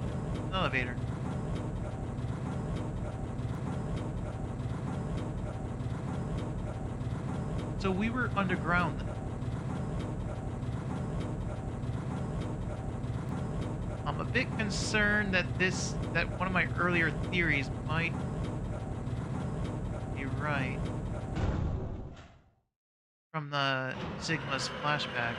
elevator. So we were underground then. I'm a bit concerned that one of my earlier theories might be right. From the Sigma's flashbacks.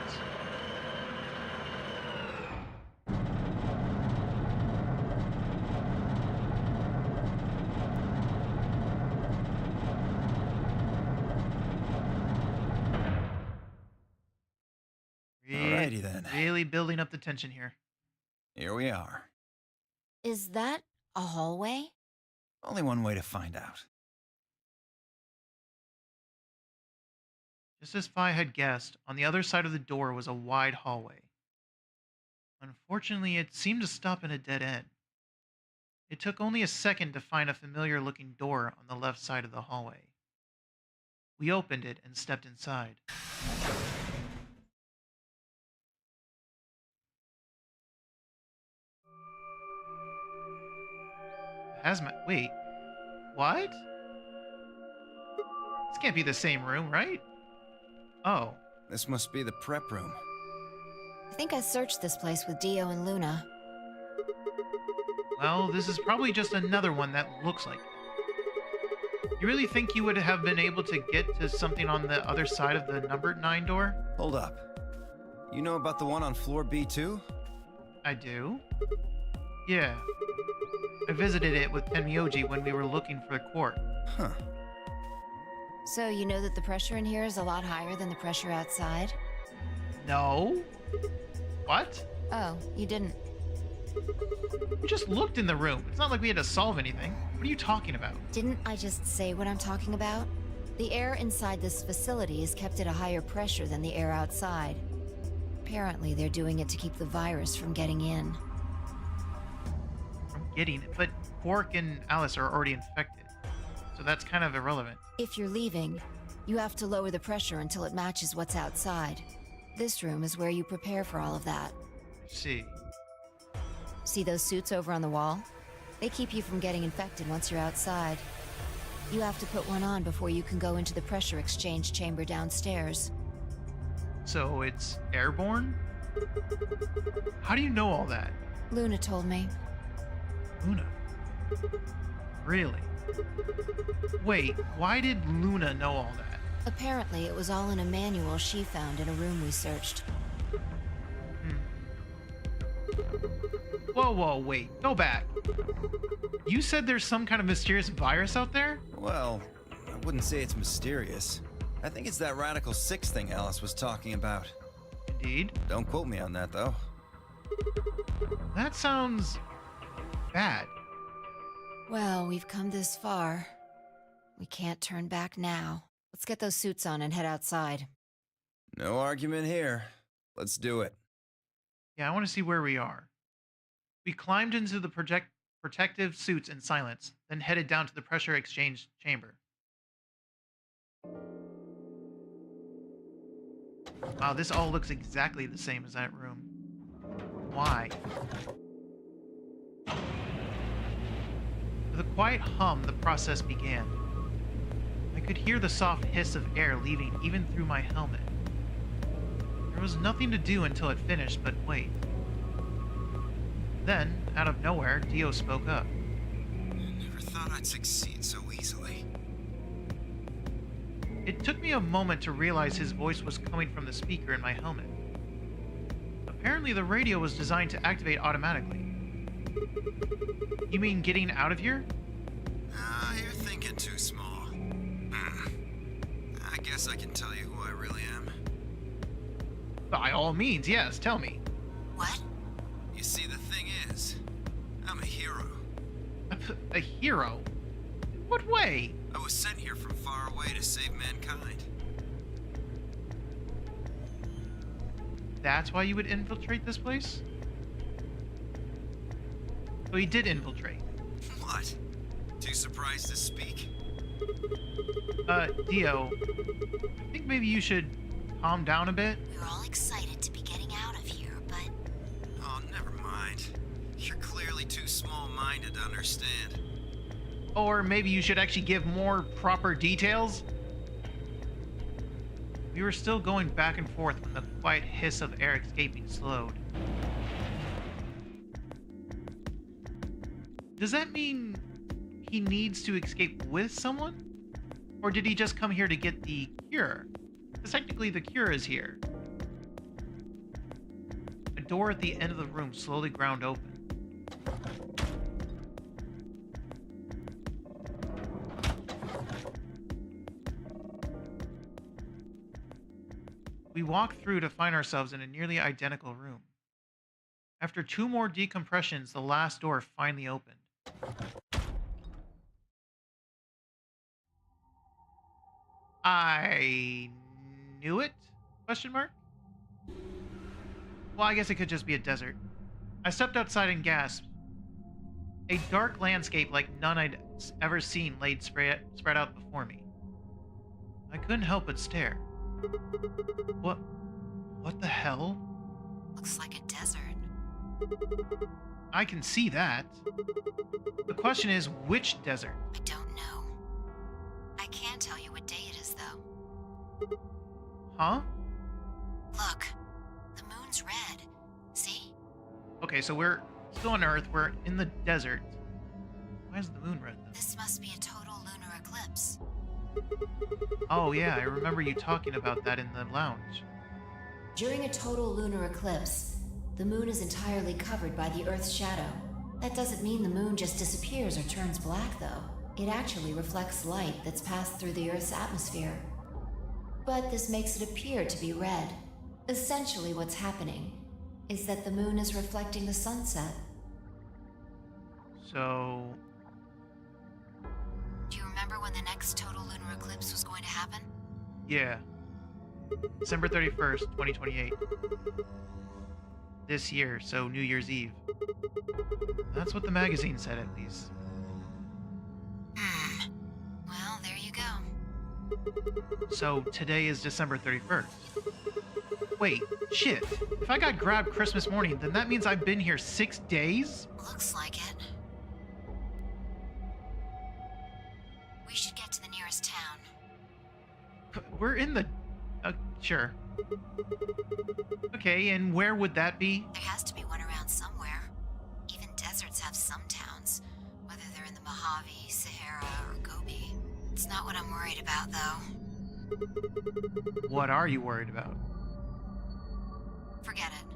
Alrighty then. Really building up the tension here. Here we are. Is that a hallway? Only one way to find out. Just as Phi had guessed, on the other side of the door was a wide hallway. Unfortunately, it seemed to stop in a dead end. It took only a second to find a familiar-looking door on the left side of the hallway. We opened it and stepped inside. Wait, what? This can't be the same room, right? Oh. This must be the prep room. I think I searched this place with Dio and Luna. Well, this is probably just another one that looks like it. You really think you would have been able to get to something on the other side of the number 9 door? Hold up. You know about the one on floor B2? I do. Yeah. I visited it with Tenmyoji when we were looking for the quark. Huh. So you know that the pressure in here is a lot higher than the pressure outside? No. What? Oh, you didn't. We just looked in the room. It's not like we had to solve anything. What are you talking about? Didn't I just say what I'm talking about? The air inside this facility is kept at a higher pressure than the air outside. Apparently, they're doing it to keep the virus from getting in. From getting it? But Quark and Alice are already infected. So that's kind of irrelevant. If you're leaving, you have to lower the pressure until it matches what's outside. This room is where you prepare for all of that. I see. See those suits over on the wall? They keep you from getting infected once you're outside. You have to put one on before you can go into the pressure exchange chamber downstairs. So it's airborne? How do you know all that? Luna told me. Luna? Really? Wait, why did Luna know all that? Apparently, it was all in a manual she found in a room we searched. Whoa, wait. Go back. You said there's some kind of mysterious virus out there? Well, I wouldn't say it's mysterious. I think it's that Radical 6 thing Alice was talking about. Indeed. Don't quote me on that, though. That sounds bad. Well, we've come this far. We can't turn back now. Let's get those suits on and head outside. No argument here. Let's do it. Yeah, I want to see where we are. We climbed into the protective suits in silence, then headed down to the pressure exchange chamber. Wow, this all looks exactly the same as that room. Why? With a quiet hum, the process began. I could hear the soft hiss of air leaving even through my helmet. There was nothing to do until it finished, but wait. Then, out of nowhere, Dio spoke up. I never thought I'd succeed so easily. It took me a moment to realize his voice was coming from the speaker in my helmet. Apparently the radio was designed to activate automatically. You mean getting out of here? You're thinking too small. I guess I can tell you who I really am. By all means, yes, tell me. What? You see, the thing is, I'm a hero. A hero? What way? I was sent here from far away to save mankind. That's why you would infiltrate this place? So he did infiltrate. What? Too surprised to speak? Dio, I think maybe you should calm down a bit. We were all excited to be getting out of here, but... Oh, never mind. You're clearly too small-minded to understand. Or maybe you should actually give more proper details? We were still going back and forth when the quiet hiss of air escaping slowed. Does that mean he needs to escape with someone? Or did he just come here to get the cure? Because technically the cure is here. A door at the end of the room slowly ground open. We walk through to find ourselves in a nearly identical room. After 2 more decompressions, the last door finally opened. I knew it? Question mark? Well, I guess it could just be a desert. I stepped outside and gasped. A dark landscape like none I'd ever seen laid spread out before me. I couldn't help but stare. What the hell? Looks like a desert. I can see that. The question is, which desert? I don't know. I can tell you what day it is, though. Huh? Look, the moon's red. See? Okay, so we're still on Earth. We're in the desert. Why is the moon red, though? This must be a total lunar eclipse. Oh, yeah, I remember you talking about that in the lounge. During a total lunar eclipse, the moon is entirely covered by the Earth's shadow. That doesn't mean the moon just disappears or turns black, though. It actually reflects light that's passed through the Earth's atmosphere. But this makes it appear to be red. Essentially, what's happening is that the moon is reflecting the sunset. So... Do you remember when the next total lunar eclipse was going to happen? yeah. December 31st, 2028. This year, so New Year's Eve. That's what the magazine said, at least. Well, there you go. So today is December 31st. Wait, shit. If I got grabbed Christmas morning, then that means I've been here 6 days? Looks like it. We should get to the nearest town. We're in the... sure. Okay, and where would that be? There has to be one around somewhere. Even deserts have some towns, whether they're in the Mojave, Sahara, or Gobi. It's not what I'm worried about, though. What are you worried about? Forget it.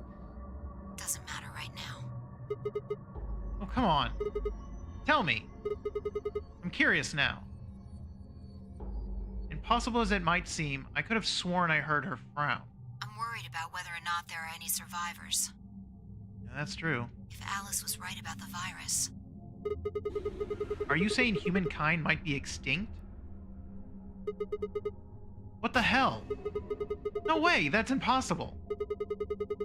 Doesn't matter right now. Oh, come on. Tell me. I'm curious now. Impossible as it might seem, I could have sworn I heard her frown. I'm worried about whether or not there are any survivors. Yeah, that's true. If Alice was right about the virus. Are you saying humankind might be extinct? What the hell? No way, that's impossible.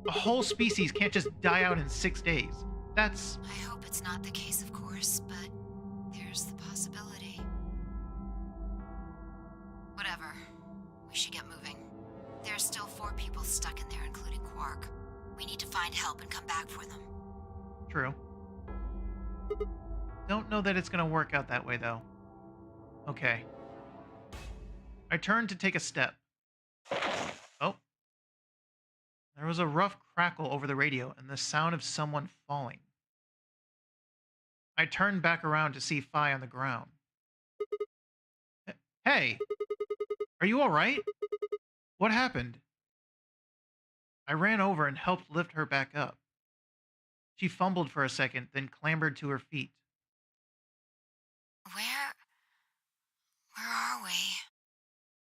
A whole species can't just die out in 6 days. That's... I hope it's not the case, of course, but there's the possibility. Whatever. We should get moving. There are still 4 people stuck in there, including Quark. We need to find help and come back for them. true. Don't know that it's gonna work out that way, though. Okay. I turned to take a step. Oh. There was a rough crackle over the radio and the sound of someone falling. I turned back around to see Fi on the ground. Hey! Are you alright? What happened? I ran over and helped lift her back up. She fumbled for a second, then clambered to her feet. Where are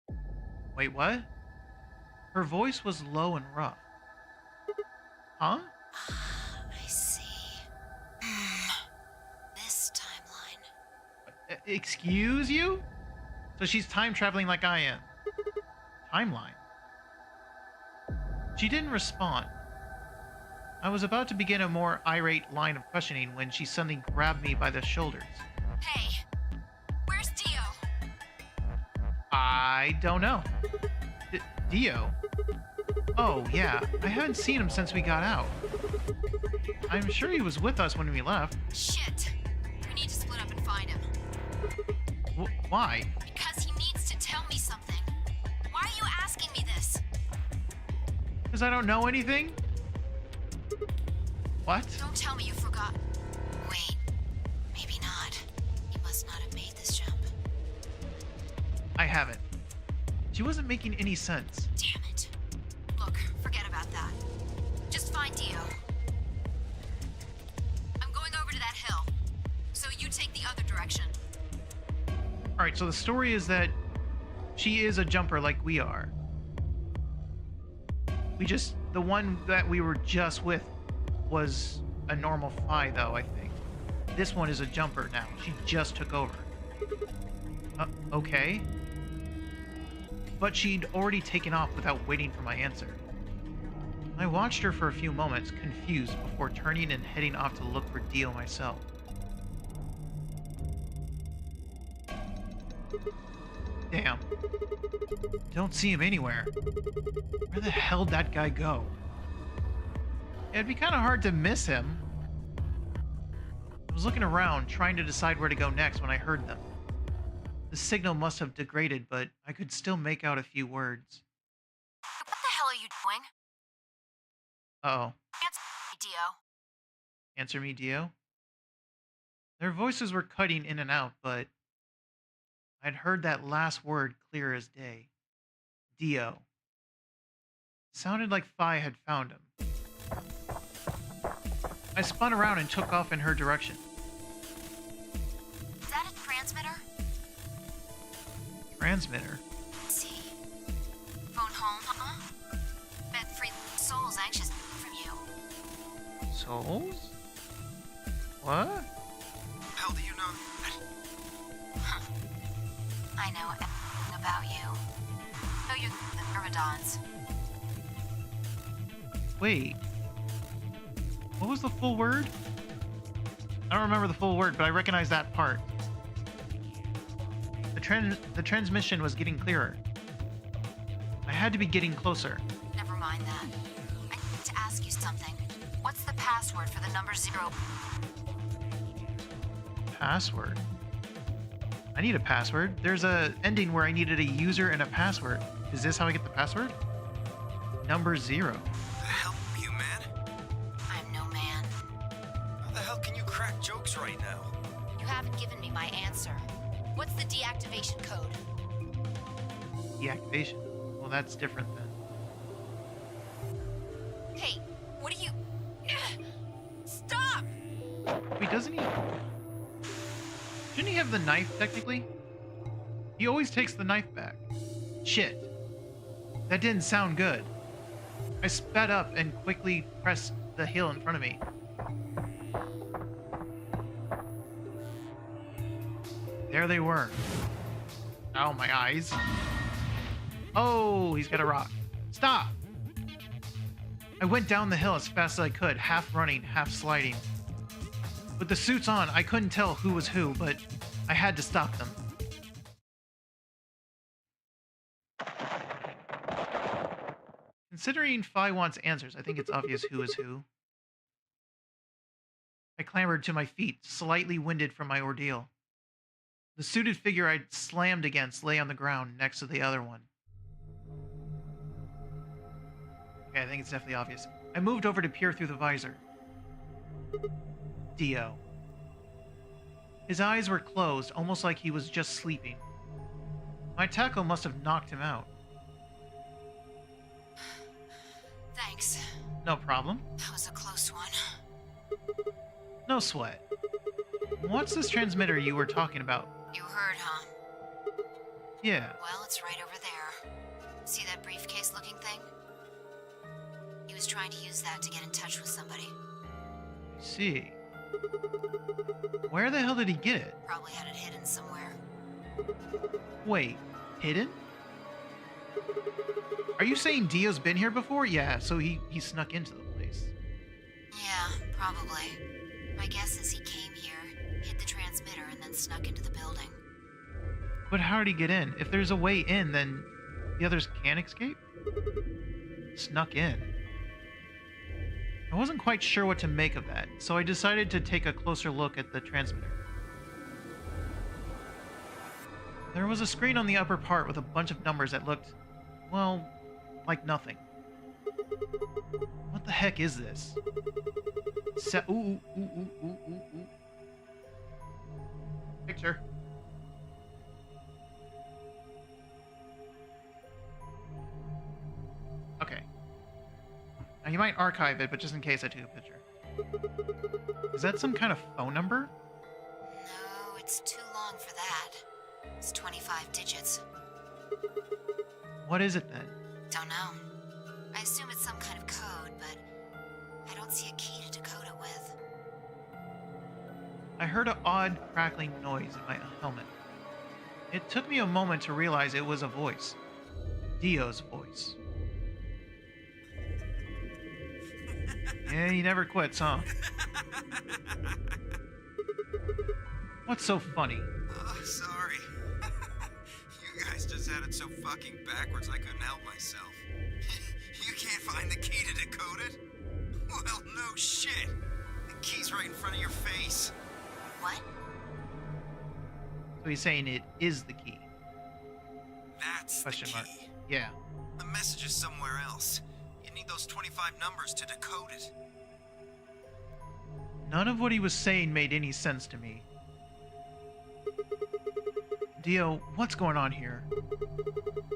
we? Wait, what? Her voice was low and rough. Huh? I see. This timeline. Excuse you? So she's time traveling like I am. Timeline? She didn't respond. I was about to begin a more irate line of questioning when she suddenly grabbed me by the shoulders. Hey, where's Dio? I don't know. Dio? Oh, yeah. I haven't seen him since we got out. I'm sure he was with us when we left. Shit. We need to split up and find him. Why? Because he needs to tell me something. Why are you asking me this? Because I don't know anything? What? Don't tell me you forgot. Wait, maybe not. He must not have made this jump. I haven't. She wasn't making any sense. Damn it. Look, forget about that. Just find Dio. I'm going over to that hill. So you take the other direction. Alright, so the story is that she is a jumper like we are. The one that we were just with was a normal Fi, though, I think. This one is a jumper now. She just took over. Okay. But she'd already taken off without waiting for my answer. I watched her for a few moments, confused, before turning and heading off to look for Dio myself. Damn. Don't see him anywhere. Where the hell'd that guy go? It'd be kind of hard to miss him. I was looking around, trying to decide where to go next when I heard them. The signal must have degraded, but I could still make out a few words. What the hell are you doing? Uh-oh. Answer me, Dio. Answer me, Dio? Their voices were cutting in and out, but I'd heard that last word clear as day. Dio. Sounded like Phi had found him. I spun around and took off in her direction. Is that a transmitter? Transmitter? Let's see. Phone home, huh? Bet free souls anxious from you. Souls? What? How do you know that? I know everything about you. Know you're the Myrmidons. Wait. What was the full word? I don't remember the full word, but I recognize that part. The transmission was getting clearer. I had to be getting closer. Never mind that. I need to ask you something. What's the password for the number 0? Password? I need a password. There's a ending where I needed a user and a password. Is this how I get the password? Number 0. The hell are you, man? I'm no man. How the hell can you crack jokes right now? You haven't given me my answer. What's the deactivation code? Deactivation. Well, that's different then. Hey, what are you... Stop! Wait, doesn't he... Shouldn't he have the knife, technically? He always takes the knife back. Shit. That didn't sound good. I sped up and quickly pressed the hill in front of me. There they were. Ow, my eyes. Oh, he's got a rock. Stop! I went down the hill as fast as I could, half running, half sliding. With the suits on, I couldn't tell who was who, but I had to stop them. Considering Phi wants answers, I think it's obvious who is who. I clambered to my feet, slightly winded from my ordeal. The suited figure I'd slammed against lay on the ground next to the other one. Okay, I think it's definitely obvious. I moved over to peer through the visor. Dio. His eyes were closed, almost like he was just sleeping. My tackle must have knocked him out. Thanks. No problem. That was a close one. No sweat. What's this transmitter you were talking about? You heard, huh? Yeah. Well, it's right over there. See that briefcase-looking thing? He was trying to use that to get in touch with somebody. I see. Where the hell did he get it? Probably had it hidden somewhere. Wait, hidden? Are you saying Dio's been here before? Yeah, so he snuck into the place. Yeah, probably. My guess is he came here, hid the transmitter, and then snuck into the building. But how did he get in? If there's a way in, then the others can't escape? Snuck in. I wasn't quite sure what to make of that, so I decided to take a closer look at the transmitter. There was a screen on the upper part with a bunch of numbers that looked, well, like nothing. What the heck is this? Ooh. Picture. Okay. Now you might archive it, but just in case I took a picture. Is that some kind of phone number? No, it's too long for that. It's 25 digits. What is it then? Don't know. I assume it's some kind of code, but I don't see a key to decode it with. I heard an odd crackling noise in my helmet. It took me a moment to realize it was a voice. Dio's voice. Yeah, he never quits, huh? What's so funny? Oh, sorry. You guys just had it so fucking backwards I couldn't help myself. You can't find the key to decode it? Well, no shit. The key's right in front of your face. What? So he's saying it is the key. That's Question the mark. key. Yeah. The message is somewhere else. You need those 25 numbers to decode it. None of what he was saying made any sense to me. Dio, what's going on here?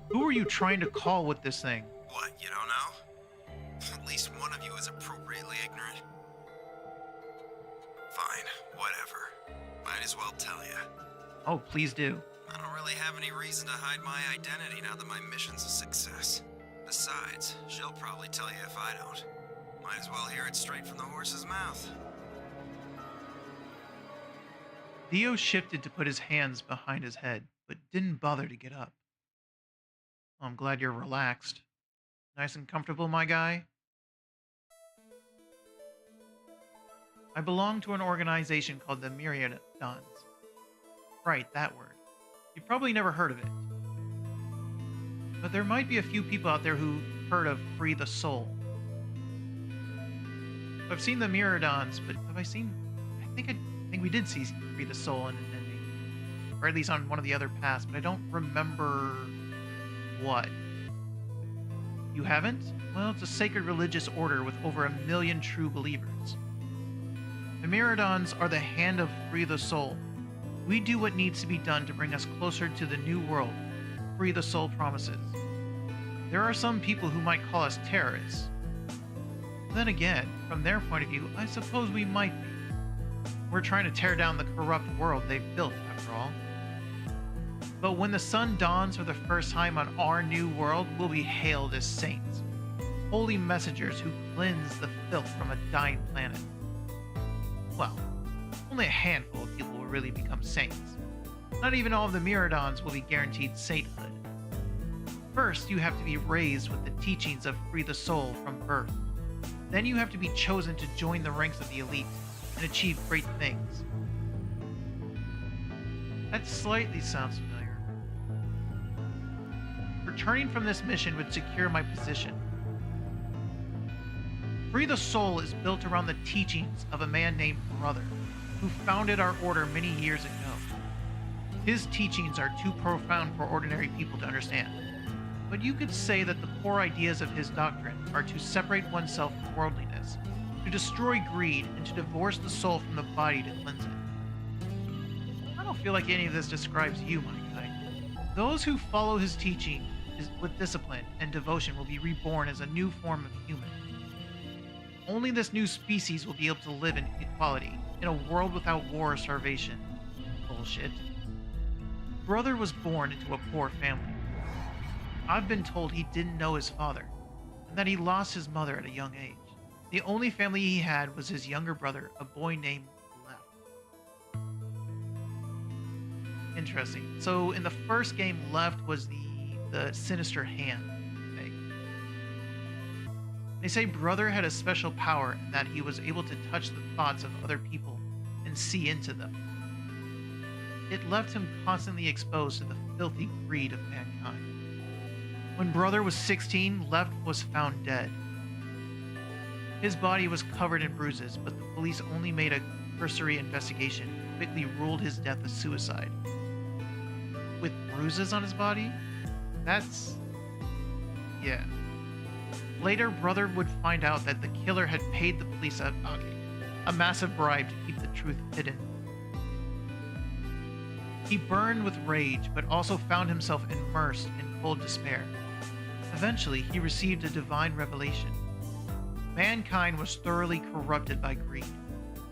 Who are you trying to call with this thing? What, you don't know? At least one of you is appropriately ignorant. Fine, whatever. Might as well tell you. Oh, please do. I don't really have any reason to hide my identity now that my mission's a success. Besides, she'll probably tell you if I don't. Might as well hear it straight from the horse's mouth. Dio shifted to put his hands behind his head, but didn't bother to get up. I'm glad you're relaxed. Nice and comfortable, my guy? I belong to an organization called the Myriadons. Right, that word. You've probably never heard of it. But there might be a few people out there who've heard of Free the Soul. I've seen the Myriadons, but have I seen... I think we did see Free the Soul in an ending. Or at least on one of the other paths, but I don't remember what. You haven't? Well, it's a sacred religious order with over 1 million true believers. The Myriadons are the hand of Free the Soul. We do what needs to be done to bring us closer to the new world Free the Soul promises. There are some people who might call us terrorists. Then again, from their point of view, I suppose we might be. We're trying to tear down the corrupt world they've built, after all. But when the sun dawns for the first time on our new world, we'll be hailed as saints. Holy messengers who cleanse the filth from a dying planet. Well, only a handful of people will really become saints. Not even all of the Myriadons will be guaranteed sainthood. First, you have to be raised with the teachings of Free the Soul from birth. Then you have to be chosen to join the ranks of the elite and achieve great things. That slightly sounds familiar. Returning from this mission would secure my position. Free the Soul is built around the teachings of a man named Brother, who founded our order many years ago. His teachings are too profound for ordinary people to understand, but you could say that the core ideas of his doctrine are to separate oneself from worldliness, to destroy greed, and to divorce the soul from the body to cleanse it. I don't feel like any of this describes you, my guy. Those who follow his teaching with discipline and devotion will be reborn as a new form of human. Only this new species will be able to live in equality, in a world without war or starvation. Bullshit. Brother was born into a poor family. I've been told he didn't know his father, and that he lost his mother at a young age. The only family he had was his younger brother, a boy named Left. Interesting. So in the first game, Left was the sinister hand thing. They say Brother had a special power in that he was able to touch the thoughts of other people and see into them. It left him constantly exposed to the filthy greed of mankind. When Brother was 16, Left was found dead. His body was covered in bruises, but the police only made a cursory investigation and quickly ruled his death a suicide. With bruises on his body? That's... yeah. Later, Brother would find out that the killer had paid the police a massive bribe to keep the truth hidden. He burned with rage, but also found himself immersed in cold despair. Eventually, he received a divine revelation. Mankind was thoroughly corrupted by greed.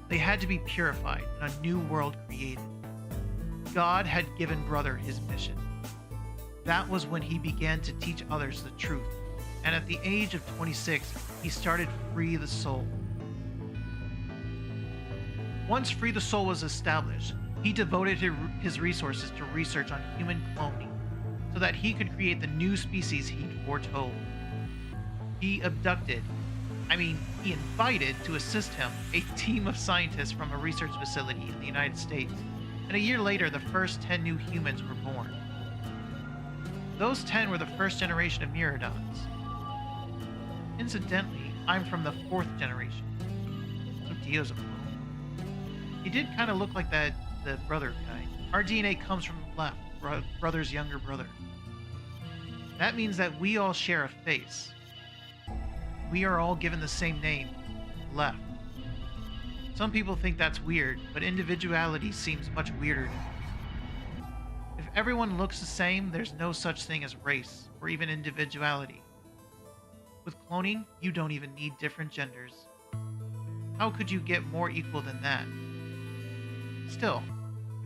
They had to be purified and a new world created. God had given Brother his mission. That was when he began to teach others the truth, and at the age of 26, he started Free the Soul. Once Free the Soul was established, he devoted his resources to research on human cloning so that he could create the new species he'd foretold. He invited to assist him a team of scientists from a research facility in the United States, and a year later, the first 10 new humans were born. Those 10 were the first generation of Myriadons. Incidentally, I'm from the 4th generation, so Dio's a clone. He did kind of look like the Brother guy. Our DNA comes from Left, brother's younger brother. That means that we all share a face. We are all given the same name, Left. Some people think that's weird, but individuality seems much weirder to me. If everyone looks the same, there's no such thing as race or even individuality. With cloning, you don't even need different genders. How could you get more equal than that? Still,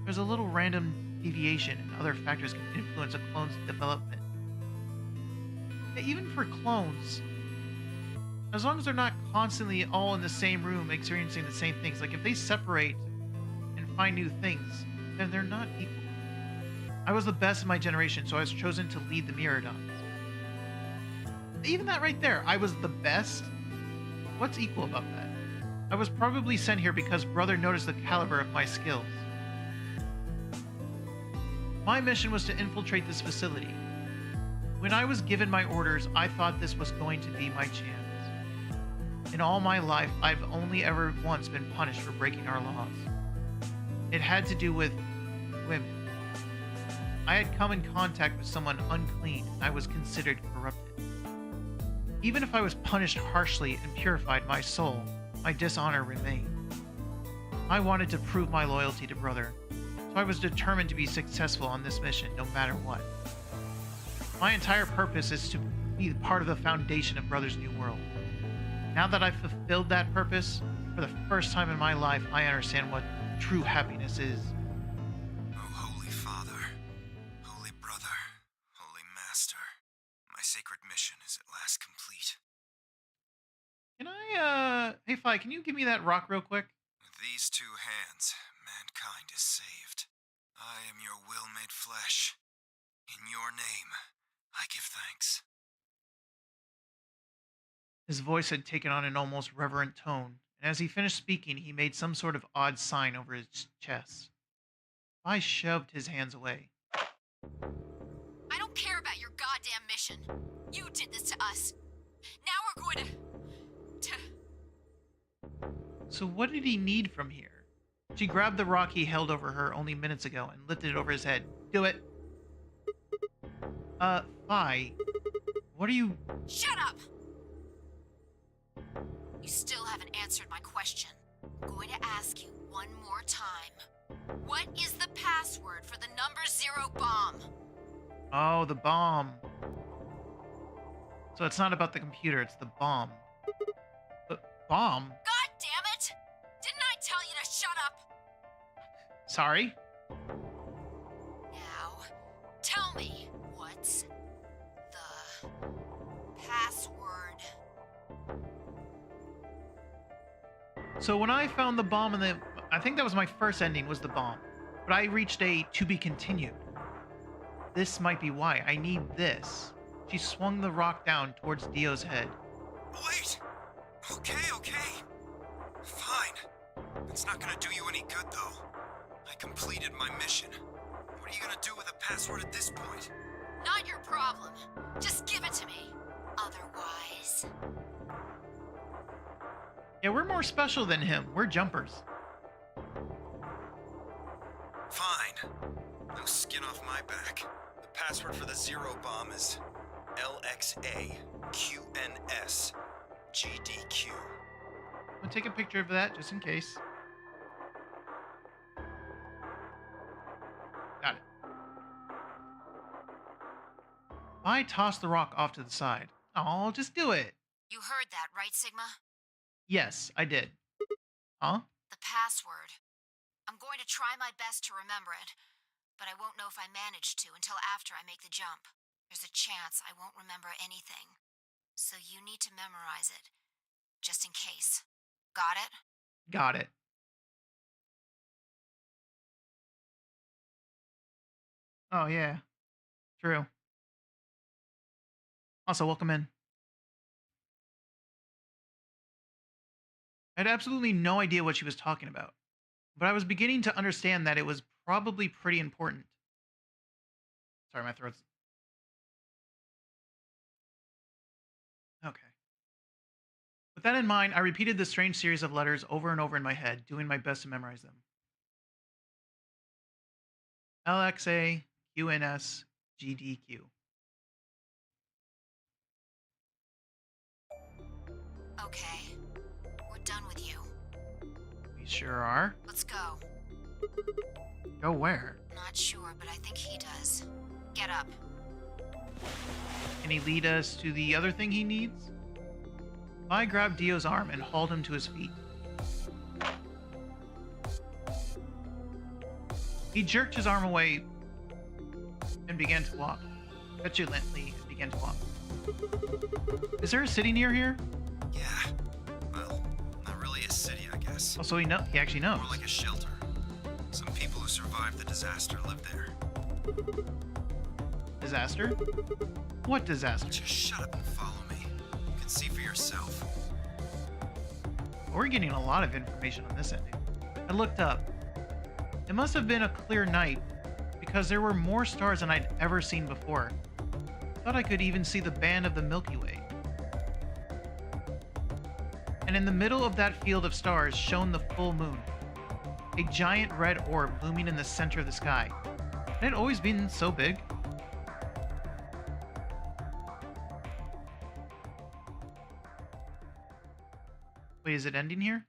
there's a little random deviation and other factors can influence a clone's development. Yeah, even for clones, as long as they're not constantly all in the same room experiencing the same things, like if they separate and find new things, then they're not equal. I was the best in my generation, so I was chosen to lead the Mirrodons. Even that right there, I was the best? What's equal about that? I was probably sent here because Brother noticed the caliber of my skills. My mission was to infiltrate this facility. When I was given my orders, I thought this was going to be my chance. In all my life, I've only ever once been punished for breaking our laws. It had to do with women. I had come in contact with someone unclean, and I was considered corrupted. Even if I was punished harshly and purified my soul, my dishonor remained. I wanted to prove my loyalty to Brother, so I was determined to be successful on this mission no matter what. My entire purpose is to be part of the foundation of Brother's new world. Now that I've fulfilled that purpose, for the first time in my life, I understand what true happiness is. Oh, Holy Father, Holy Brother, Holy Master, my sacred mission is at last complete. Can I, hey Fi, can you give me that rock real quick? With these two hands, mankind is saved. I am your will made flesh. In your name, I give thanks. His voice had taken on an almost reverent tone, and as he finished speaking, he made some sort of odd sign over his chest. I shoved his hands away. I don't care about your goddamn mission. You did this to us. Now we're going to... So what did he need from here? She grabbed the rock he held over her only minutes ago and lifted it over his head. Do it. Fi, what are you... Shut up! You still haven't answered my question. I'm going to ask you one more time. What is the password for the number 0 bomb? Oh, the bomb. So it's not about the computer, it's the bomb. Bomb? God damn it! Didn't I tell you to shut up? Sorry? Now, tell me, what's the password? So when I found the bomb in the... I think that was my first ending, was the bomb. But I reached a to be continued. This might be why. I need this. She swung the rock down towards Dio's head. Wait! Okay. Fine. It's not gonna do you any good, though. I completed my mission. What are you gonna do with a password at this point? Not your problem. Just give it to me. Otherwise... Yeah, we're more special than him. We're jumpers. Fine. No skin off my back. The password for the 0 bomb is LXAQNSGDQ. I'm gonna take a picture of that just in case. Got it. I tossed the rock off to the side. Oh, just do it. You heard that, right, Sigma? Yes, I did. Huh? The password. I'm going to try my best to remember it, but I won't know if I manage to until after I make the jump. There's a chance I won't remember anything. So you need to memorize it, just in case. Got it? Got it. Oh, yeah. True. Also, welcome in. I had absolutely no idea what she was talking about, but I was beginning to understand that it was probably pretty important. Sorry, my throat's... Okay. With that in mind, I repeated the strange series of letters over and over in my head, doing my best to memorize them. LXA QNS GDQ. Okay, we're done with you. We sure are. Let's go. Go where? Not sure, but I think he does. Get up. Can he lead us to the other thing he needs? I grabbed Dio's arm and hauled him to his feet. He jerked his arm away and began to walk. Petulantly and began to walk. Is there a city near here? Yeah. Well, not really a city, I guess. Oh, so he actually knows. More like a shelter. Some people who survived the disaster live there. Disaster? What disaster? Just shut up and follow me. You can see for yourself. We're getting a lot of information on this ending. I looked up. It must have been a clear night because there were more stars than I'd ever seen before. I thought I could even see the band of the Milky Way. And in the middle of that field of stars shone the full moon, a giant red orb looming in the center of the sky. Had it always been so big? Wait, is it ending here?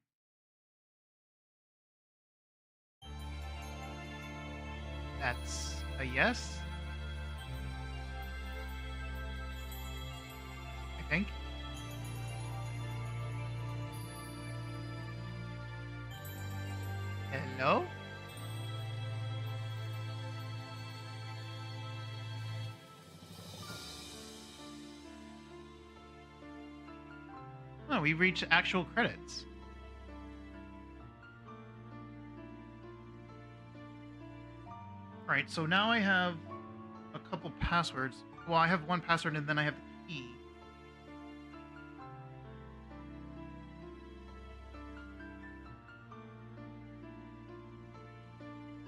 That's a yes? I think. Hello? Oh, we reached actual credits. Alright, so now I have a couple passwords. Well, I have one password and then I have the key.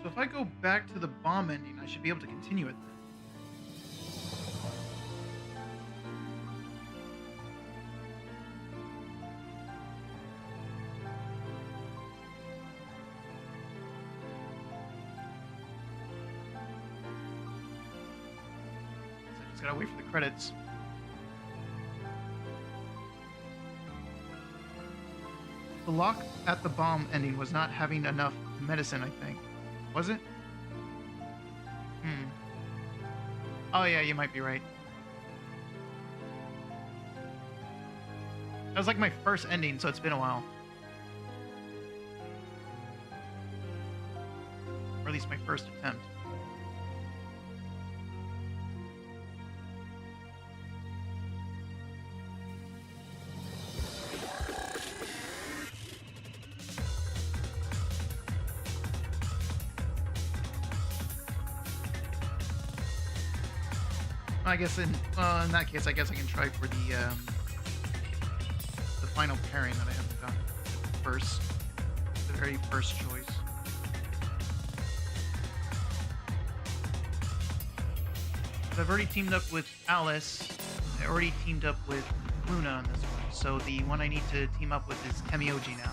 So if I go back to the bomb ending, I should be able to continue it then. So I just gotta wait for the credits. The lock at the bomb ending was not having enough medicine, I think. Was it? Oh yeah, you might be right. That was like my first ending, so it's been a while. Or at least my first attempt. I guess in that case, I guess I can try for the final pairing that I haven't done first, the very first choice. I've already teamed up with Alice. I already teamed up with Luna on this one, so the one I need to team up with is Temioji now.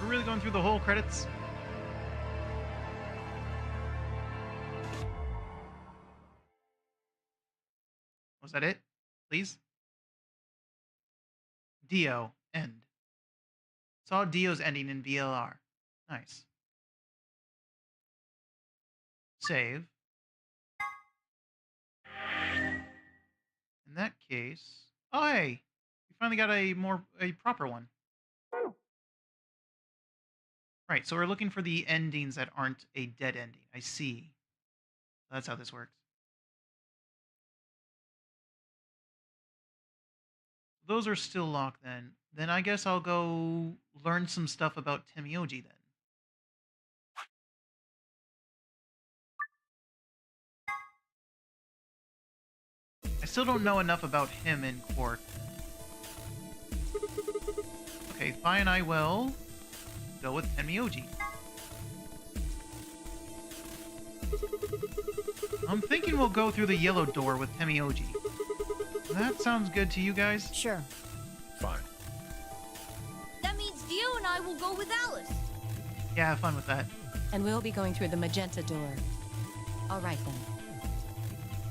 We're really going through the whole credits. Was that it? Please? Dio, end. Saw Dio's ending in VLR. Nice. Save. In that case... Oh, hey! We finally got a proper one. Right, so we're looking for the endings that aren't a dead ending. I see. That's how this works. Those are still locked then. Then I guess I'll go learn some stuff about Temioji then. still don't know enough about him in Quark. Okay, fine, I will go with Tenmyoji. I'm thinking we'll go through the yellow door with Tenmyoji. That sounds good to you guys? Sure. Fine. That means Dio and I will go with Alice. Yeah, have fun with that. And we'll be going through the magenta door. All right, then.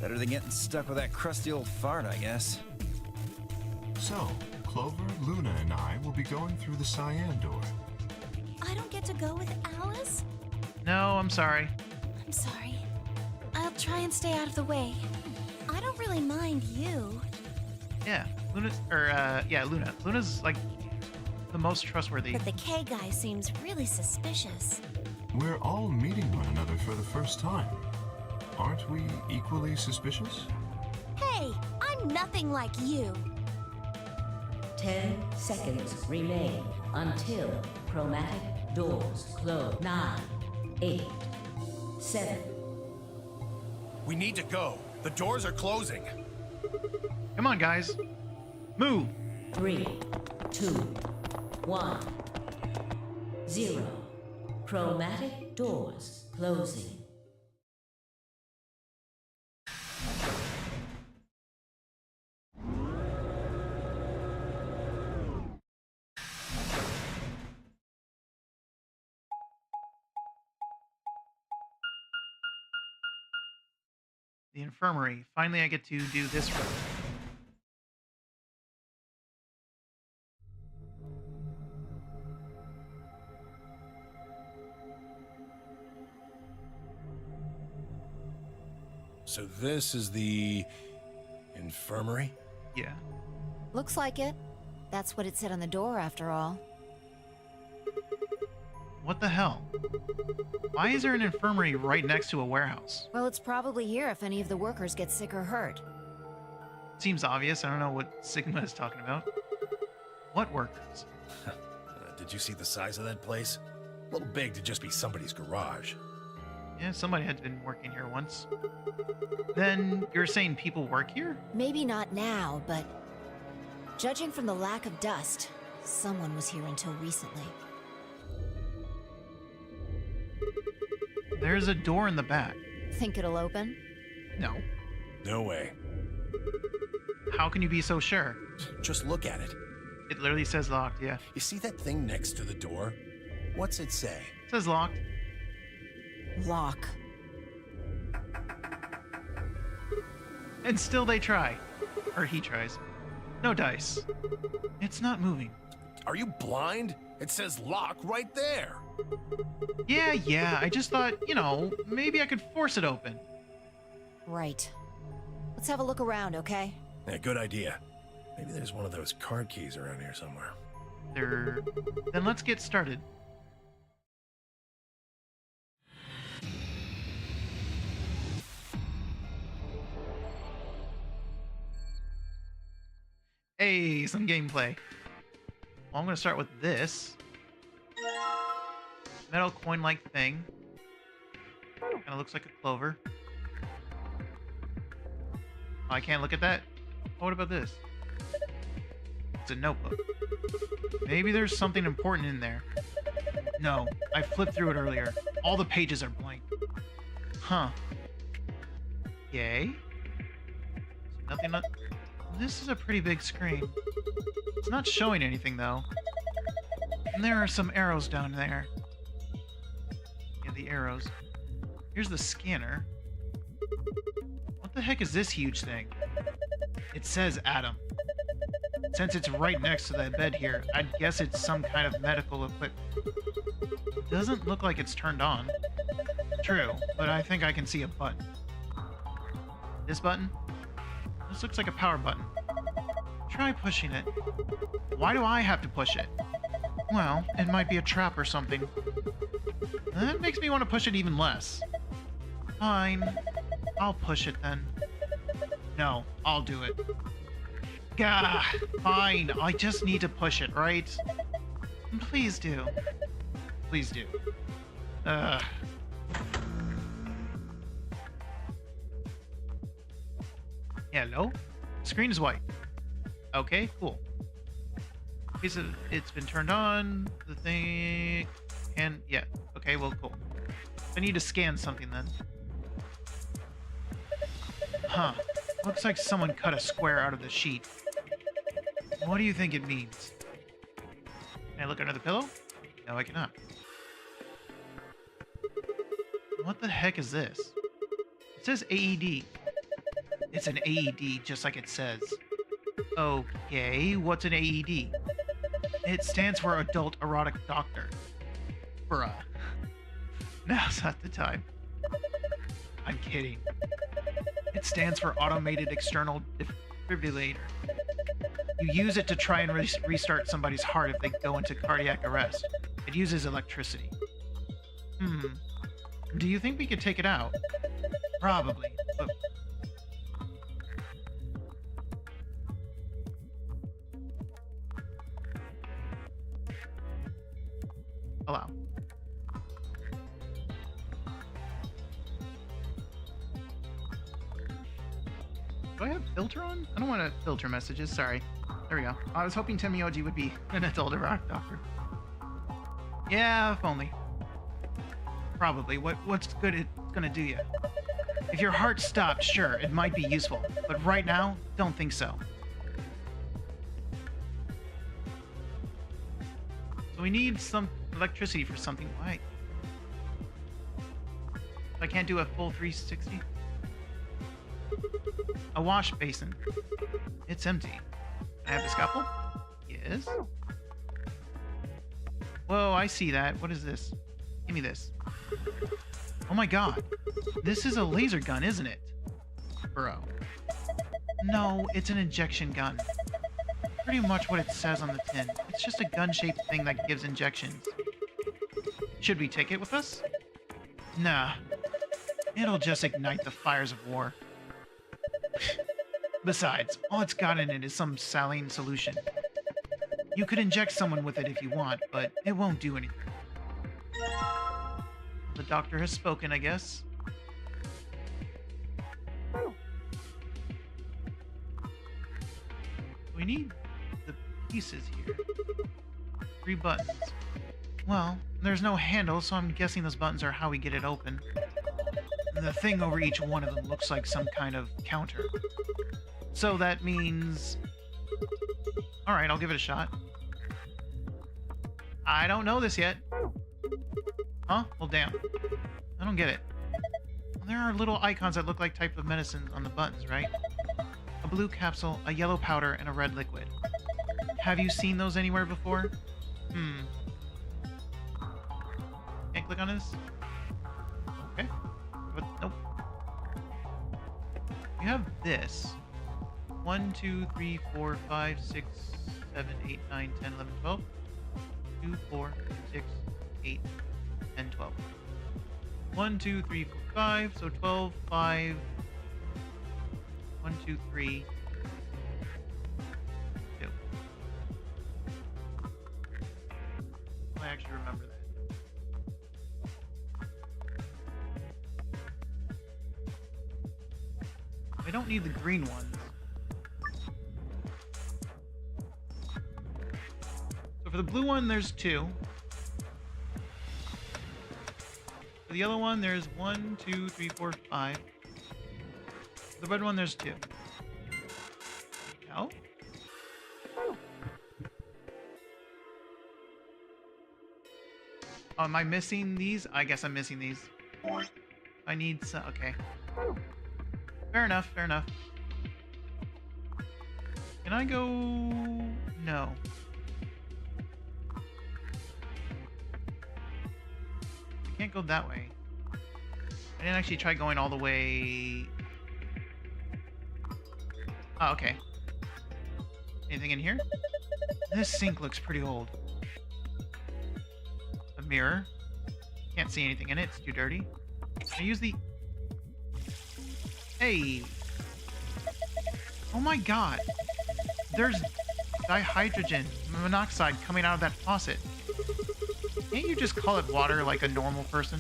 Better than getting stuck with that crusty old fart, I guess. So, Clover, Luna, and I will be going through the cyan door. I don't get to go with Alice? No, I'm sorry. I'm sorry. I'll try and stay out of the way. I don't really mind you. Yeah, Luna's, Luna. Luna's, like, the most trustworthy. But the K guy seems really suspicious. We're all meeting one another for the first time. Aren't we equally suspicious? Hey, I'm nothing like you. 10 seconds remain until chromatic doors close. 9, 8, 7. We need to go. The doors are closing. Come on, guys. Move. 3, 2, 1, 0. Chromatic doors closing. The infirmary. Finally, I get to do this room. So this is the infirmary? Yeah. Looks like it. That's what it said on the door, after all. What the hell? Why is there an infirmary right next to a warehouse? Well, it's probably here if any of the workers get sick or hurt. Seems obvious. I don't know what Sigma is talking about. What workers? Did you see the size of that place? A little big to just be somebody's garage. Yeah, somebody had been working here once. Then you're saying people work here? Maybe not now, but judging from the lack of dust, someone was here until recently. There's a door in the back. Think it'll open? No. No way. How can you be so sure? Just look at it. It literally says locked, yeah. You see that thing next to the door? What's it say? It says locked. Lock. And still they try. Or he tries. No dice. It's not moving. Are you blind? It says lock right there. Yeah, I just thought, maybe I could force it open. Right. Let's have a look around, okay? Yeah, good idea. Maybe there's one of those card keys around here somewhere. Then let's get started. Hey, some gameplay. Well, I'm going to start with this. Metal coin-like thing. Kind of looks like a clover. Oh, I can't look at that? Oh, what about this? It's a notebook. Maybe there's something important in there. No, I flipped through it earlier. All the pages are blank. Huh. Yay. Nothing. This is a pretty big screen. It's not showing anything, though. And there are some arrows down there. Yeah, the arrows. Here's the scanner. What the heck is this huge thing? It says Adam. Since it's right next to the bed here, I'd guess it's some kind of medical equipment. Doesn't look like it's turned on. True, but I think I can see a button. This button? This looks like a power button. Try pushing it. Why do I have to push it? Well, it might be a trap or something. That makes me want to push it even less. Fine. I'll push it then. No, I'll do it. Gah! Fine, I just need to push it, right? Please do. Please do. Hello? screen is white. Okay, cool. Okay, so it's been turned on. The thing... And, yeah. Okay, well, cool. I need to scan something then. Huh. Looks like someone cut a square out of the sheet. What do you think it means? Can I look under the pillow? No, I cannot. What the heck is this? It says AED. It's an AED, just like it says. Okay, what's an AED? It stands for Adult Erotic Doctor. Bruh. Now's not the time. I'm kidding. It stands for Automated External Defibrillator. You use it to try and restart somebody's heart if they go into cardiac arrest. It uses electricity. Do you think we could take it out? Probably, but... Allow. Do I have filter on? I don't want to filter messages, sorry. There we go. I was hoping Temioji would be an adult rock doctor. Yeah, if only. Probably. What's good it's gonna do you? If your heart stopped, sure, it might be useful. But right now, don't think so. So we need some electricity for something. Why? I can't do a full 360? A wash basin. It's empty. I have the scalpel? Yes. Whoa, I see that. What is this? Give me this. Oh my god. This is a laser gun, isn't it? Bro. No, it's an injection gun. Pretty much what it says on the tin. It's just a gun-shaped thing that gives injections. Should we take it with us? Nah. It'll just ignite the fires of war. Besides, all it's got in it is some saline solution. You could inject someone with it if you want, but it won't do anything. The doctor has spoken, I guess. We need the pieces here. 3 buttons. Well, there's no handle, so I'm guessing those buttons are how we get it open. And the thing over each one of them looks like some kind of counter. So that means... Alright, I'll give it a shot. I don't know this yet. Huh? Well, damn. I don't get it. Well, there are little icons that look like type of medicines on the buttons, right? A blue capsule, a yellow powder, and a red liquid. Have you seen those anywhere before? Can't click on this? Okay. But, nope. You have this. 1, 2, 3, 4, 5, 6, 7, 8, 9, 10, 11, 12. 2, 4, 6, 8, 10, 12. 1, 2, 3, 4, 5. So 12, 5. 1, 2, 3. 2. I actually remember that. I don't need the green ones. So for the blue one, there's 2. For the yellow one, there's 1, 2, 3, 4, 5. For the red one, there's 2. No? Oh, am I missing these? I guess I'm missing these. I need some... Okay. Fair enough, fair enough. Can I go... No. I can't go that way. I didn't actually try going all the way... Oh, okay. Anything in here? This sink looks pretty old. A mirror. Can't see anything in it, it's too dirty. Can I use the... Hey! Oh my god! There's dihydrogen monoxide coming out of that faucet. Can't you just call it water like a normal person?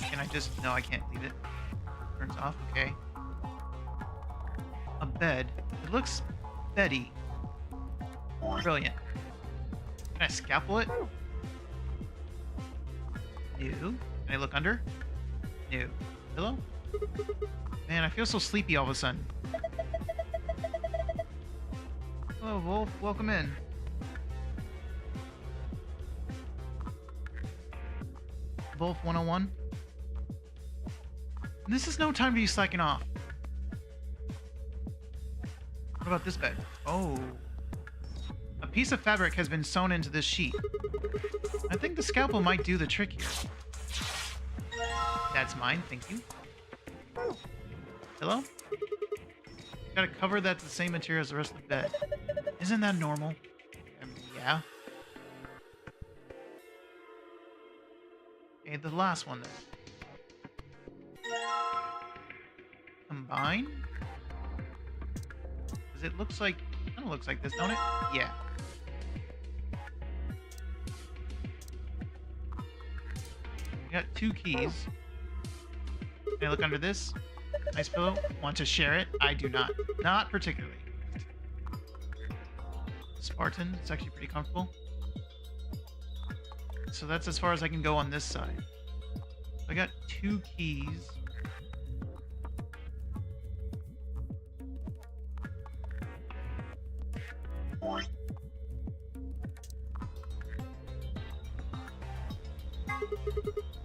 Can I just... No, I can't leave it. Turns off, okay. bed. It looks beddy. Brilliant. Can I scalpel it? No. Can I look under? No. Pillow? Man, I feel so sleepy all of a sudden. Hello, Wolf. Welcome in. Wolf 101. This is no time to be slacking off. What about this bed? Oh. A piece of fabric has been sewn into this sheet. I think the scalpel might do the trick here. That's mine, thank you. Hello? Got a cover that's the same material as the rest of the bed. Isn't that normal? Yeah. Okay, the last one then. Combine? Because it looks like... kind of looks like this, don't it? Yeah. We got 2 keys. Can I look under this? Nice pillow. Want to share it? I do not. Not particularly. Spartan. It's actually pretty comfortable. So that's as far as I can go on this side. I got 2 keys.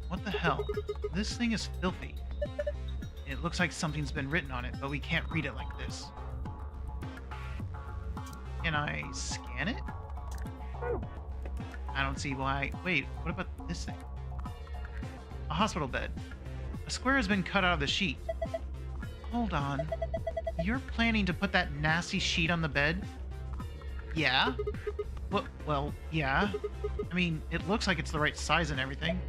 What the hell? This thing is filthy. It looks like something's been written on it, but we can't read it like this. Can I scan it? I don't see why. Wait, what about this thing? A hospital bed. A square has been cut out of the sheet. Hold on. You're planning to put that nasty sheet on the bed? Yeah? Well, yeah. I mean, it looks like it's the right size and everything.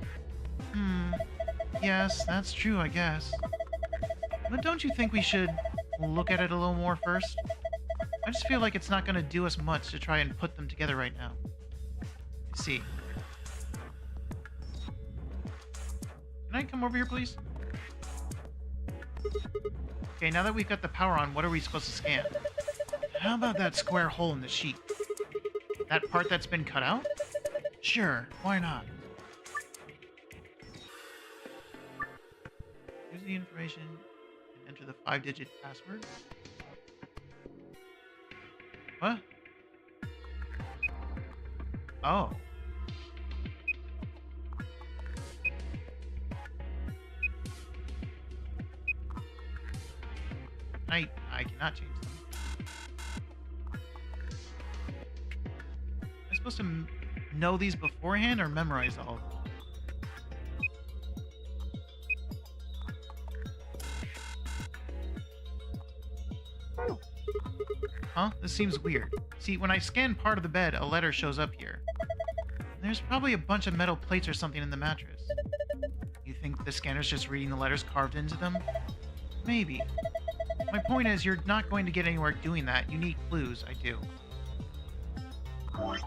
Yes, that's true, I guess. But don't you think we should look at it a little more first? I just feel like it's not going to do us much to try and put them together right now. Let's see. Can I come over here, please? Okay, now that we've got the power on, what are we supposed to scan? How about that square hole in the sheet? That part that's been cut out? Sure, why not? Use the information and enter the 5-digit password. What? Oh. I cannot change them. Am I supposed to know these beforehand or memorize all of them? Huh? This seems weird. See, when I scan part of the bed, a letter shows up here. There's probably a bunch of metal plates or something in the mattress. You think the scanner's just reading the letters carved into them? Maybe. My point is, you're not going to get anywhere doing that. You need clues. I do. I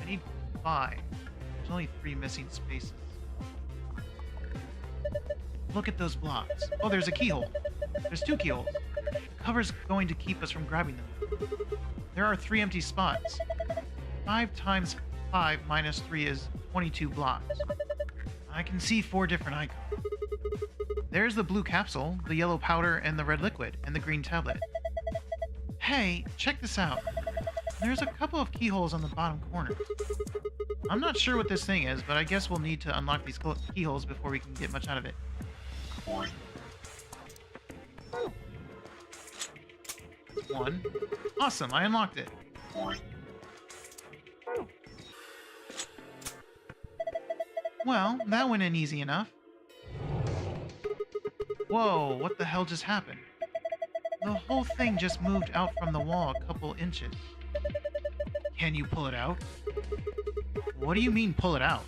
need 5. There's only 3 missing spaces. Look at those blocks. Oh, there's a keyhole. There's 2 keyholes. The cover's going to keep us from grabbing them. There are 3 empty spots. 5 times 5 minus 3 is 22 blocks. I can see 4 different icons. There's the blue capsule, the yellow powder, and the red liquid, and the green tablet. Hey, check this out. There's a couple of keyholes on the bottom corner. I'm not sure what this thing is, but I guess we'll need to unlock these keyholes before we can get much out of it. That's 1. Awesome, I unlocked it. Well, that went in easy enough. Whoa, what the hell just happened? The whole thing just moved out from the wall a couple inches. Can you pull it out? What do you mean, pull it out?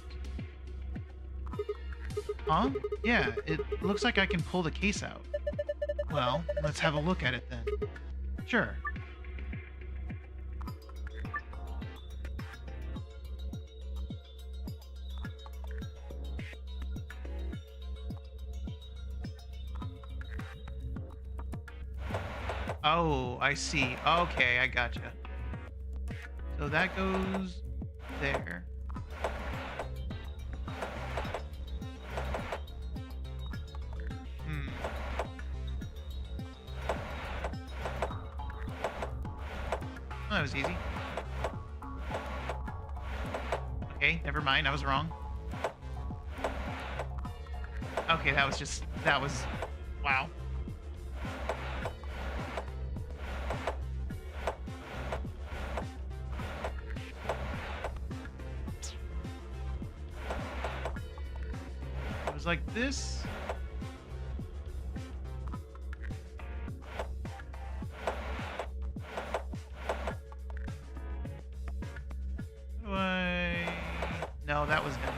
Huh? Yeah, it looks like I can pull the case out. Well, let's have a look at it then. Sure. Oh, I see. Okay, I gotcha. So that goes there. Hmm. Oh, that was easy. Okay, never mind. I was wrong. Okay, that was, wow. It was like this. How do I... No, that was done.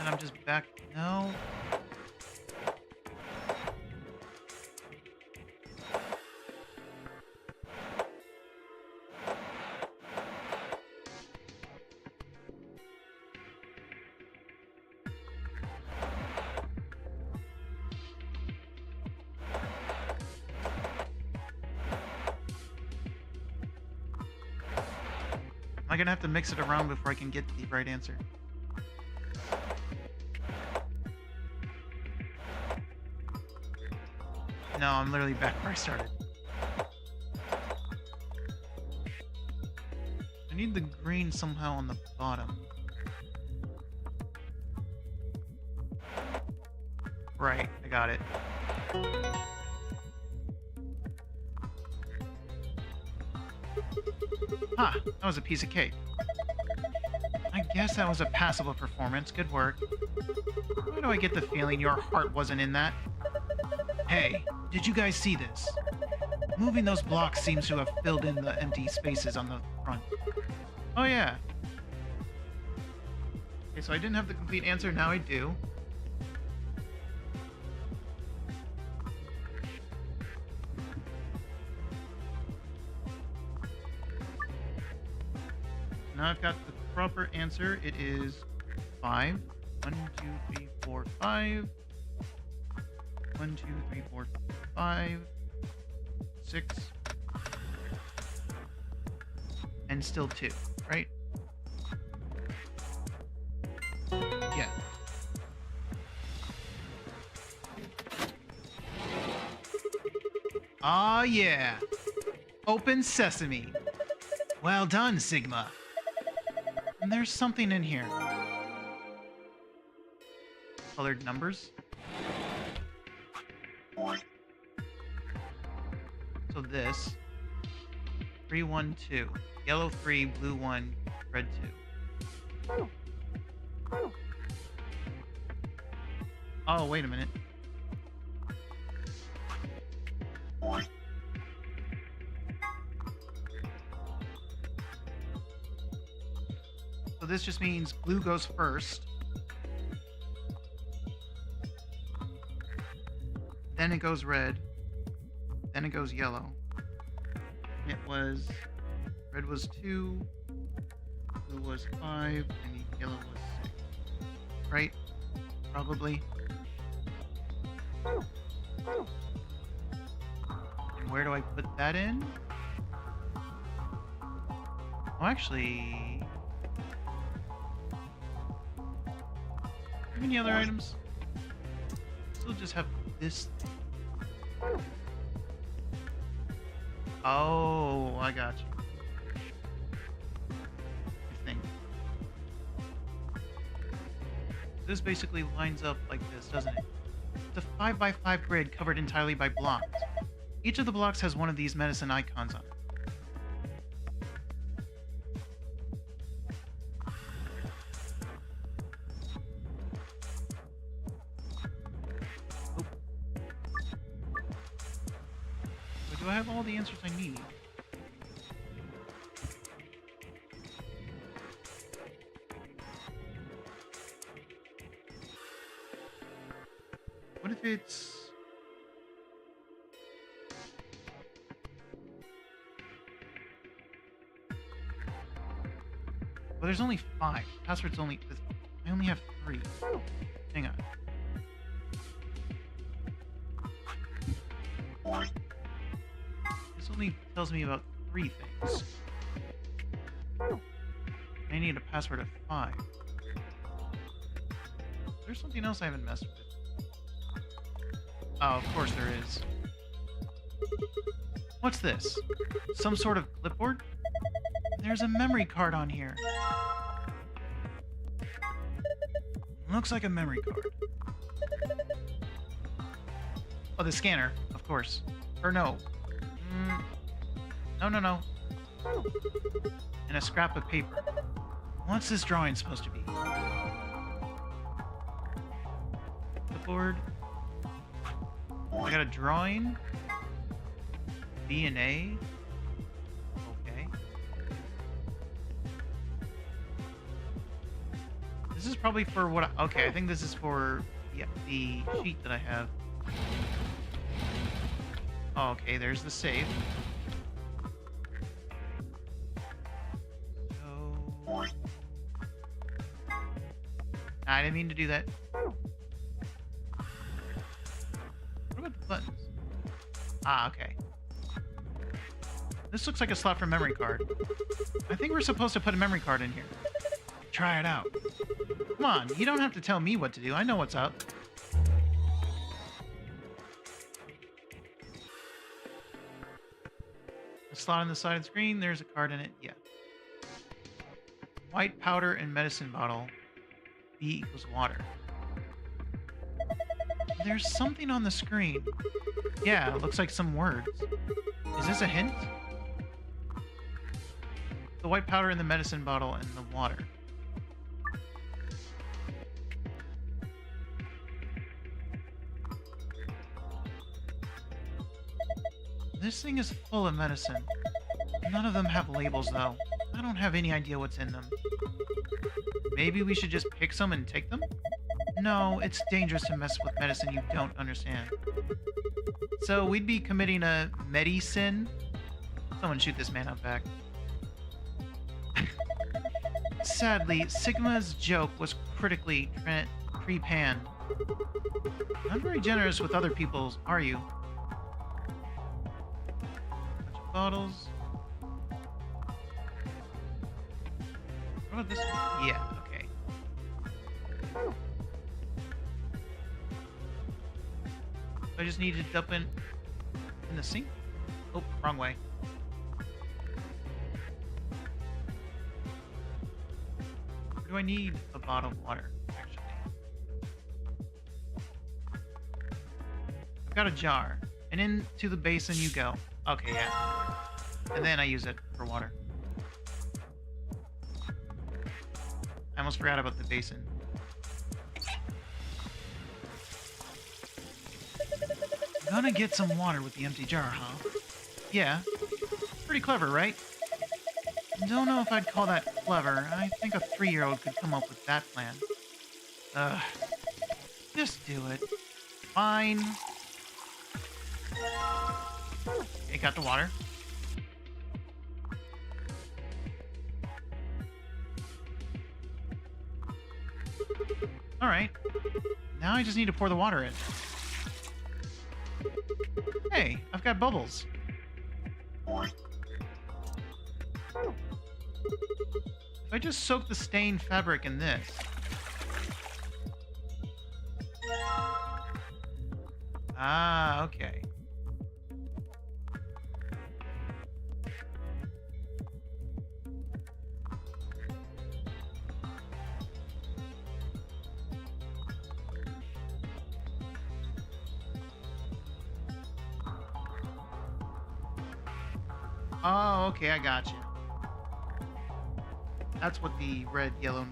And I'm just back. No. Am I gonna have to mix it around before I can get the right answer? No, I'm literally back where I started. I need the green somehow on the bottom. Right, I got it. Ah, that was a piece of cake. I guess that was a passable performance. Good work. Why do I get the feeling your heart wasn't in that? Hey, did you guys see this? Moving those blocks seems to have filled in the empty spaces on the front. Oh yeah. Okay, so I didn't have the complete answer, now I do. Now I've got the proper answer. It is 5. 1, 2, 3, 4, 5. 1, 2, 3, 4, 5. 6. And still 2, right? Yeah. Ah, yeah. Open sesame. Well done, Sigma. And there's something in here. Colored numbers. So this. 3, 1, 2. Yellow 3, blue 1, red 2. Oh, wait a minute. So this just means blue goes first. Then it goes red. Then it goes yellow. It was... Red was 2. Blue was 5. And yellow was 6. Right? Probably. And where do I put that in? Well, actually... Any other items? Still just have this thing. Oh, I got you. I think. This basically lines up like this, doesn't it? It's a 5x5 grid covered entirely by blocks. Each of the blocks has one of these medicine icons on it. Do I have all the answers I need? What if it's... Well, there's only 5. Password's only... I only have 3. Hang on. This only tells me about 3 things. I need a password of 5. There's something else I haven't messed with. Oh, of course there is. What's this? Some sort of clipboard? There's a memory card on here. Looks like a memory card. Oh, the scanner, of course. Or no. No. And a scrap of paper. What's this drawing supposed to be? Clipboard. I got a drawing. B and A. Okay. This is probably for what okay, I think this is for the sheet that I have. Okay, there's the save. So... I didn't mean to do that. What about the buttons? Ah, okay. This looks like a slot for a memory card. I think we're supposed to put a memory card in here. Try it out. Come on, you don't have to tell me what to do. I know what's up. A slot on the side of the screen. There's a card in it. Yeah. White powder and medicine bottle. B equals water. There's something on the screen. Yeah, it looks like some words. Is this a hint? The white powder in the medicine bottle and the water. This thing is full of medicine. None of them have labels, though. I don't have any idea what's in them. Maybe we should just pick some and take them? No, it's dangerous to mess with medicine you don't understand. So we'd be committing a medicine? Someone shoot this man out back. Sadly, Sigma's joke was critically pre-panned. Not very generous with other people's, are you? Bunch of bottles. What about this one? Yeah, okay. I just need to dump in the sink. Oh, wrong way. Or do I need a bottle of water, actually? I've got a jar. And into the basin you go. Okay, yeah. And then I use it for water. I almost forgot about the basin. Gonna get some water with the empty jar, huh? Yeah. Pretty clever, right? Don't know if I'd call that clever. I think a 3-year-old could come up with that plan. Just do it. Fine. Okay, got the water. Alright. Now I just need to pour the water in. Hey, I've got bubbles. If I just soak the stained fabric in this. Ah, okay. Oh, okay, I got you. That's what the red, yellow...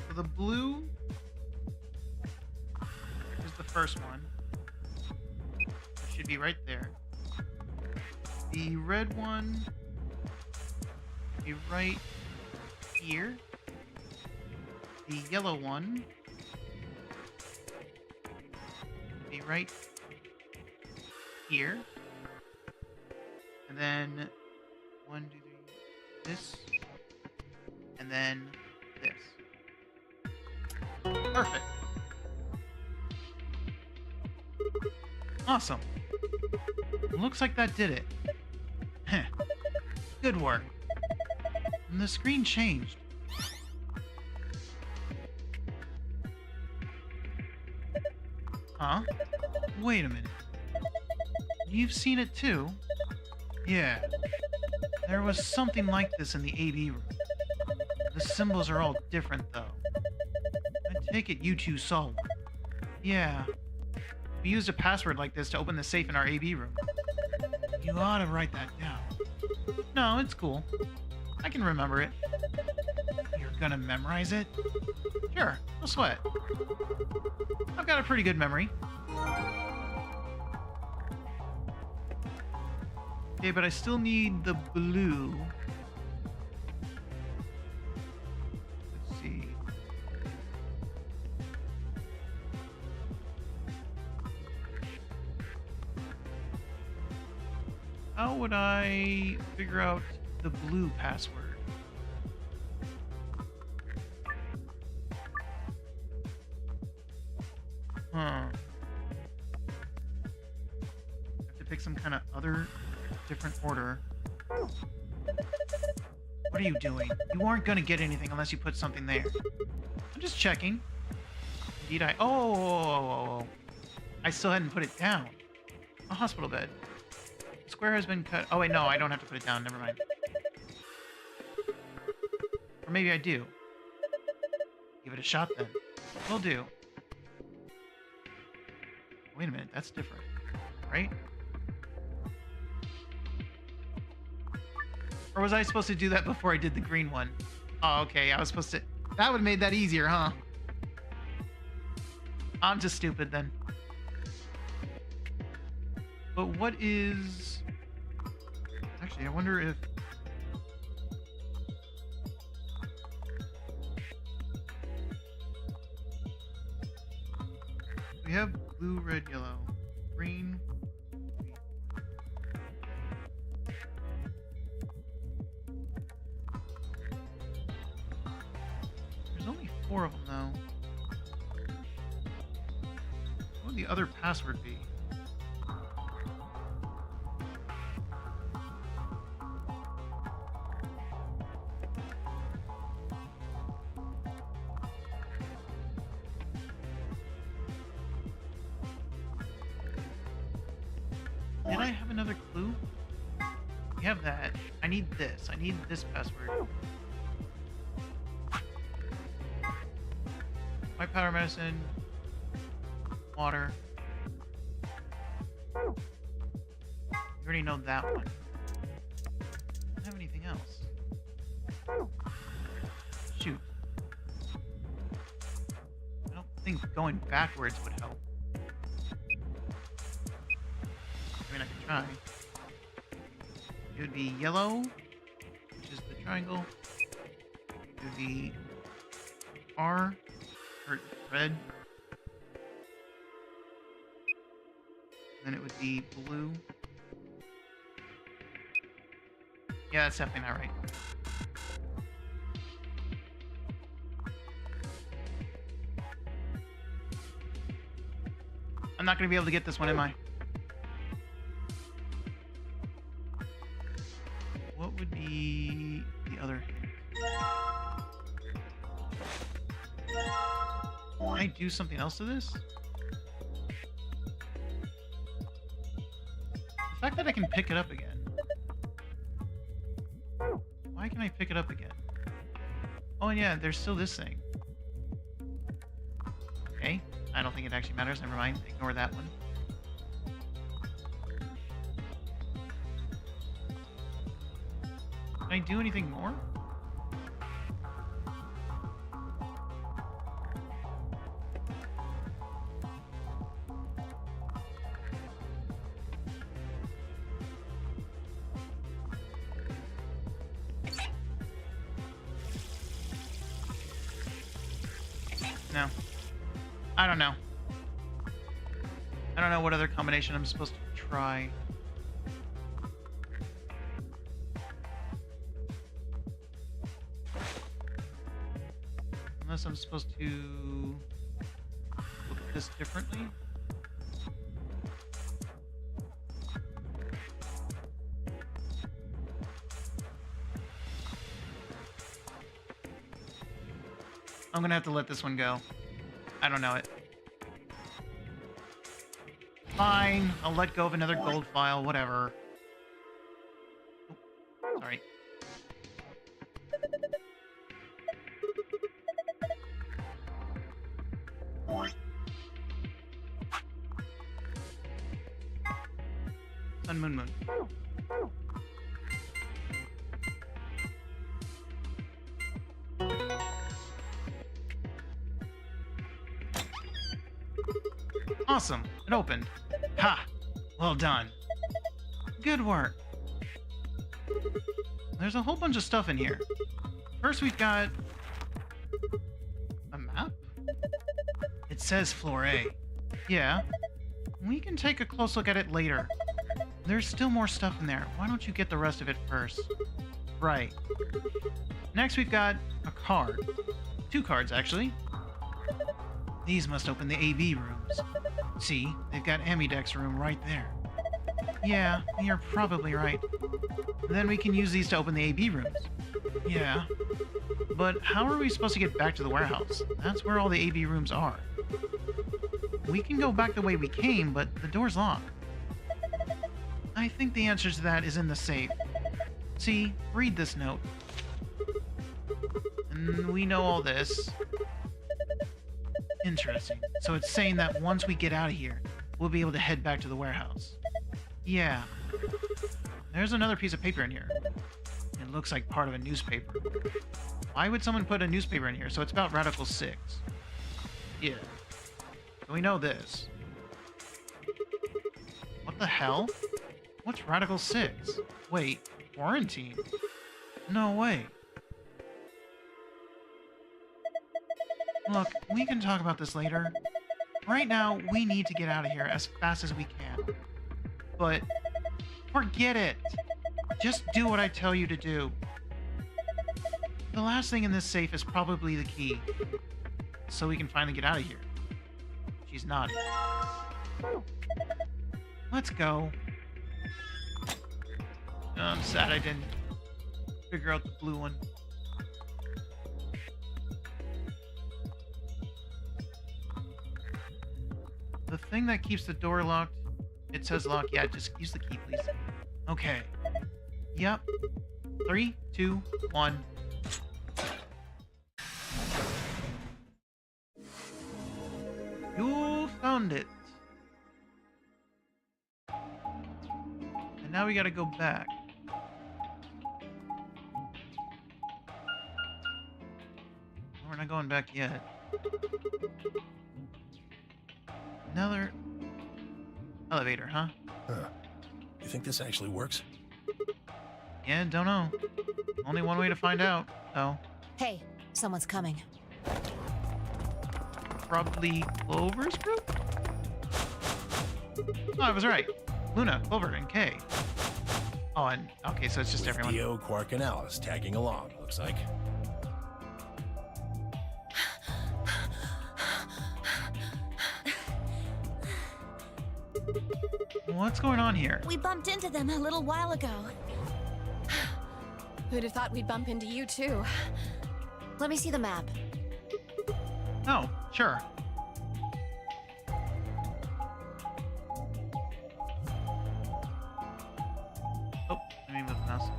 So the blue first one. It should be right there. The red one should be right here. The yellow one should be right here. And then 1, 2, 3, this. And then this. Perfect. Awesome. Looks like that did it. Heh. Good work. And the screen changed. Huh? Wait a minute. You've seen it too? Yeah. There was something like this in the AB room. The symbols are all different, though. I take it you two saw one. Yeah. We used a password like this to open the safe in our AB room. You ought to write that down. No, it's cool. I can remember it. You're gonna memorize it? Sure, no sweat. I've got a pretty good memory. Okay, but I still need the blue. Let's see. How would I figure out the blue password? Huh. I have to pick some kind of other different order. What are you doing? You aren't gonna get anything unless you put something there. I'm just checking. Indeed I... Oh! I still hadn't put it down. A hospital bed. The square has been cut. Oh wait, no, I don't have to put it down. Never mind. Or maybe I do. Give it a shot then. Will do. Wait a minute, that's different. Right? Or was I supposed to do that before I did the green one? Oh, okay, I was supposed to... That would have made that easier, huh? I'm just stupid then. But what is... Actually, I wonder if... We have blue, red, yellow, green. There's only 4 of them, though. What would the other password be? Did I have another clue? We have that. I need this. I need this password. White powder medicine. Water. You already know that one. I don't have anything else. Shoot. I don't think going backwards would help. I mean, I could try. It would be yellow, which is the triangle. It would be R, or red. Then it would be blue. Yeah, that's definitely not right. I'm not going to be able to get this one, am I? What would be the other hint? Can I do something else to this? The fact that I can pick it up again. Why can I pick it up again? Oh, and yeah, there's still this thing. Okay, I don't think it actually matters. Never mind. Ignore that one. Can I do anything more? No. I don't know. I don't know what other combination I'm supposed to try. Unless I'm supposed to look at this differently. I'm gonna have to let this one go. I don't know it. Fine, I'll let go of another gold file, whatever. Oh, sorry. Sun, moon, moon. Awesome, it opened. Ha! Well done. Good work. There's a whole bunch of stuff in here. First we've got a map? It says floor A. Yeah. We can take a close look at it later. There's still more stuff in there. Why don't you get the rest of it first? Right. Next we've got a card. 2 cards, actually. These must open the AV rooms. See, they've got Amidex's room right there. Yeah, you're probably right. Then we can use these to open the AV rooms. Yeah. But how are we supposed to get back to the warehouse? That's where all the AV rooms are. We can go back the way we came, but the door's locked. I think the answer to that is in the safe. See, read this note. And we know all this. Interesting. So it's saying that once we get out of here, we'll be able to head back to the warehouse. Yeah. There's another piece of paper in here. It looks like part of a newspaper. Why would someone put a newspaper in here? So it's about Radical 6. Yeah. So we know this. What the hell? What's Radical 6? Wait, quarantine? No way. Look, we can talk about this later. Right now, we need to get out of here as fast as we can. But forget it. Just do what I tell you to do. The last thing in this safe is probably the key. So we can finally get out of here. She's nodding. Let's go. I'm sad I didn't figure out the blue one. The thing that keeps the door locked, it says lock. Yeah, just use the key, please. Okay. Yep. 3, 2, 1. You found it. And now we gotta go back. We're not going back yet. Another elevator, huh? You think this actually works? Yeah, don't know. Only one way to find out, though. Hey, someone's coming. Probably Clover's group? Oh, I was right. Luna, Clover, and Kay. Oh, and okay, so it's just everyone. Dio, Quark, and Alice tagging along, looks like. What's going on here? We bumped into them a little while ago. Who'd have thought we'd bump into you, too? Let me see the map. Oh, sure. Oh, let me move the mouse.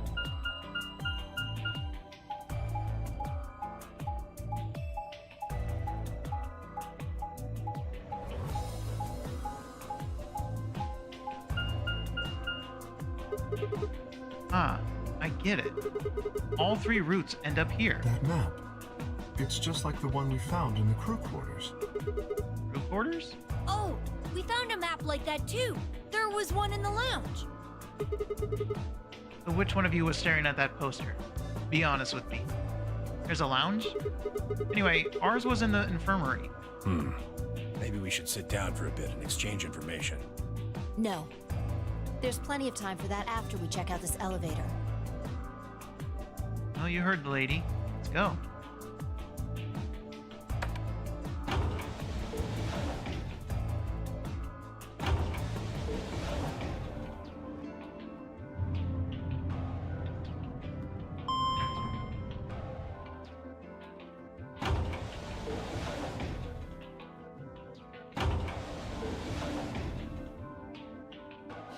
Ah, I get it. All 3 routes end up here. That map. It's just like the one we found in the crew quarters. Crew quarters? Oh, we found a map like that too. There was one in the lounge. So which one of you was staring at that poster? Be honest with me. There's a lounge? Anyway, ours was in the infirmary. Maybe we should sit down for a bit and exchange information. No. There's plenty of time for that after we check out this elevator. Well, you heard the lady. Let's go.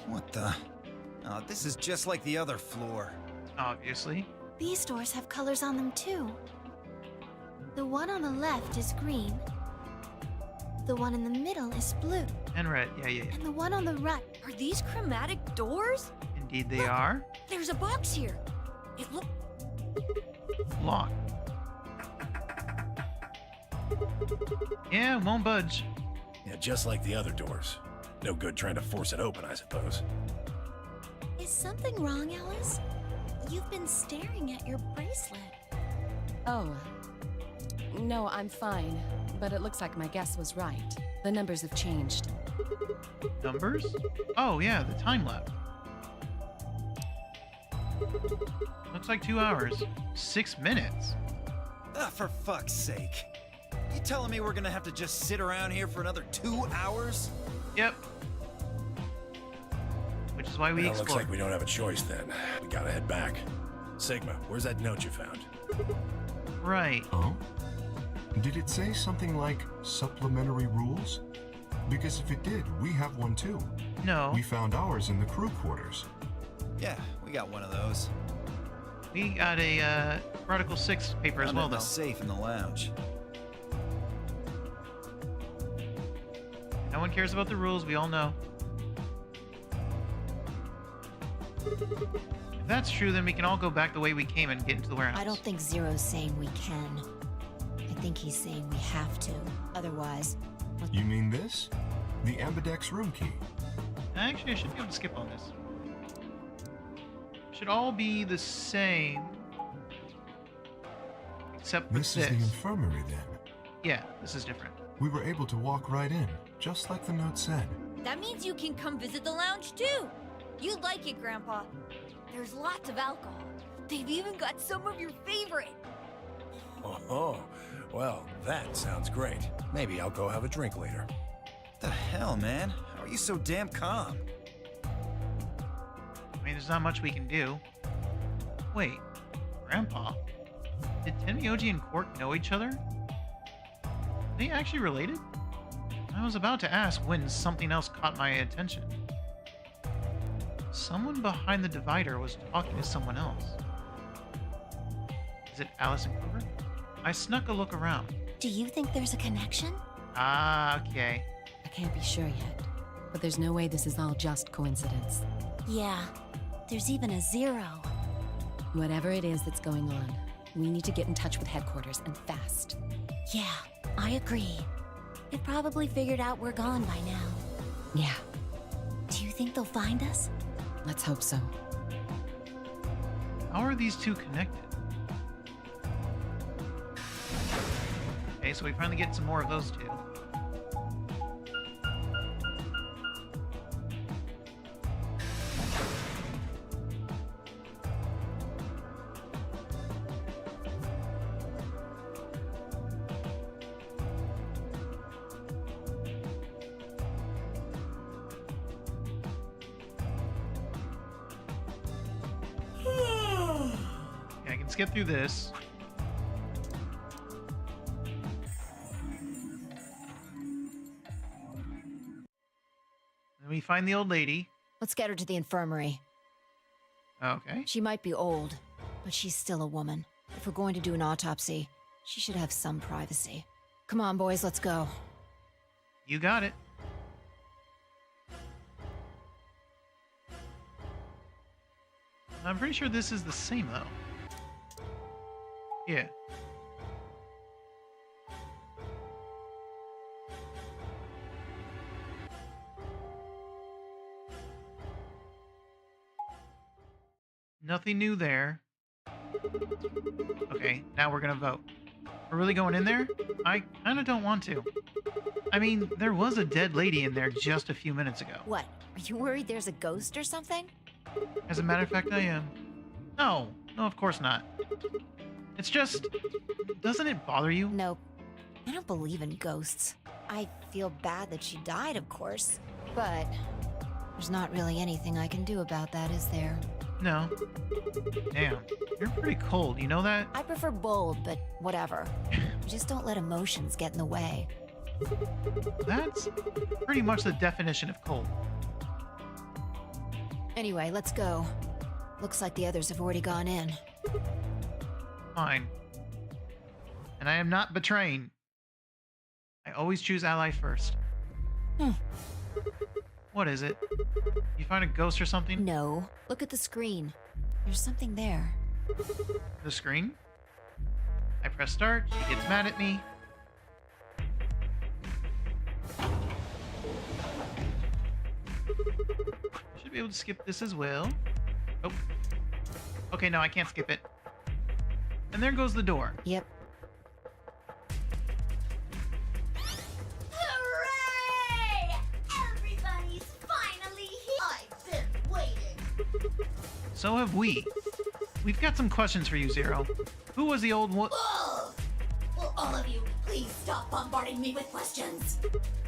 What the? Oh, this is just like the other floor. Obviously. These doors have colors on them too. The one on the left is green. The one in the middle is blue. And red. Yeah. And the one on the right. Are these chromatic doors? Indeed they are. There's a box here. It looks Locked. Yeah, won't budge. Yeah, just like the other doors. No good trying to force it open, I suppose. Is something wrong, Alice? You've been staring at your bracelet. Oh. No, I'm fine. But it looks like my guess was right. The numbers have changed. Numbers? Oh, yeah, the time lapse. Looks like 2 hours. 6 minutes. Ah, for fuck's sake. You telling me we're gonna have to just sit around here for another 2 hours? Yep. Which is why we Well, looks explored. like we don't have a choice then. We gotta head back. Sigma, where's that note you found? Right. Oh? Did it say something like supplementary rules? Because if it did, we have one too. No. We found ours in the crew quarters. Yeah, we got one of those. We got a Article 6 paper as Found it well, in the though. safe in the lounge. No one cares about the rules, we all know. If that's true, then we can all go back the way we came and get into the warehouse. I don't think Zero's saying we can. I think he's saying we have to. Otherwise... You mean this? The Ambidex room key. Actually, I should be able to skip on this. Should all be the same. Except for This is the infirmary then. Yeah, this is different. We were able to walk right in, just like the note said. That means you can come visit the lounge too. You'd like it, Grandpa. There's lots of alcohol. They've even got some of your favorite. Oh, well, that sounds great. Maybe I'll go have a drink later. The hell, man? How are you so damn calm? I mean, there's not much we can do. Wait, Grandpa? Did Tenmyoji and Quark know each other? Are they actually related? I was about to ask when something else caught my attention. Someone behind the divider was talking to someone else. Is it Alice and Clover? I snuck a look around. Do you think there's a connection? Ah, okay. I can't be sure yet. But there's no way this is all just coincidence. Yeah. There's even a 0. Whatever it is that's going on, we need to get in touch with headquarters, and fast. Yeah, I agree. They've probably figured out we're gone by now. Yeah, Do you think they'll find us? let's hope so. How are these two connected? Okay, so we finally get some more of those two. Yeah, I can skip through this. Then we find the old lady. Let's get her to the infirmary. Okay. She might be old, but she's still a woman. If we're going to do an autopsy, she should have some privacy. Come on, boys, let's go. You got it. I'm pretty sure this is the same, though. Yeah. Nothing new there. Okay, now we're gonna vote. We're really going in there? I kinda don't want to. I mean, there was a dead lady in there just a few minutes ago. What? Are you worried there's a ghost or something? As a matter of fact, I am. No, no, of course not. It's just, doesn't it bother you? Nope. I don't believe in ghosts. I feel bad that she died, of course. But there's not really anything I can do about that, is there? No. Damn, you're pretty cold, you know that? I prefer bold, but whatever. Just don't let emotions get in the way. That's pretty much the definition of cold. Anyway, let's go. Looks like the others have already gone in. Fine. And I am not betraying. I always choose ally first. What is it? You find a ghost or something? No. Look at the screen. There's something there. The screen? I press start, she gets mad at me. Should be able to skip this as well. Oh. Okay, no, I can't skip it. And there goes the door. Yep. Hooray! Everybody's finally here. I've been waiting. So have we. We've got some questions for you, Zero. Who was the old one? Ugh! Will all of you please stop bombarding me with questions?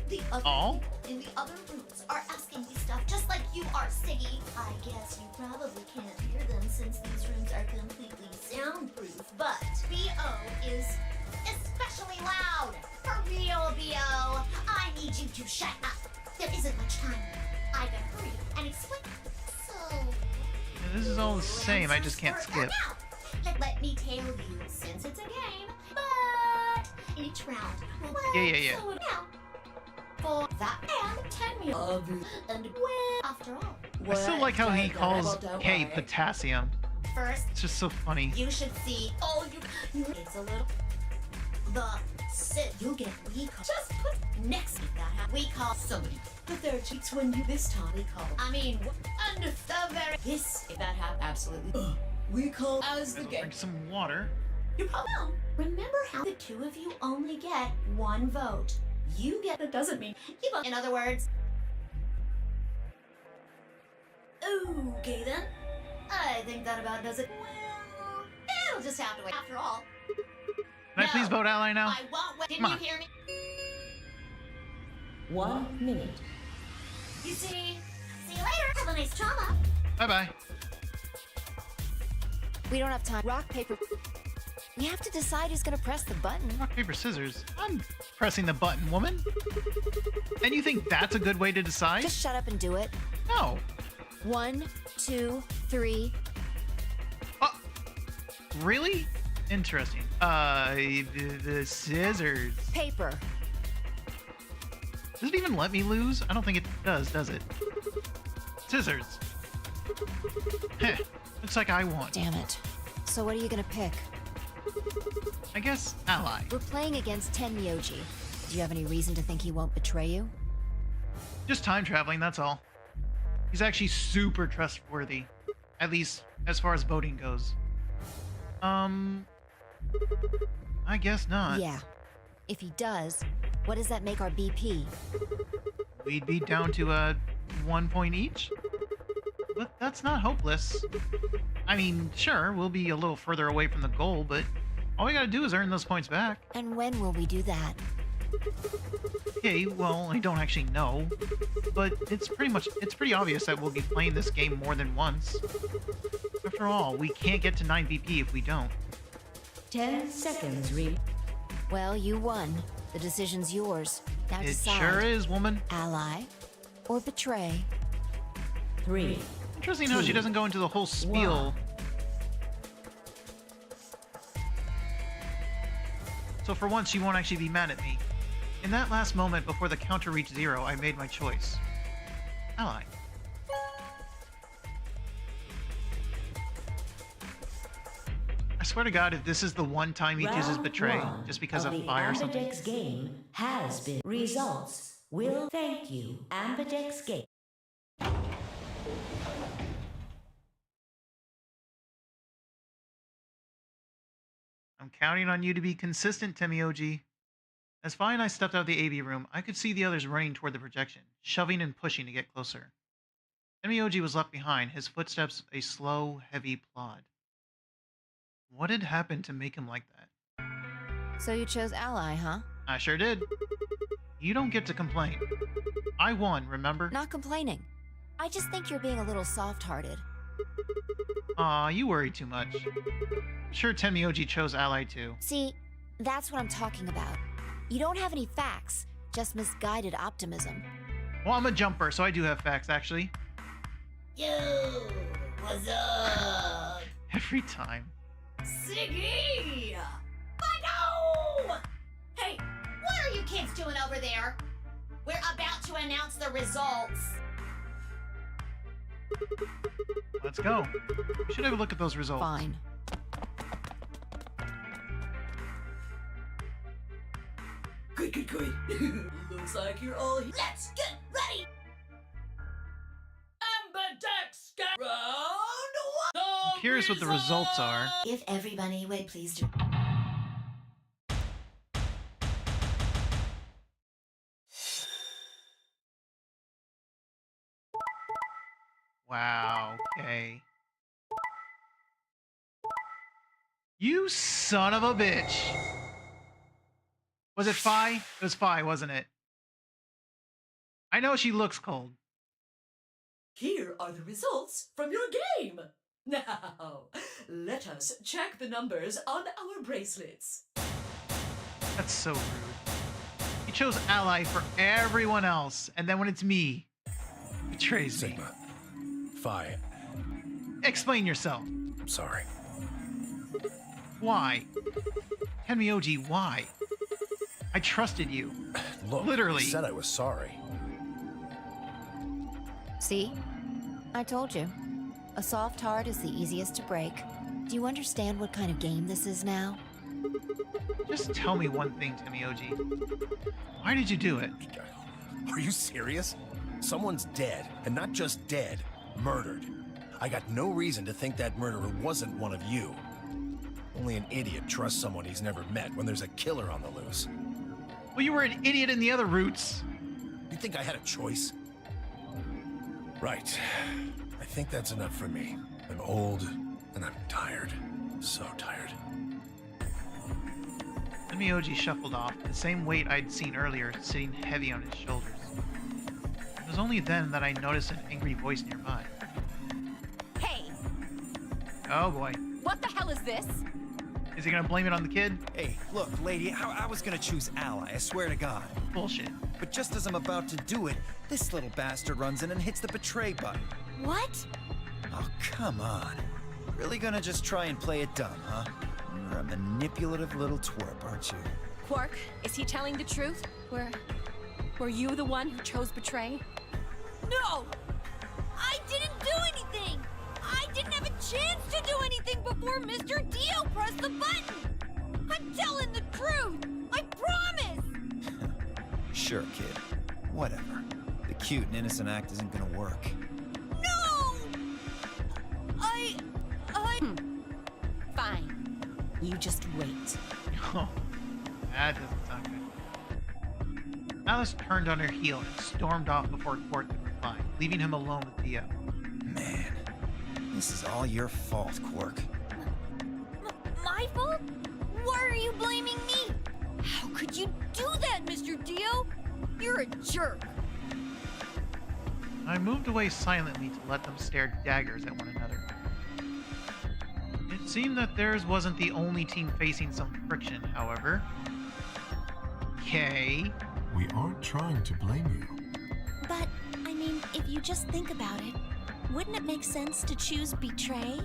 The other All? people in the other rooms are asking me stuff just like you are, Siggy. I guess you probably can't hear them since these rooms are completely soundproof, but B.O. is especially loud. For real, B.O. I need you to shut up. There isn't much time. I gotta hurry and explain. So... Yeah, this is all the same, I just can't skip. Let me tell you, since it's a game, but each round will Yeah. slow it down. For that and 10 years. And when, after all. I still like how he calls K potassium. First, It's just so funny. you should see. Oh, it's a little. The sit. You get we call. Just put next to that. We call somebody. But there are cheats when you this time we call. I mean, under the very. This, if that happened, absolutely. We call as the game. Drink some water. You probably know. Remember how the two of you only get one vote. You get. That doesn't mean you vote. In other words. Okay then. I think that about does it. Well, it'll just have to wait. After all. Can I please vote ally now? I won't wait. Didn't Come you on. hear me? 1 minute. You see you later. Have a nice trauma. Bye-bye. We don't have time. Rock, paper. We have to decide who's gonna press the button. Rock, paper, scissors. I'm pressing the button, woman. And you think that's a good way to decide? Just shut up and do it. No. 1, 2, 3. Really? Interesting. The scissors. Paper. Does it even let me lose? I don't think it does it? Scissors. Heh. Looks like I won. Damn it. So what are you gonna pick? I guess ally. We're playing against Tenmyoji. Do you have any reason to think he won't betray you? Just time traveling, that's all. He's actually super trustworthy. At least, as far as voting goes. I guess not. Yeah. If he does, what does that make our BP? We'd be down to 1 point each? But that's not hopeless. I mean, sure, we'll be a little further away from the goal, but all we gotta do is earn those points back. And when will we do that? Okay, well, I don't actually know. But it's pretty obvious that we'll be playing this game more than once. After all, we can't get to 9 VP if we don't. 10 seconds, Well, you won. The decision's yours. Now It decide. sure is, woman. Ally or betray. 3. Interesting how she doesn't go into the whole spiel. So for once, she won't actually be mad at me. In that last moment before the counter reached 0, I made my choice. Ally. I swear to God, if this is the one time he chooses betray, Round just because of the fire or something. Ambidex game has been. Results will thank you, Ambidex game. I'm counting on you to be consistent, Temioji. As Fi and I stepped out of the AV room, I could see the others running toward the projection, shoving and pushing to get closer. Temioji was left behind, his footsteps a slow, heavy plod. What had happened to make him like that? So you chose Ally, huh? I sure did. You don't get to complain. I won, remember? Not complaining. I just think you're being a little soft-hearted. Aw, you worry too much. I'm sure Temioji chose Ally too. See, that's what I'm talking about. You don't have any facts, just misguided optimism. Well, I'm a jumper, so I do have facts, actually. Yo, what's up? Every time. Siggy! But no! Hey, what are you kids doing over there? We're about to announce the results. Let's go. We should have a look at those results. Fine. Good. Looks like you're all here. Let's get ready! Ambidex, round one! I'm curious what the results are. If everybody would please do. Wow, okay. You son of a bitch. Was it Fi? It was Fi, wasn't it? I know she looks cold. Here are the results from your game. Now, let us check the numbers on our bracelets. That's so rude. He chose Ally for everyone else, and then when it's me, betrays me. Sigma. Fi. Explain yourself. I'm sorry. Why? Tenmyoji, why? I trusted you. Look, Literally. I said I was sorry. See? I told you. A soft heart is the easiest to break. Do you understand what kind of game this is now? Just tell me one thing, Temioji. Why did you do it? Are you serious? Someone's dead, and not just dead, murdered. I got no reason to think that murderer wasn't one of you. Only an idiot trusts someone he's never met when there's a killer on the loose. Well, you were an idiot in the other routes. You think I had a choice? Right. I think that's enough for me. I'm old, and I'm tired. So tired. Temioji shuffled off, the same weight I'd seen earlier sitting heavy on his shoulders. It was only then that I noticed an angry voice nearby. Hey, Oh boy. what the hell is this? Is he gonna blame it on the kid? Hey, look, lady, I was gonna choose Ally, I swear to God. Bullshit. But just as I'm about to do it, this little bastard runs in and hits the betray button. What? Oh, come on. Really gonna just try and play it dumb, huh? You're a manipulative little twerp, aren't you? Quark, is he telling the truth? Were you the one who chose betray? No! I didn't do anything! I didn't have a chance to do anything before Mr. Dio pressed the button! I'm telling the truth! I promise! Sure, kid. Whatever. The cute and innocent act isn't gonna work. No! Fine. You just wait. Oh, that doesn't sound good. Alice turned on her heel and stormed off before Quark could reply, leaving him alone with Dio. Man, this is all your fault, Quark. My fault? Why are you blaming me? How could you do that, Mr. Dio? You're a jerk. I moved away silently to let them stare daggers at one another. It seemed that theirs wasn't the only team facing some friction, however. Yay. We aren't trying to blame you. But, I mean, if you just think about it, wouldn't it make sense to choose betray?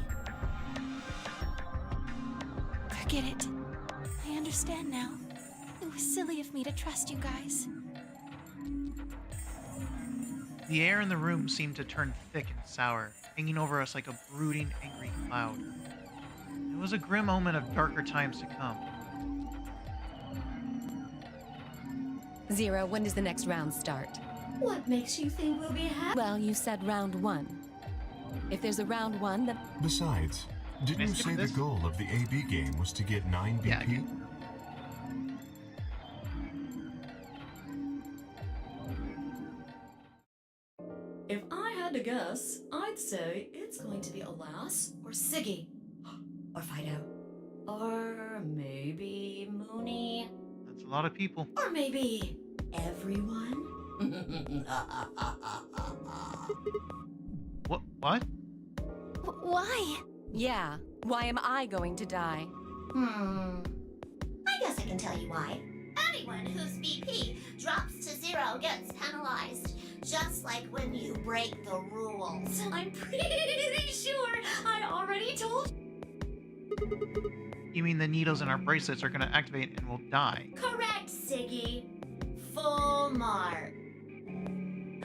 Forget it. I understand now. It was silly of me to trust you guys. The air in the room seemed to turn thick and sour, hanging over us like a brooding, angry cloud. It was a grim omen of darker times to come. Zero, when does the next round start? What makes you think we'll be happy? Well, you said round one. If there's a round one, then... Besides, Didn't you say the goal of the AB game was to get 9 BP? Yeah, If I had to guess, I'd say it's going to be Alas or Siggy. Or Fido. Or maybe Mooney. That's a lot of people. Or maybe everyone. What? Why? Yeah, why am I going to die? I guess I can tell you why. Anyone whose BP drops to 0 gets penalized. Just like when you break the rules. I'm pretty sure I already told You mean the needles in our bracelets are gonna activate and we'll die? Correct, Siggy. Full mark.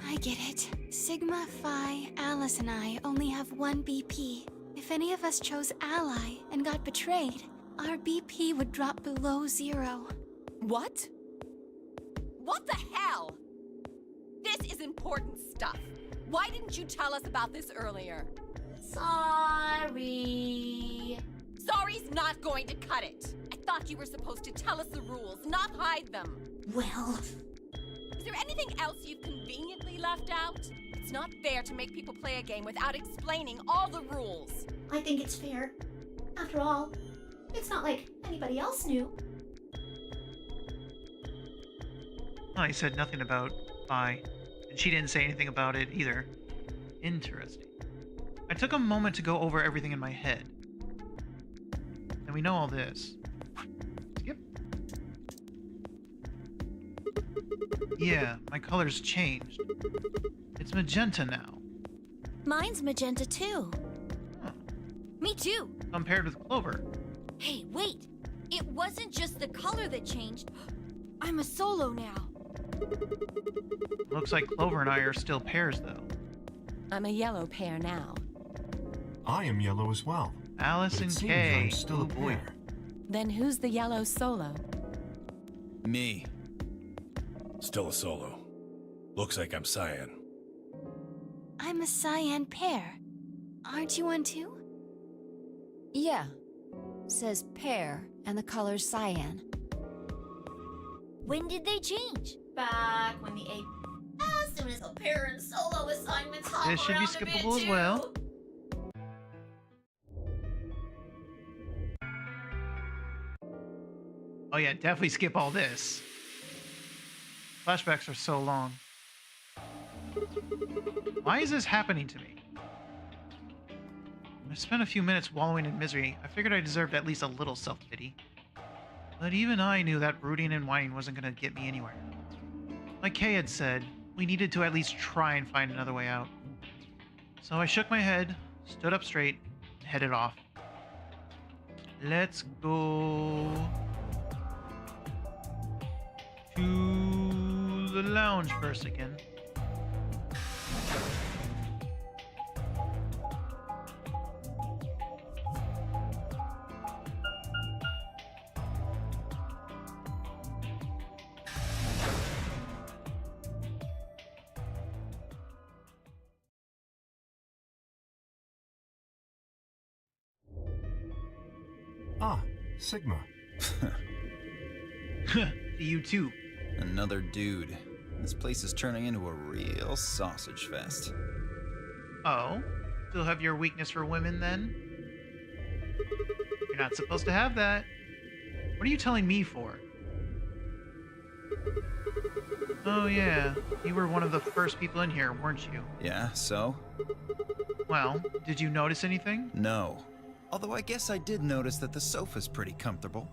I get it. Sigma, Phi, Alice, and I only have 1 BP. If any of us chose Ally and got betrayed, our BP would drop below 0. What? What the hell? This is important stuff. Why didn't you tell us about this earlier? Sorry. Sorry's not going to cut it. I thought you were supposed to tell us the rules, not hide them. Well, Is there anything else you've conveniently left out? It's not fair to make people play a game without explaining all the rules. I think it's fair. After all, it's not like anybody else knew. I said nothing about Phi, and she didn't say anything about it either. Interesting. I took a moment to go over everything in my head. And we know all this. Skip. Yeah, my color's changed. It's magenta now. Mine's magenta too. Huh. Me too. Compared with Clover. Hey, wait. It wasn't just the color that changed. I'm a solo now. Looks like Clover and I are still pairs, though. I'm a yellow pair now. I am yellow as well. Alice But it and seems Kay. I'm still Oh, a boy. pair. Then who's the yellow solo? Me. Still a solo. Looks like I'm cyan. I'm a cyan pair. Aren't you one too? Yeah. Says pear, and the color's cyan. When did they change? Back when the A. As soon as the pair and solo assignments hop This should be around a bit, skippable as too. well. Oh yeah, definitely skip all this. Flashbacks are so long. Why is this happening to me? I spent a few minutes wallowing in misery. I figured I deserved at least a little self-pity. But even I knew that brooding and whining wasn't going to get me anywhere. Like Kay had said, we needed to at least try and find another way out. So I shook my head, stood up straight, and headed off. Let's go to the lounge first again. Ah, Sigma. You too. Another dude. This place is turning into a real sausage fest. Oh? Still have your weakness for women then? You're not supposed to have that. What are you telling me for? Oh yeah, you were one of the first people in here, weren't you? Yeah, so? Well, did you notice anything? No. Although I guess I did notice that the sofa's pretty comfortable.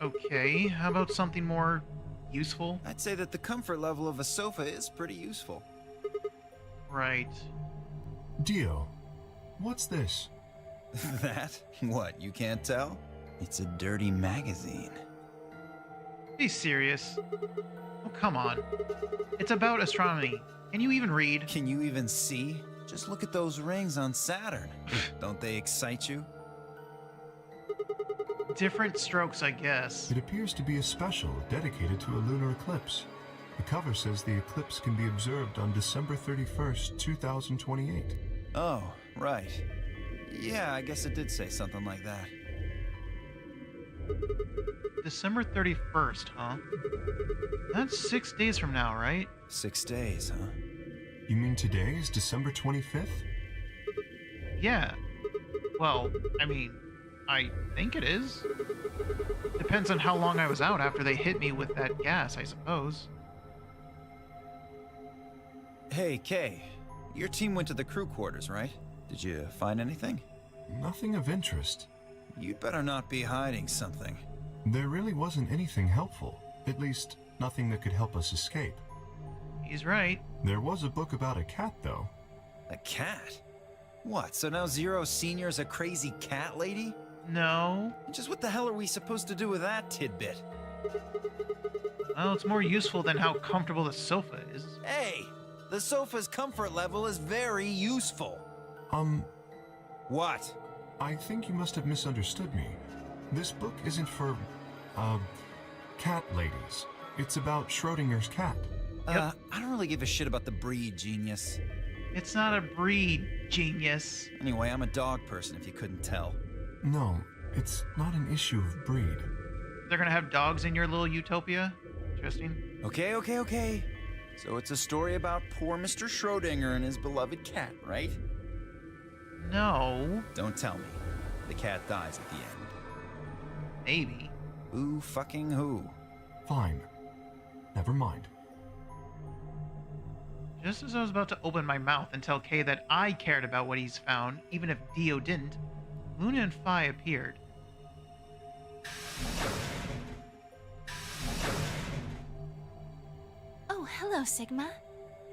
Okay. How about something more useful? I'd say that the comfort level of a sofa is pretty useful. Right. Dio, what's this? That? What, you can't tell? It's a dirty magazine. Be serious. Oh, come on. It's about astronomy. Can you even read? Can you even see? Just look at those rings on Saturn. Don't they excite you? Different strokes, I guess. It appears to be a special dedicated to a lunar eclipse. The cover says the eclipse can be observed on December 31st, 2028. Oh, right. Yeah, I guess it did say something like that. December 31st, huh? That's 6 days from now, right? 6 days, huh? You mean today is December 25th? Yeah. Well, I mean, I think it is. Depends on how long I was out after they hit me with that gas, I suppose. Hey, Kay. Your team went to the crew quarters, right? Did you find anything? Nothing of interest. You'd better not be hiding something. There really wasn't anything helpful. At least, nothing that could help us escape. He's right. There was a book about a cat, though. A cat? What, so now Zero Senior's a crazy cat lady? No. Just what the hell are we supposed to do with that tidbit? Well, it's more useful than how comfortable the sofa is. Hey! The sofa's comfort level is very useful. What? I think you must have misunderstood me. This book isn't for, cat ladies. It's about Schrodinger's cat. Yep. I don't really give a shit about the breed, genius. It's not a breed, genius. Anyway, I'm a dog person, if you couldn't tell. No, it's not an issue of breed. They're gonna have dogs in your little utopia? Interesting. Okay. So it's a story about poor Mr. Schrodinger and his beloved cat, right? No. Don't tell me. The cat dies at the end. Maybe. Who fucking who? Fine. Never mind. Just as I was about to open my mouth and tell Kay that I cared about what he's found, even if Dio didn't, Luna and Phi appeared. Oh, hello, Sigma.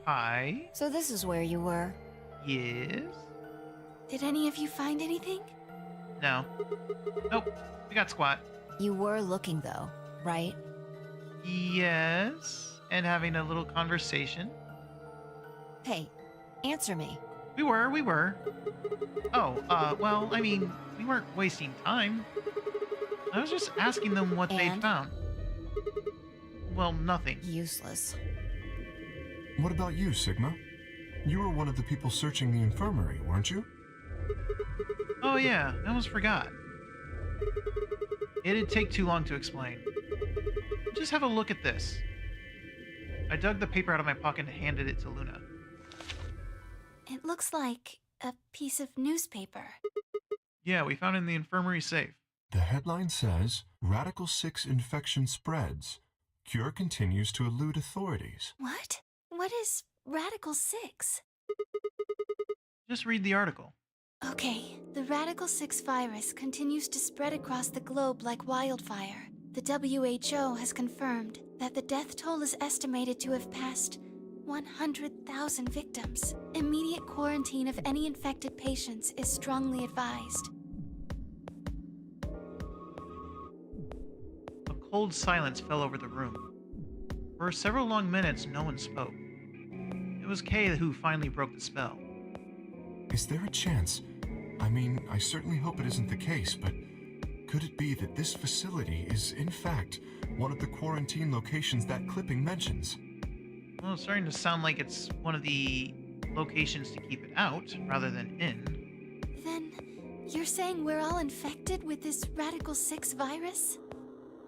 Hi. So this is where you were. Yes? Did any of you find anything? No. Nope. We got squat. You were looking, though, right? Yes. And having a little conversation. Hey, answer me. We were. Oh, well, I mean, we weren't wasting time. I was just asking them what they'd found. Well, nothing. Useless. What about you, Sigma? You were one of the people searching the infirmary, weren't you? Oh yeah, I almost forgot. It'd take too long to explain. Just have a look at this. I dug the paper out of my pocket and handed it to Luna. It looks like a piece of newspaper. Yeah, we found it in the infirmary safe. The headline says, Radical 6 infection spreads. Cure continues to elude authorities. What? What is Radical 6? Just read the article. Okay, the Radical 6 virus continues to spread across the globe like wildfire. The WHO has confirmed that the death toll is estimated to have passed 100,000 victims. Immediate quarantine of any infected patients is strongly advised. A cold silence fell over the room. For several long minutes, no one spoke. It was Kay who finally broke the spell. Is there a chance? I mean, I certainly hope it isn't the case, but could it be that this facility is, in fact, one of the quarantine locations that clipping mentions? Well, it's starting to sound like it's one of the locations to keep it out, rather than in. Then, you're saying we're all infected with this Radical 6 virus?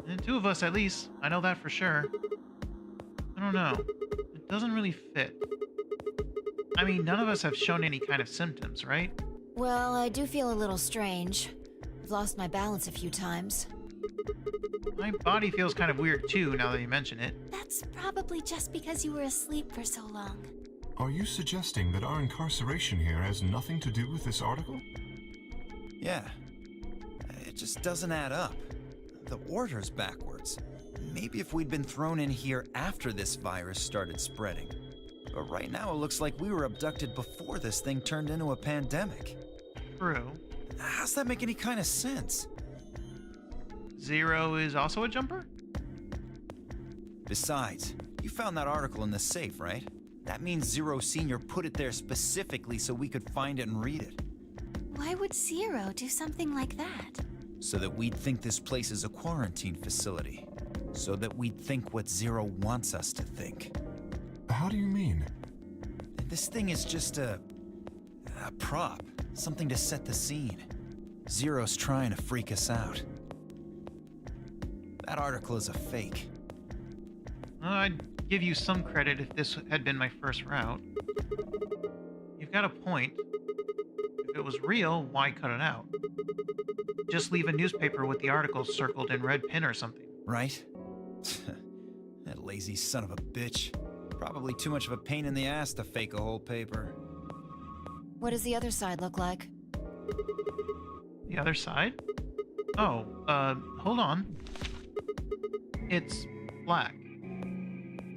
And 2 of us, at least. I know that for sure. I don't know. It doesn't really fit. I mean, none of us have shown any kind of symptoms, right? Well, I do feel a little strange. I've lost my balance a few times. My body feels kind of weird too, now that you mention it. That's probably just because you were asleep for so long. Are you suggesting that our incarceration here has nothing to do with this article? Yeah. It just doesn't add up. The order's backwards. Maybe if we'd been thrown in here after this virus started spreading. But right now it looks like we were abducted before this thing turned into a pandemic. True. How's that make any kind of sense? Zero is also a jumper? Besides, you found that article in the safe, right? That means Zero Senior put it there specifically so we could find it and read it. Why would Zero do something like that? So that we'd think this place is a quarantine facility. So that we'd think what Zero wants us to think. How do you mean? This thing is just a prop. Something to set the scene. Zero's trying to freak us out. That article is a fake. I'd give you some credit if this had been my first route. You've got a point. If it was real, why cut it out? Just leave a newspaper with the article circled in red pen or something. Right? That lazy son of a bitch. Probably too much of a pain in the ass to fake a whole paper. What does the other side look like? The other side? Oh, hold on. It's black.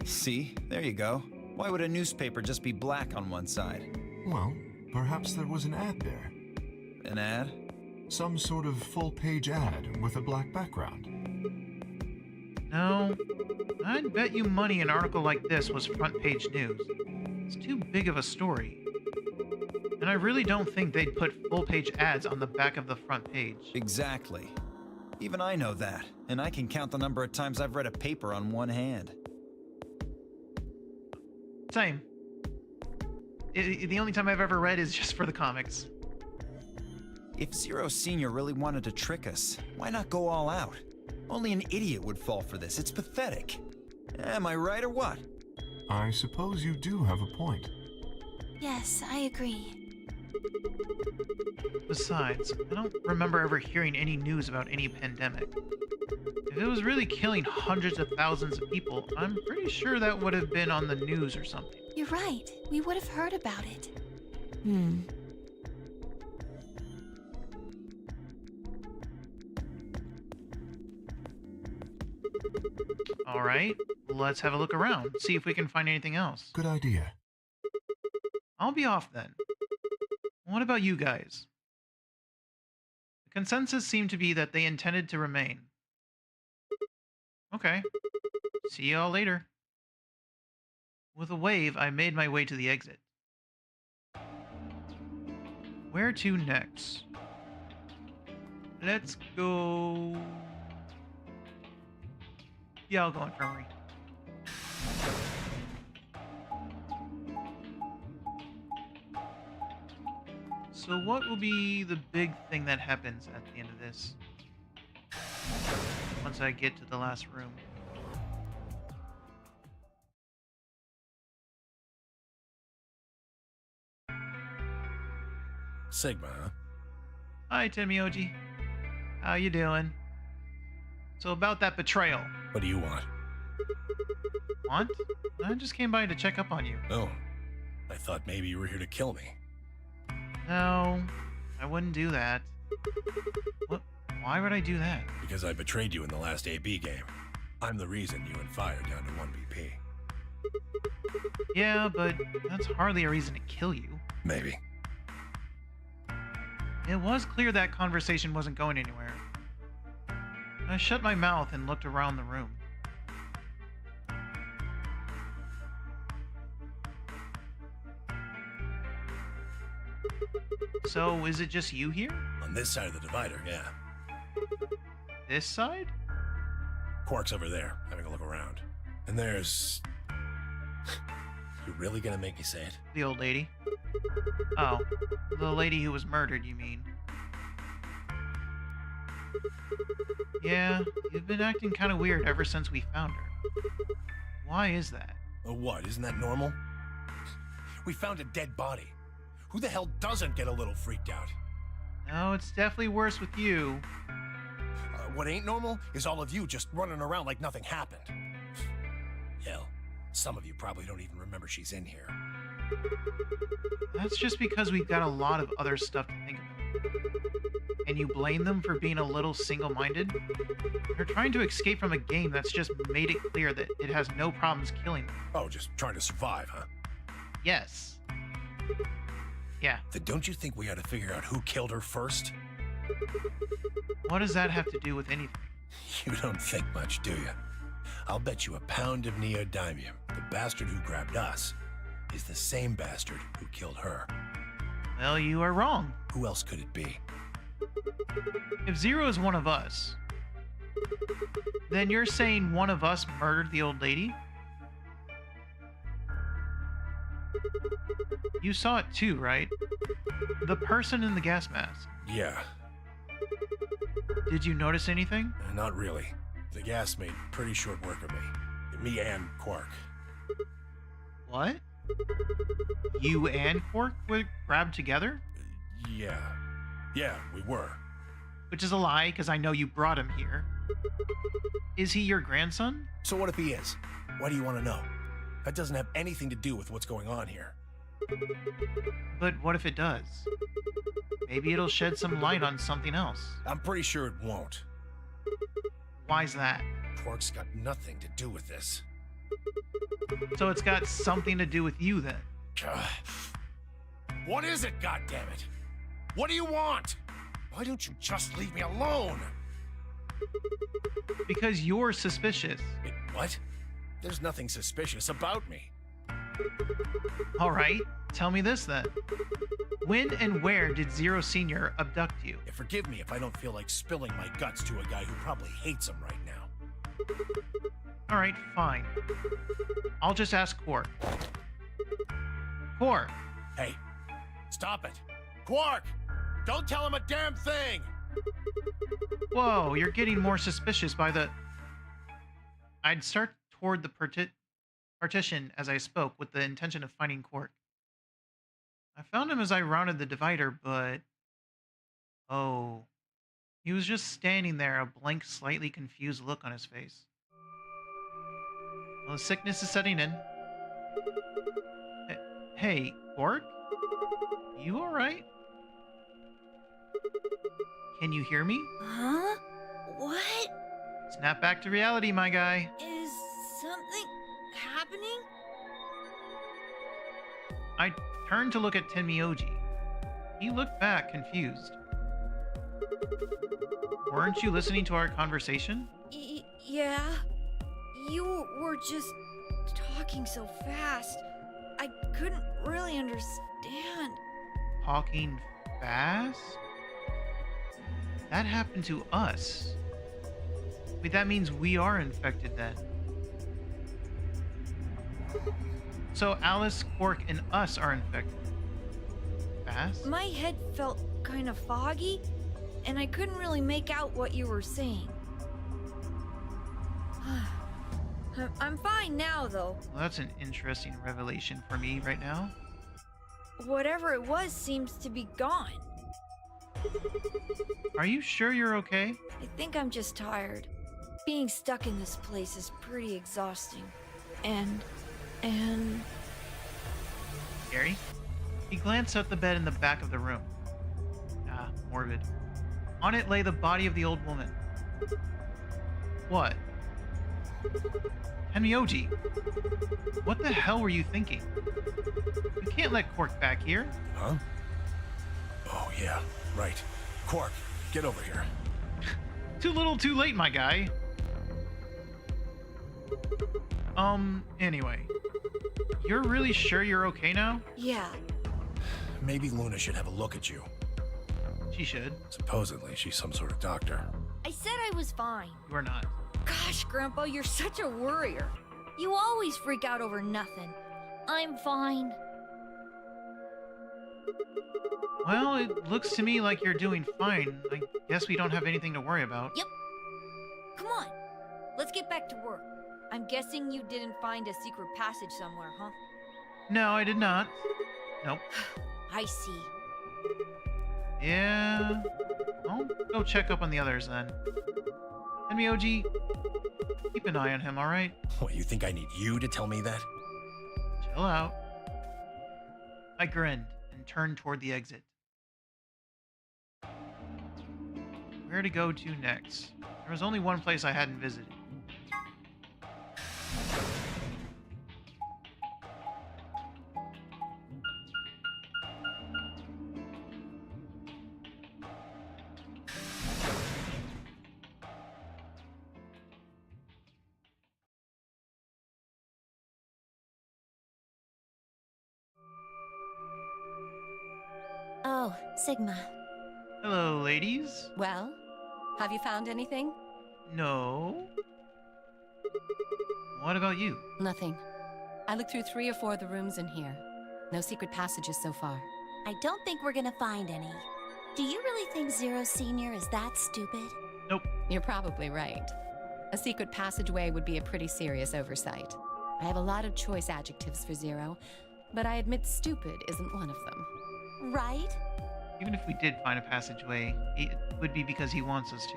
See? There you go. Why would a newspaper just be black on one side? Well, perhaps there was an ad there. An ad? Some sort of full-page ad with a black background. No, I'd bet you money an article like this was front-page news. It's too big of a story. And I really don't think they'd put full-page ads on the back of the front page. Exactly. Even I know that, and I can count the number of times I've read a paper on one hand. Same. The only time I've ever read is just for the comics. If Zero Senior really wanted to trick us, why not go all out? Only an idiot would fall for this. It's pathetic. Am I right or what? I suppose you do have a point. Yes, I agree. Besides, I don't remember ever hearing any news about any pandemic. If it was really killing hundreds of thousands of people, I'm pretty sure that would have been on the news or something. You're right. We would have heard about it. All right, let's have a look around, see if we can find anything else. Good idea. I'll be off then. What about you guys? The consensus seemed to be that they intended to remain. Okay. See y'all later. With a wave, I made my way to the exit. Where to next? Let's go... Yeah, I'll go infirmary. So what will be the big thing that happens at the end of this? Once I get to the last room. Sigma, huh? Hi, Timioji. How you doing? So about that betrayal. What do you want? Want? I just came by to check up on you. Oh, I thought maybe you were here to kill me. No, I wouldn't do that. What? Why would I do that? Because I betrayed you in the last AB game. I'm the reason you and Fire down to 1 BP. Yeah, but that's hardly a reason to kill you. Maybe. It was clear that conversation wasn't going anywhere. I shut my mouth and looked around the room. So, is it just you here? On this side of the divider, yeah. This side? Quark's over there, having a look around. And there's... You really gonna make me say it? The old lady. Oh, the lady who was murdered, you mean? Yeah, you've been acting kind of weird ever since we found her. Why is that? Oh, what? Isn't that normal? We found a dead body. Who the hell doesn't get a little freaked out? No, it's definitely worse with you. What ain't normal is all of you just running around like nothing happened. Hell, some of you probably don't even remember she's in here. That's just because we've got a lot of other stuff to think about. And you blame them for being a little single-minded? They're trying to escape from a game that's just made it clear that it has no problems killing them. Oh, just trying to survive, huh? Yes. Yeah. Then don't you think we ought to figure out who killed her first? What does that have to do with anything? You don't think much, do you? I'll bet you a pound of neodymium the bastard who grabbed us is the same bastard who killed her. Well, you are wrong. Who else could it be? If Zero is one of us, then you're saying one of us murdered the old lady? You saw it too, right? The person in the gas mask. Yeah, Did you notice anything? not really. The gas made pretty short work of me. Me and Quark. What? You and Quark were grabbed together? Yeah. Yeah, we were. Which is a lie, because I know you brought him here. Is he your grandson? So what if he is? Why do you want to know? That doesn't have anything to do with what's going on here. But what if it does? Maybe it'll shed some light on something else. I'm pretty sure it won't. Why's that? Quark's got nothing to do with this. So it's got something to do with you then? Ugh. What is it, goddammit? What do you want? Why don't you just leave me alone? Because you're suspicious. Wait, what? There's nothing suspicious about me. Alright, tell me this then. When and where did Zero Senior abduct you? Forgive me if I don't feel like spilling my guts to a guy who probably hates him right now. Alright, fine. I'll just ask Quark. Quark! Hey, stop it. Quark! Don't tell him a damn thing! Whoa, you're getting more suspicious by the... I'd start toward the partition as I spoke with the intention of finding Quark. I found him as I rounded the divider, but... Oh. He was just standing there, a blank, slightly confused look on his face. Well, the sickness is setting in. Hey, Quark? You alright? Can you hear me? Huh? What? Snap back to reality, my guy. Is something happening? I turned to look at Tenmyoji. He looked back, confused. Weren't you listening to our conversation? Yeah. You were just talking so fast. I couldn't really understand. Talking fast? That happened to us. Wait, that means we are infected then. So Alice, Quark, and us are infected. Fast? My head felt kind of foggy, and I couldn't really make out what you were saying. I'm fine now, though. Well, that's an interesting revelation for me right now. Whatever it was seems to be gone. Are you sure you're okay? I think I'm just tired. Being stuck in this place is pretty exhausting. And... Gary? He glanced at the bed in the back of the room. Ah, morbid. On it lay the body of the old woman. What? Tenmyoji, what the hell were you thinking? You can't let Quark back here. Huh? Oh, yeah, right. Quark, get over here. Too little, too late, my guy. Anyway. You're really sure you're okay now? yeah. Maybe Luna should have a look at you. She should. Supposedly, she's some sort of doctor. I said I was fine. You are not. Gosh, Grandpa, you're such a worrier. You always freak out over nothing. I'm fine. Well, it looks to me like you're doing fine. I guess we don't have anything to worry about. Yep. Come on. Let's get back to work. I'm guessing you didn't find a secret passage somewhere, huh? No, I did not. Nope. I see. Yeah. I'll go check up on the others then. Tenmyoji, keep an eye on him, alright? What, you think I need you to tell me that? Chill out. I grinned and turned toward the exit. Where to go to next? There was only one place I hadn't visited. Oh, Sigma. Hello, ladies. Well, have you found anything? No. What about you? Nothing. I looked through 3 or 4 of the rooms in here. No secret passages so far. I don't think we're gonna find any. Do you really think Zero Senior is that stupid? Nope. You're probably right. A secret passageway would be a pretty serious oversight. I have a lot of choice adjectives for Zero, but I admit stupid isn't one of them. Right? Even if we did find a passageway, it would be because he wants us to.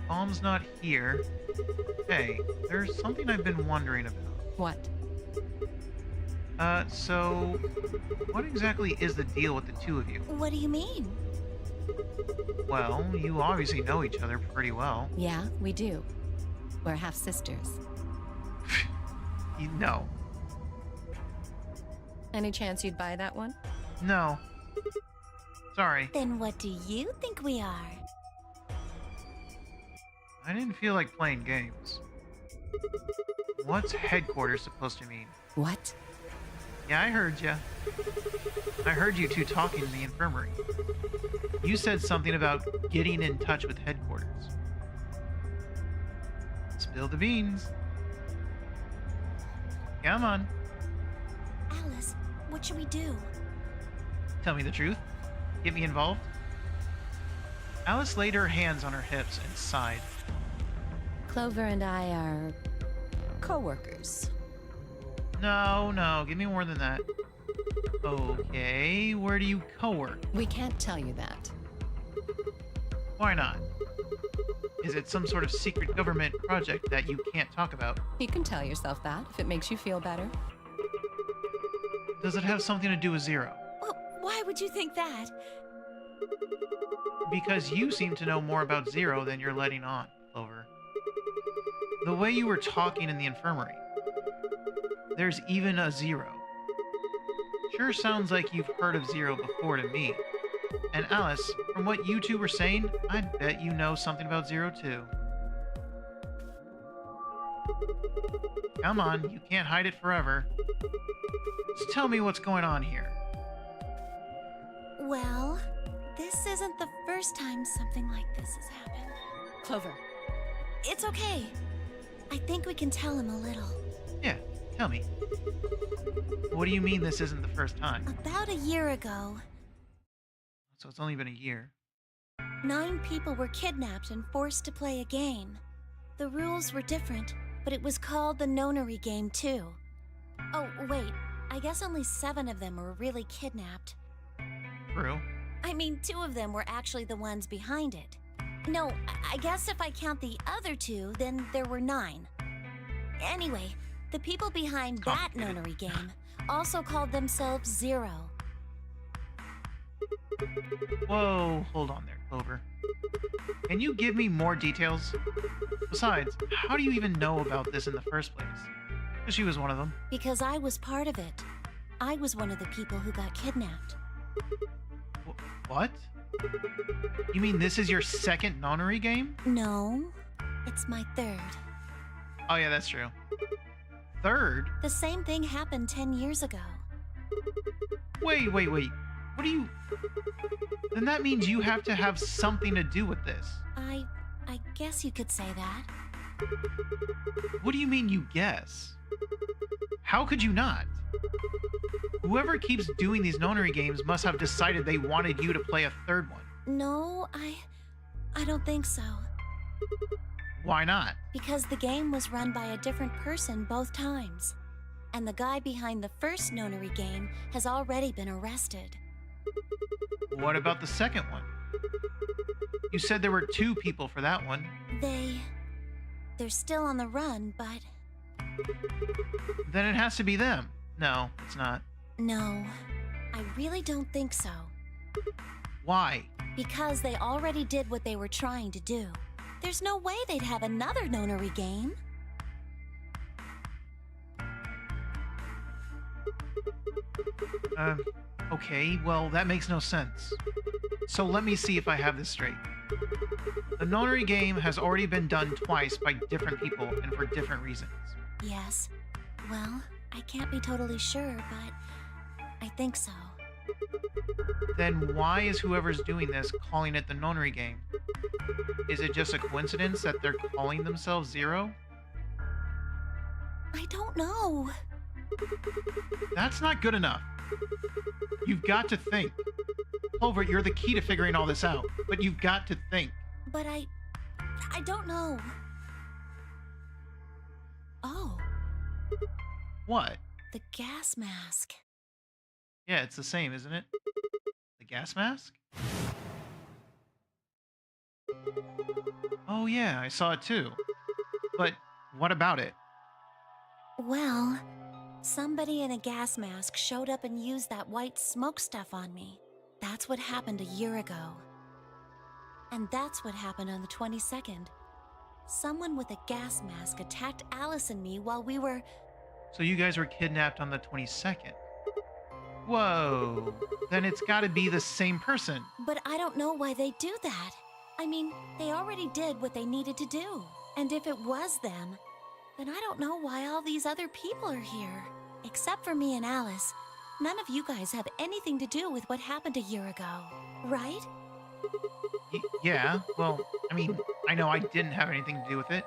Bomb's not here. Hey, there's something I've been wondering about. What? So what exactly is the deal with the two of you? What do you mean? Well, you obviously know each other pretty well. Yeah, we do. We're half sisters. No. Any chance you'd buy that one? No. Sorry. Then what do you think we are? I didn't feel like playing games. What's headquarters supposed to mean? What? Yeah, I heard ya. I heard you two talking in the infirmary. You said something about getting in touch with headquarters. Spill the beans. Come on. Alice, what should we do? Tell me the truth. Get me involved. Alice laid her hands on her hips and sighed. Clover and I are co-workers. No, give me more than that. Okay, where do you co-work? We can't tell you that. Why not? Is it some sort of secret government project that you can't talk about? You can tell yourself that if it makes you feel better. Does it have something to do with Zero? Well, why would you think that? Because you seem to know more about Zero than you're letting on, Clover. The way you were talking in the infirmary. There's even a Zero. Sure sounds like you've heard of Zero before to me. And Alice, from what you two were saying, I'd bet you know something about Zero too. Come on, you can't hide it forever. Just tell me what's going on here. Well, this isn't the first time something like this has happened. Clover. It's okay. I think we can tell him a little. Yeah, tell me. What do you mean this isn't the first time? About a year ago, So it's only been a year. 9 people were kidnapped and forced to play a game. The rules were different, but it was called the Nonary game too. Oh, wait, I guess only 7 of them were really kidnapped. True. I mean, 2 of them were actually the ones behind it. No, I guess if I count the other 2, then there were 9. Anyway, the people behind that Nonary game also called themselves Zero. Whoa, hold on there, Clover. Can you give me more details? Besides, how do you even know about this in the first place? Because she was one of them. Because I was part of it. I was one of the people who got kidnapped. What? You mean this is your second nonary game? No, it's my 3rd. Oh yeah, that's true. 3rd? The same thing happened 10 years ago. Wait. What do you... Then that means you have to have something to do with this. I guess you could say that. What do you mean you guess? How could you not? Whoever keeps doing these nonary games must have decided they wanted you to play a 3rd one. No, I don't think so. Why not? Because the game was run by a different person both times. And the guy behind the first nonary game has already been arrested. What about the second one? You said there were 2 people for that one. They're still on the run, but... Then it has to be them. No, it's not. No, I really don't think so. Why? Because they already did what they were trying to do. There's no way they'd have another nonary game. Okay, well, that makes no sense. So let me see if I have this straight. The nonary game has already been done twice by different people and for different reasons. Yes. Well, I can't be totally sure, but I think so. Then why is whoever's doing this calling it the nonary game? Is it just a coincidence that they're calling themselves Zero? I don't know. That's not good enough. You've got to think. Clover, you're the key to figuring all this out, but you've got to think. But I don't know. Oh, What? the gas mask. Yeah, it's the same, isn't it? The gas mask? Oh yeah, I saw it too. But what about it? Well, somebody in a gas mask showed up and used that white smoke stuff on me. That's what happened a year ago. And that's what happened on the 22nd. Someone with a gas mask attacked Alice and me while we were... So you guys were kidnapped on the 22nd. Whoa. Then it's gotta be the same person. But I don't know why they do that. I mean, they already did what they needed to do. And if it was them, then I don't know why all these other people are here. Except for me and Alice. None of you guys have anything to do with what happened a year ago, right? Yeah, well, I mean, I know I didn't have anything to do with it.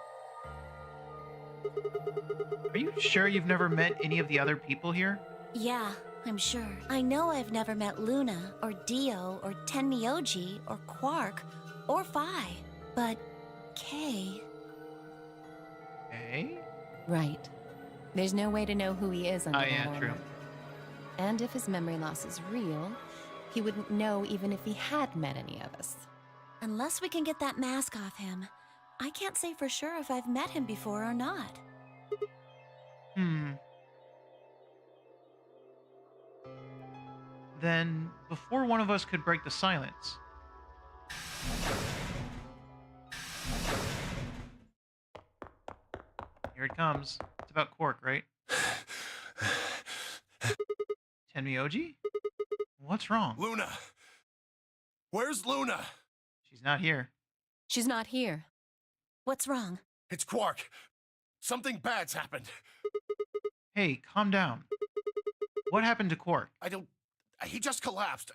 Are you sure you've never met any of the other people here? Yeah, I'm sure. I know I've never met Luna, or Dio, or Tenmyoji, or Quark, or Phi. But Kay... Okay. Right. There's no way to know who he is under that yeah, armor. true. And if his memory loss is real, he wouldn't know even if he had met any of us. Unless we can get that mask off him, I can't say for sure if I've met him before or not. Then, before one of us could break the silence... Here it comes. It's about Quark, right? Tenmyoji? What's wrong? Luna! Where's Luna? She's not here. She's not here. What's wrong? It's Quark. Something bad's happened. Hey, calm down. What happened to Quark? He just collapsed.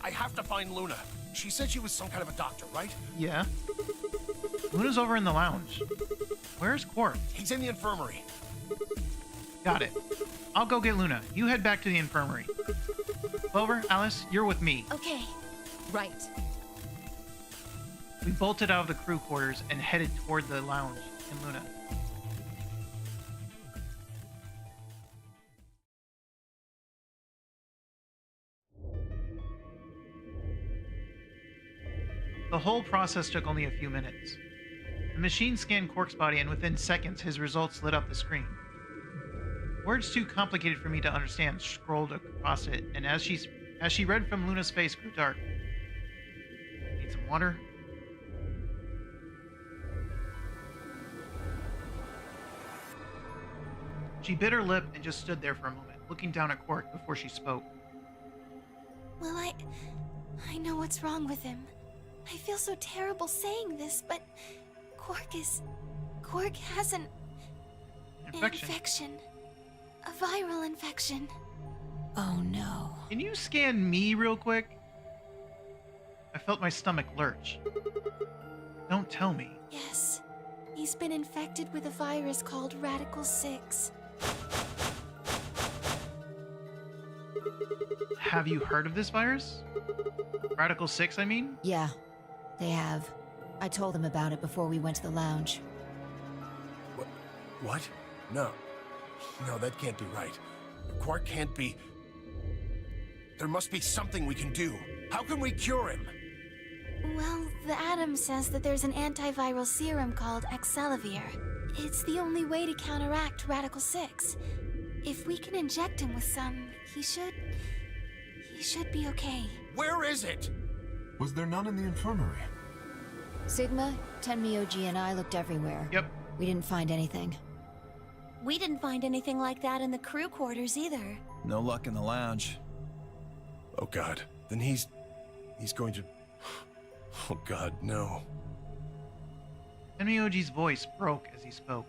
I have to find Luna. She said she was some kind of a doctor, right? Yeah? Luna's over in the lounge. Where's Quark? He's in the infirmary. Got it. I'll go get Luna. You head back to the infirmary. Clover, Alice, you're with me. Okay. Right. We bolted out of the crew quarters and headed toward the lounge and Luna. The whole process took only a few minutes. The machine scanned Quark's body, and within seconds, his results lit up the screen. Words too complicated for me to understand scrolled across it, and as she read from Luna's face grew dark. Need some water? She bit her lip and just stood there for a moment, looking down at Quark before she spoke. Well, I know what's wrong with him. I feel so terrible saying this, but Quark has an infection. A viral infection. Oh no. Can you scan me real quick? I felt my stomach lurch. Don't tell me. Yes. He's been infected with a virus called Radical 6. Have you heard of this virus? Radical 6, I mean? Yeah, they have. I told them about it before we went to the lounge. What? No. No, that can't be right. Quark can't be... There must be something we can do. How can we cure him? Well, the Atom says that there's an antiviral serum called Axelavir. It's the only way to counteract Radical 6. If we can inject him with some, he should be okay. Where is it? Was there none in the infirmary? Sigma, Tenmyoji, and I looked everywhere. Yep. We didn't find anything. We didn't find anything like that in the crew quarters either. No luck in the lounge. Oh God, then he's going to... Oh God, no. Tenmyoji's voice broke as he spoke.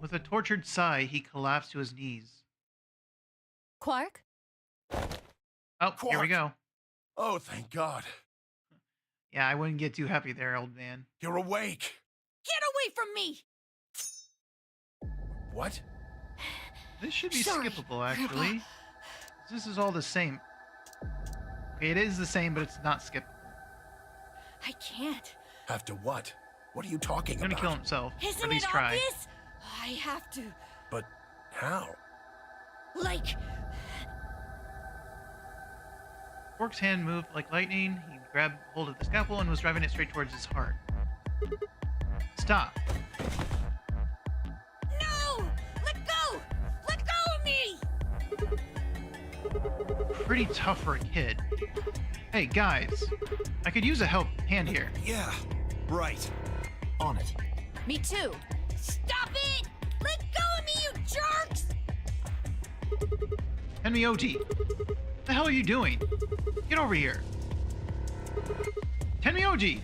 With a tortured sigh, he collapsed to his knees. Quark? Oh, here we go. Oh, thank God. Yeah, I wouldn't get too happy there, old man. You're awake. Get away from me! What? This should be Sorry, skippable, actually. This is all the same. Okay, it is the same, but it's not skippable. I can't. Have to what? What are you talking He's gonna about? kill himself. Or Isn't at it least try. obvious? I have to. But how? Like, Quark's hand moved like lightning. He grabbed hold of the scalpel and was driving it straight towards his heart. Stop. no! Let go! Let go of me! Pretty tough for a kid. Hey, guys. I could use a help hand here. Yeah, right. On it. Me too. Stop it! Let go of me, you jerks! Tenmyoji, what the hell are you doing? Get over here. Tenmyoji!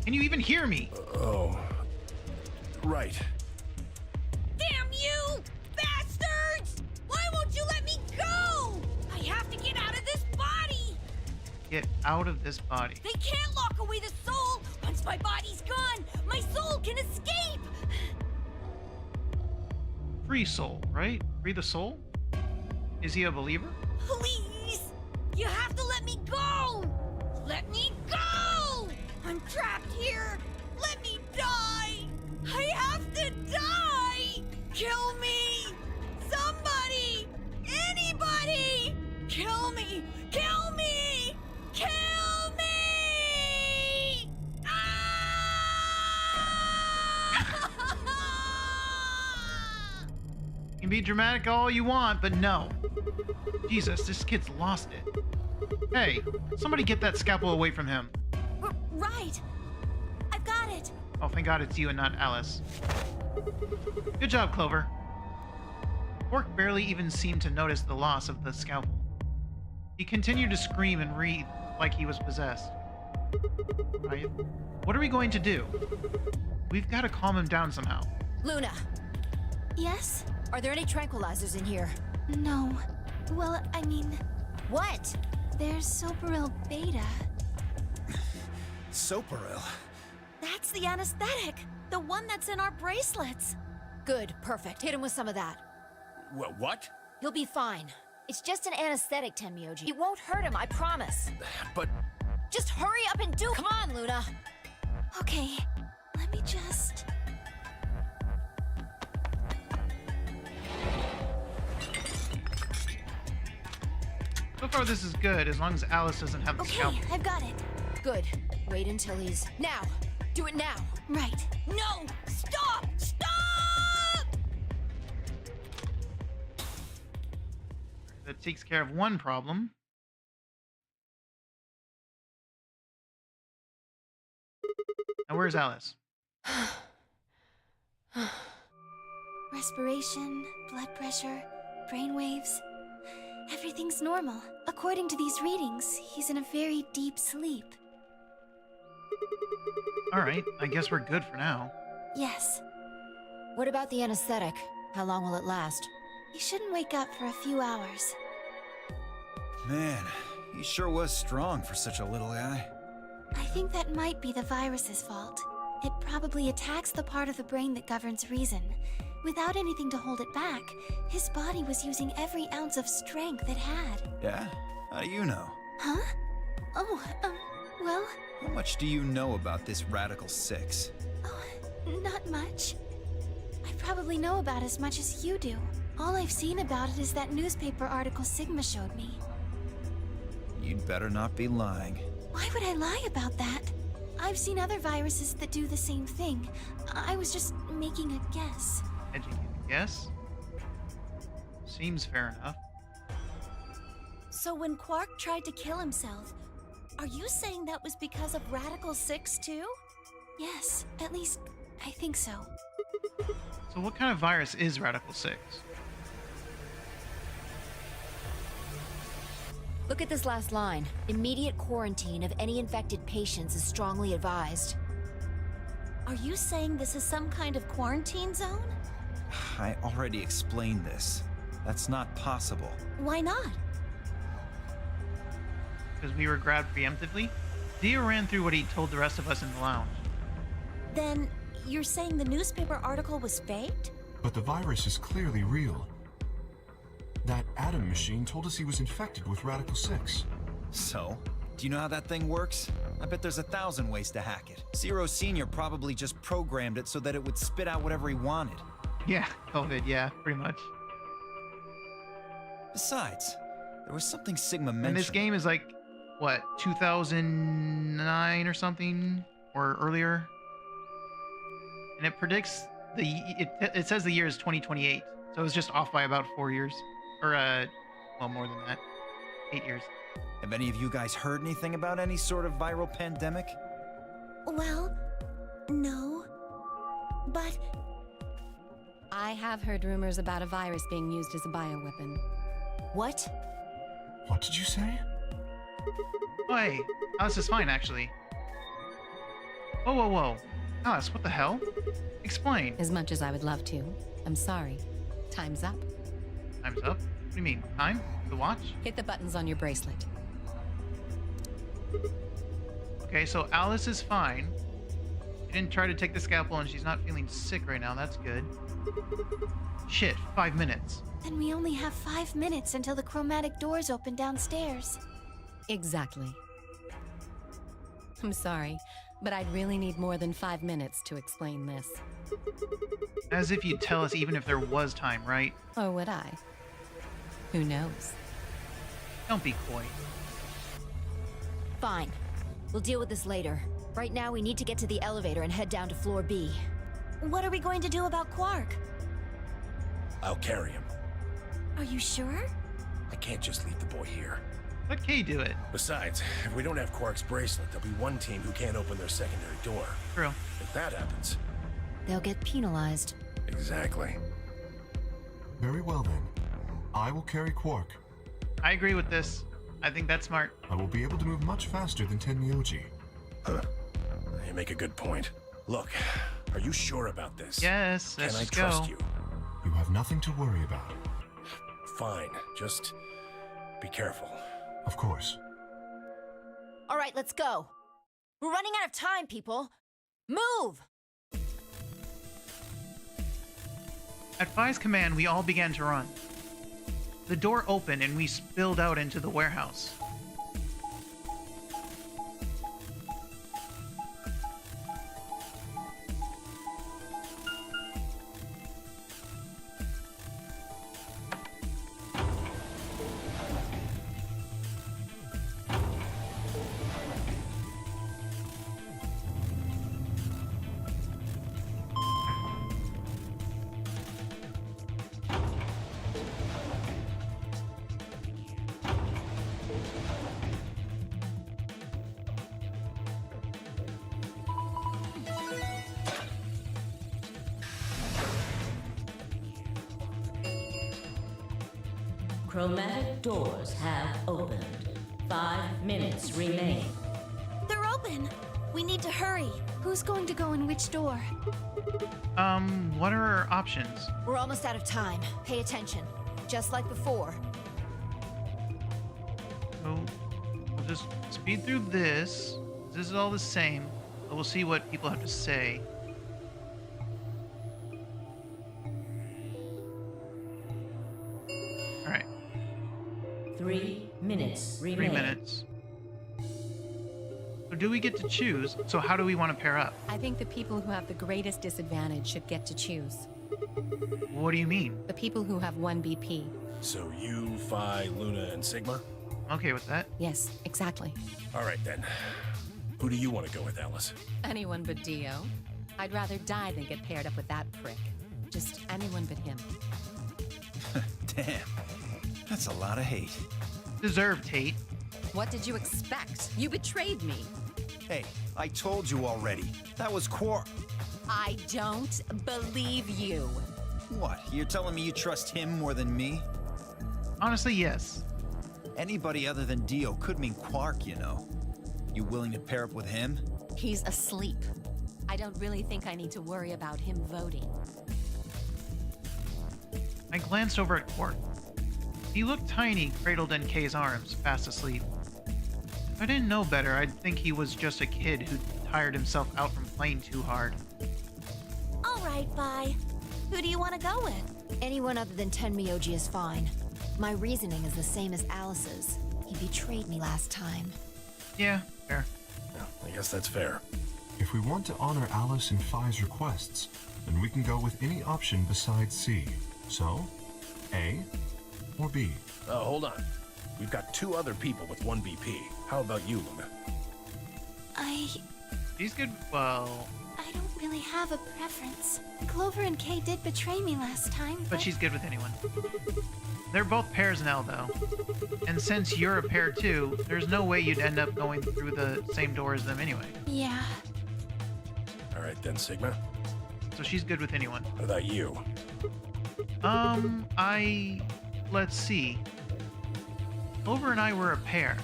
Can you even hear me? Oh. Right. Damn you! Bastards! Why won't you let me go? I have to get out of this body! Get out of this body. They can't lock away the soul! Once my body's gone, my soul can escape! Free soul, right? Free the soul? Is he a believer? Please! You have to let me go! Let me go! I'm trapped here! Let me die! I have to die! Kill me! Somebody! Anybody! Kill me! Kill me! Kill me! Ah! You can be dramatic all you want, but no. Jesus, this kid's lost it. Hey, somebody get that scalpel away from him. Right. I've got it. Oh, thank God it's you and not Alice. Good job, Clover. Quark barely even seemed to notice the loss of the scalpel. He continued to scream and writhe like he was possessed. Right? What are we going to do? We've got to calm him down somehow. Luna, Yes? are there any tranquilizers in here? No. Well, I mean, What? there's Soparil Beta. Soparil. That's the anesthetic. The one that's in our bracelets. Good, perfect. Hit him with some of that. What? He'll be fine. It's just an anesthetic, Tenmyoji. It won't hurt him, I promise. But Just hurry up and do. Come on, Luna. Okay, let me just... So far, this is good, as long as Alice doesn't have the Okay, scalpel. I've got it. Good. Wait until he's... Now! Do it now! Right. No! Stop! Stop! That takes care of one problem. Now, where's Alice? Respiration, blood pressure, brain waves. Everything's normal. According to these readings, he's in a very deep sleep. Alright, I guess we're good for now. Yes, What about the anesthetic? How long will it last? he shouldn't wake up for a few hours. Man, he sure was strong for such a little guy. I think that might be the virus's fault. It probably attacks the part of the brain that governs reason. Without anything to hold it back, his body was using every ounce of strength it had. Yeah? How do you know? Huh? Oh, well, How much do you know about this Radical Six? not much. I probably know about as much as you do. All I've seen about it is that newspaper article Sigma showed me. You'd better not be lying. Why would I lie about that? I've seen other viruses that do the same thing. I was just making a guess. Educated guess? Seems fair enough. So when Quark tried to kill himself, are you saying that was because of Radical 6 too? Yes, at least I think so. So what kind of virus is Radical 6? Look at this last line. Immediate quarantine of any infected patients is strongly advised. Are you saying this is some kind of quarantine zone? I already explained this. That's not possible. Why not? Because we were grabbed preemptively? Dio ran through what he told the rest of us in the lounge. Then you're saying the newspaper article was faked? But the virus is clearly real. That Adam machine told us he was infected with Radical 6. So, do you know how that thing works? I bet there's 1,000 ways to hack it. Zero Senior probably just programmed it so that it would spit out whatever he wanted. Yeah, COVID, yeah, pretty much. Besides, there was something Sigma mentioned. And this game is like, what, 2009 or something? Or earlier? And it predicts it says the year is 2028. So it's just off by about 4 years. Or, well, more than that. 8 years. Have any of you guys heard anything about any sort of viral pandemic? Well, no. But I have heard rumors about a virus being used as a bioweapon. What? What did you say? Oh, hey, Alice is fine, actually. Whoa, whoa, whoa. Alice, what the hell? Explain. As much as I would love to. I'm sorry. Time's up. Time's up? What do you mean? Time? The watch? Hit the buttons on your bracelet. Okay, so Alice is fine. She didn't try to take the scalpel and she's not feeling sick right now. That's good. Shit, 5 minutes. Then we only have 5 minutes until the chromatic doors open downstairs. Exactly. I'm sorry, but I'd really need more than 5 minutes to explain this. As if you'd tell us even if there was time, right? Or would I? Who knows? Don't be coy. Fine. We'll deal with this later. Right now, we need to get to the elevator and head down to floor B. what are we going to do about Quark? I'll carry him. Are you sure? I can't just leave the boy here. Let Kay do it. Besides, if we don't have Quark's bracelet, there'll be one team who can't open their secondary door. True. If that happens... They'll get penalized. Exactly. Very well then. I will carry Quark. I agree with this. I think that's smart. I will be able to move much faster than Tenmyoji. You make a good point. Look, are you sure about this? Yes, Can let's I just trust go. you? You have nothing to worry about. Fine, just be careful. Of course. All right, let's go. We're running out of time, people. Move! At Phi's command, we all began to run. The door opened and we spilled out into the warehouse. Chromatic doors have opened. 5 minutes remain. They're open. We need to hurry. Who's going to go in which door? What are our options? We're almost out of time. Pay attention. Just like before. So, we'll just speed through this. This is all the same, but we'll see what people have to say. All right. 3 minutes remain. 3 minutes. So do we get to choose? So how do we want to pair up? I think the people who have the greatest disadvantage should get to choose. What do you mean? The people who have 1 BP. So you, Phi, Luna, and Sigma? I'm okay with that. Yes, exactly. All right, then. Who do you want to go with, Alice? Anyone but Dio. I'd rather die than get paired up with that prick. Just anyone but him. Damn. That's a lot of hate. Deserved hate. What did you expect? You betrayed me. Hey, I told you already. That was Quark. I don't believe you. What? You're telling me you trust him more than me? Honestly, yes. Anybody other than Dio could mean Quark, you know. You willing to pair up with him? He's asleep. I don't really think I need to worry about him voting. I glanced over at Quark. He looked tiny, cradled in Kay's arms, fast asleep. If I didn't know better, I'd think he was just a kid who tired himself out from playing too hard. right, Vi. Who do you want to go with? Anyone other than Tenmyoji is fine. My reasoning is the same as Alice's. He betrayed me last time. Yeah, fair. Yeah, I guess that's fair. If we want to honor Alice and Phi's requests, then we can go with any option besides C. So, A or B? Hold on. We've got 2 other people with 1 BP. How about you, Luna? She's good. Well, I don't really have a preference. Clover and Kay did betray me last time, but she's good with anyone. They're both pairs now, though. And since you're a pair too, there's no way you'd end up going through the same door as them anyway. Yeah. All right then, Sigma. So she's good with anyone. What about you? Let's see. Clover and I were a pair.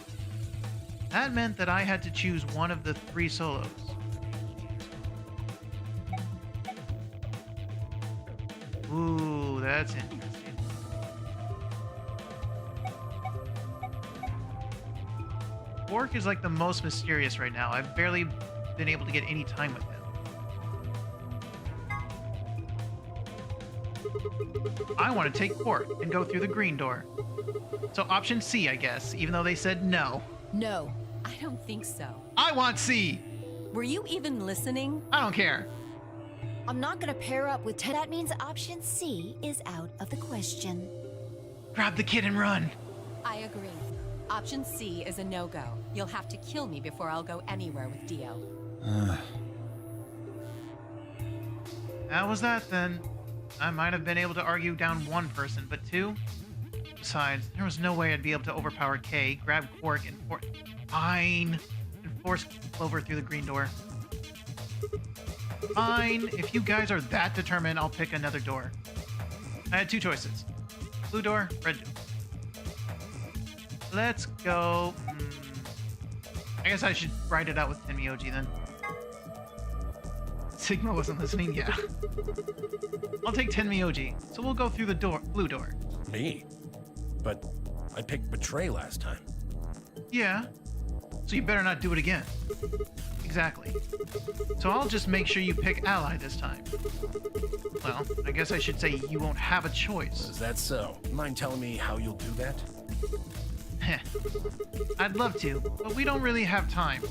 That meant that I had to choose one of the 3 solos. Ooh, that's interesting. Quark is like the most mysterious right now. I've barely been able to get any time with him. I want to take Quark and go through the green door. So option C, I guess, even though they said no. No, I don't think so. I want C! Were you even listening? I don't care. I'm not gonna pair up with That means option C is out of the question. Grab the kid and run. I agree. Option C is a no-go. You'll have to kill me before I'll go anywhere with Dio. That was that then. I might have been able to argue down 1 person, but 2? Besides, there was no way I'd be able to overpower Kay, grab Quark, and force Clover through the green door. Fine, if you guys are that determined, I'll pick another door. I had 2 choices. Blue door, red door. Let's go... I guess I should write it out with Tenmyoji then. Sigma wasn't listening? Yeah. I'll take Tenmyoji, so we'll go through the door, blue door. Me? But I picked Betray last time. Yeah. So you better not do it again. Exactly. So I'll just make sure you pick Ally this time. Well, I guess I should say you won't have a choice. Is that so? Mind telling me how you'll do that? Heh. I'd love to, but we don't really have time.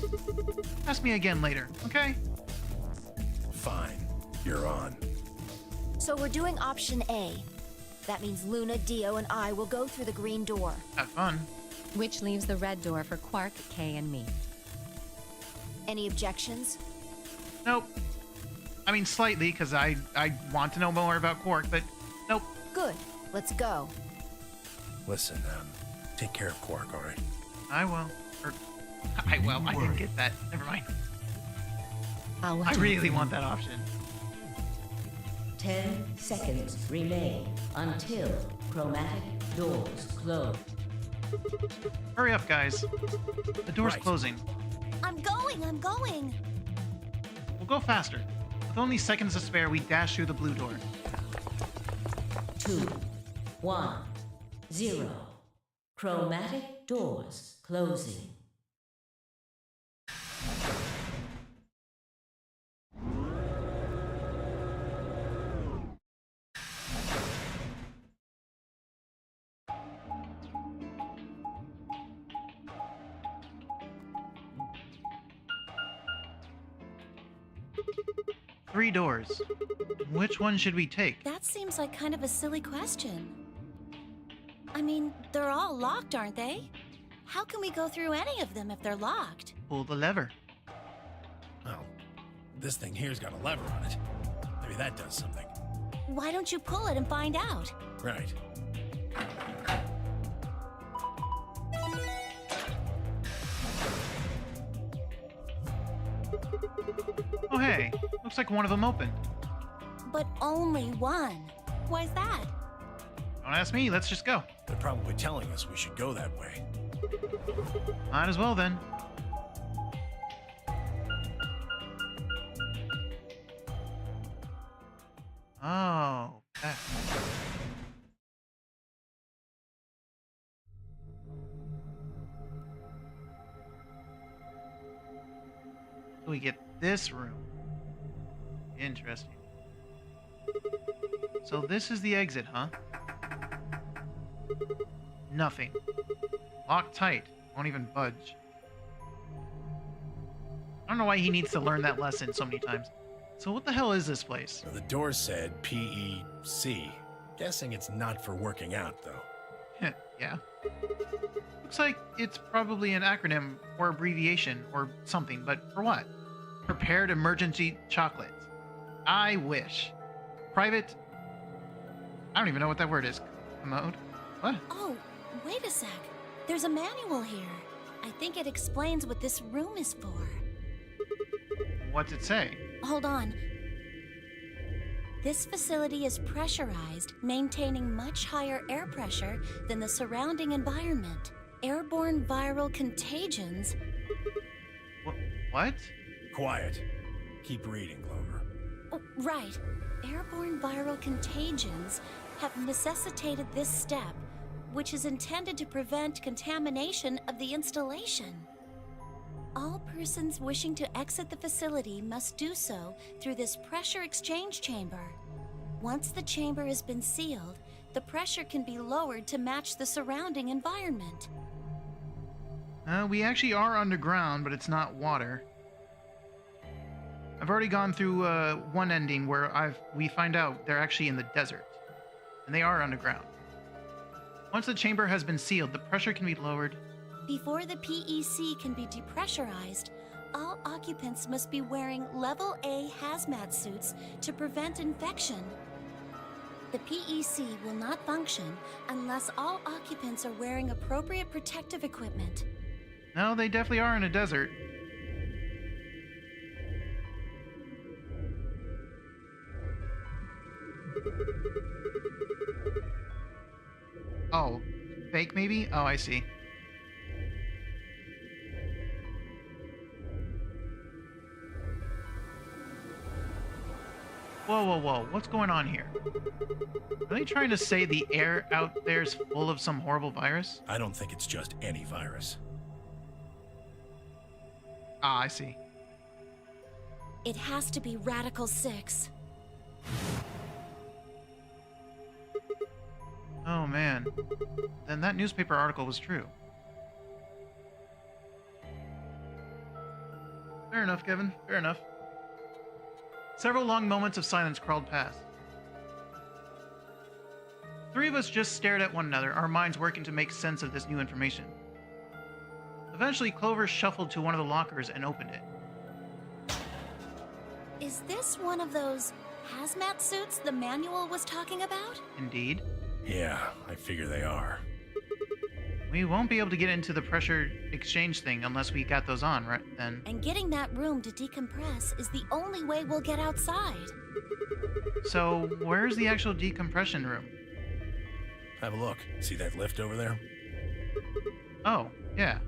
Ask me again later, okay? Fine. You're on. So we're doing option A. That means Luna, Dio, and I will go through the green door. Have fun. Which leaves the red door for Quark, Kay, and me. Any objections? Nope. I mean, slightly, because I want to know more about Quark, but nope. Good. Let's go. Listen, take care of Quark, all right? I will. Or, I will. I didn't get that. Never mind. I really want that option. 10 seconds remain until chromatic doors close. Hurry up, guys. The door's Right. closing. I'm going. We'll go faster. With only seconds to spare, we dash through the blue door. 2, 1, 0. Chromatic doors closing. Three doors. Which one should we take? That seems like kind of a silly question. I mean, they're all locked, aren't they? How can we go through any of them if they're locked? Pull the lever. Well, this thing here's got a lever on it. Maybe that does something. Why don't you pull it and find out? Right. Oh hey, looks like one of them opened. But only one. Why's that? Don't ask me, let's just go. They're probably telling us we should go that way. Might as well then. Oh, that. So we get this room. Interesting. So this is the exit, huh? Nothing. Locked tight. Won't even budge. I don't know why he needs to learn that lesson so many times. So what the hell is this place? The door said PEC. Guessing it's not for working out, though. Yeah. Looks like it's probably an acronym or abbreviation or something, but for what? Prepared emergency chocolate. I wish. Private... I don't even know what that word is. Commode? What? Oh, wait a sec. There's a manual here. I think it explains what this room is for. What's it say? Hold on. This facility is pressurized, maintaining much higher air pressure than the surrounding environment. Airborne viral contagions. What? Quiet. Keep reading, Clover. Oh, right. Airborne viral contagions have necessitated this step, which is intended to prevent contamination of the installation. All persons wishing to exit the facility must do so through this pressure exchange chamber. Once the chamber has been sealed, the pressure can be lowered to match the surrounding environment. We actually are underground, but it's not water. I've already gone through one ending where we find out they're actually in the desert, and they are underground. Once the chamber has been sealed, the pressure can be lowered. Before the PEC can be depressurized, all occupants must be wearing Level A hazmat suits to prevent infection. The PEC will not function unless all occupants are wearing appropriate protective equipment. No, they definitely are in a desert. Oh, fake maybe? Oh, I see. Whoa, whoa, whoa. What's going on here? Are they trying to say the air out there's full of some horrible virus? I don't think it's just any virus. Ah, I see. It has to be Radical 6. Oh, man. Then that newspaper article was true. Fair enough, Kevin. Fair enough. Several long moments of silence crawled past. Three of us just stared at one another, our minds working to make sense of this new information. Eventually, Clover shuffled to one of the lockers and opened it. Is this one of those hazmat suits the manual was talking about? Indeed. Yeah, I figure they are. We won't be able to get into the pressure exchange thing unless we got those on, right then. And getting that room to decompress is the only way we'll get outside. So, where's the actual decompression room? Have a look. See that lift over there? Oh, yeah.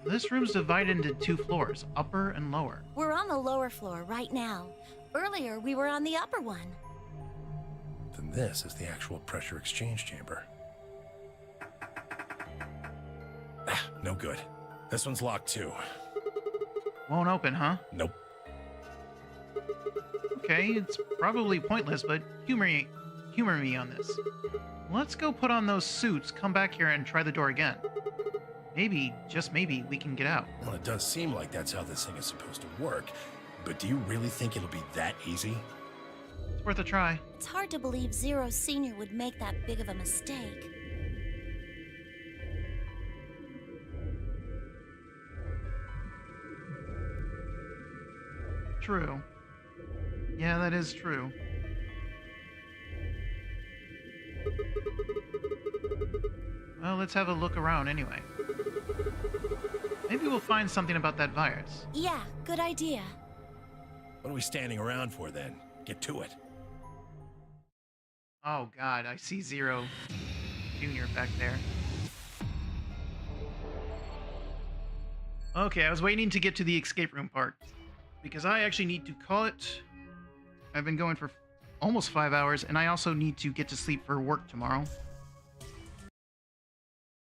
This room's divided into two floors, upper and lower. We're on the lower floor right now. Earlier, we were on the upper one. Then this is the actual pressure exchange chamber. Ah, no good. This one's locked too. Won't open, huh? Nope. Okay, it's probably pointless, but humor me on this. Let's go put on those suits, come back here, and try the door again. Maybe, just maybe, we can get out. Well, it does seem like that's how this thing is supposed to work, but do you really think it'll be that easy? It's worth a try. It's hard to believe Zero Sr. would make that big of a mistake. True. Yeah, that is true. Well, let's have a look around anyway. Maybe we'll find something about that virus. Yeah, good idea. What are we standing around for then? Get to it. Oh god, I see Zero Jr. back there. Okay, I was waiting to get to the escape room part, because I actually need to call it. I've been going for almost 5 hours, and I also need to get to sleep for work tomorrow.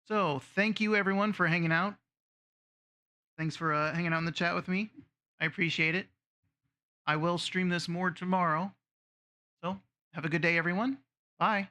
So, thank you everyone for hanging out. Thanks for hanging out in the chat with me. I appreciate it. I will stream this more tomorrow. So, have a good day, everyone. Bye.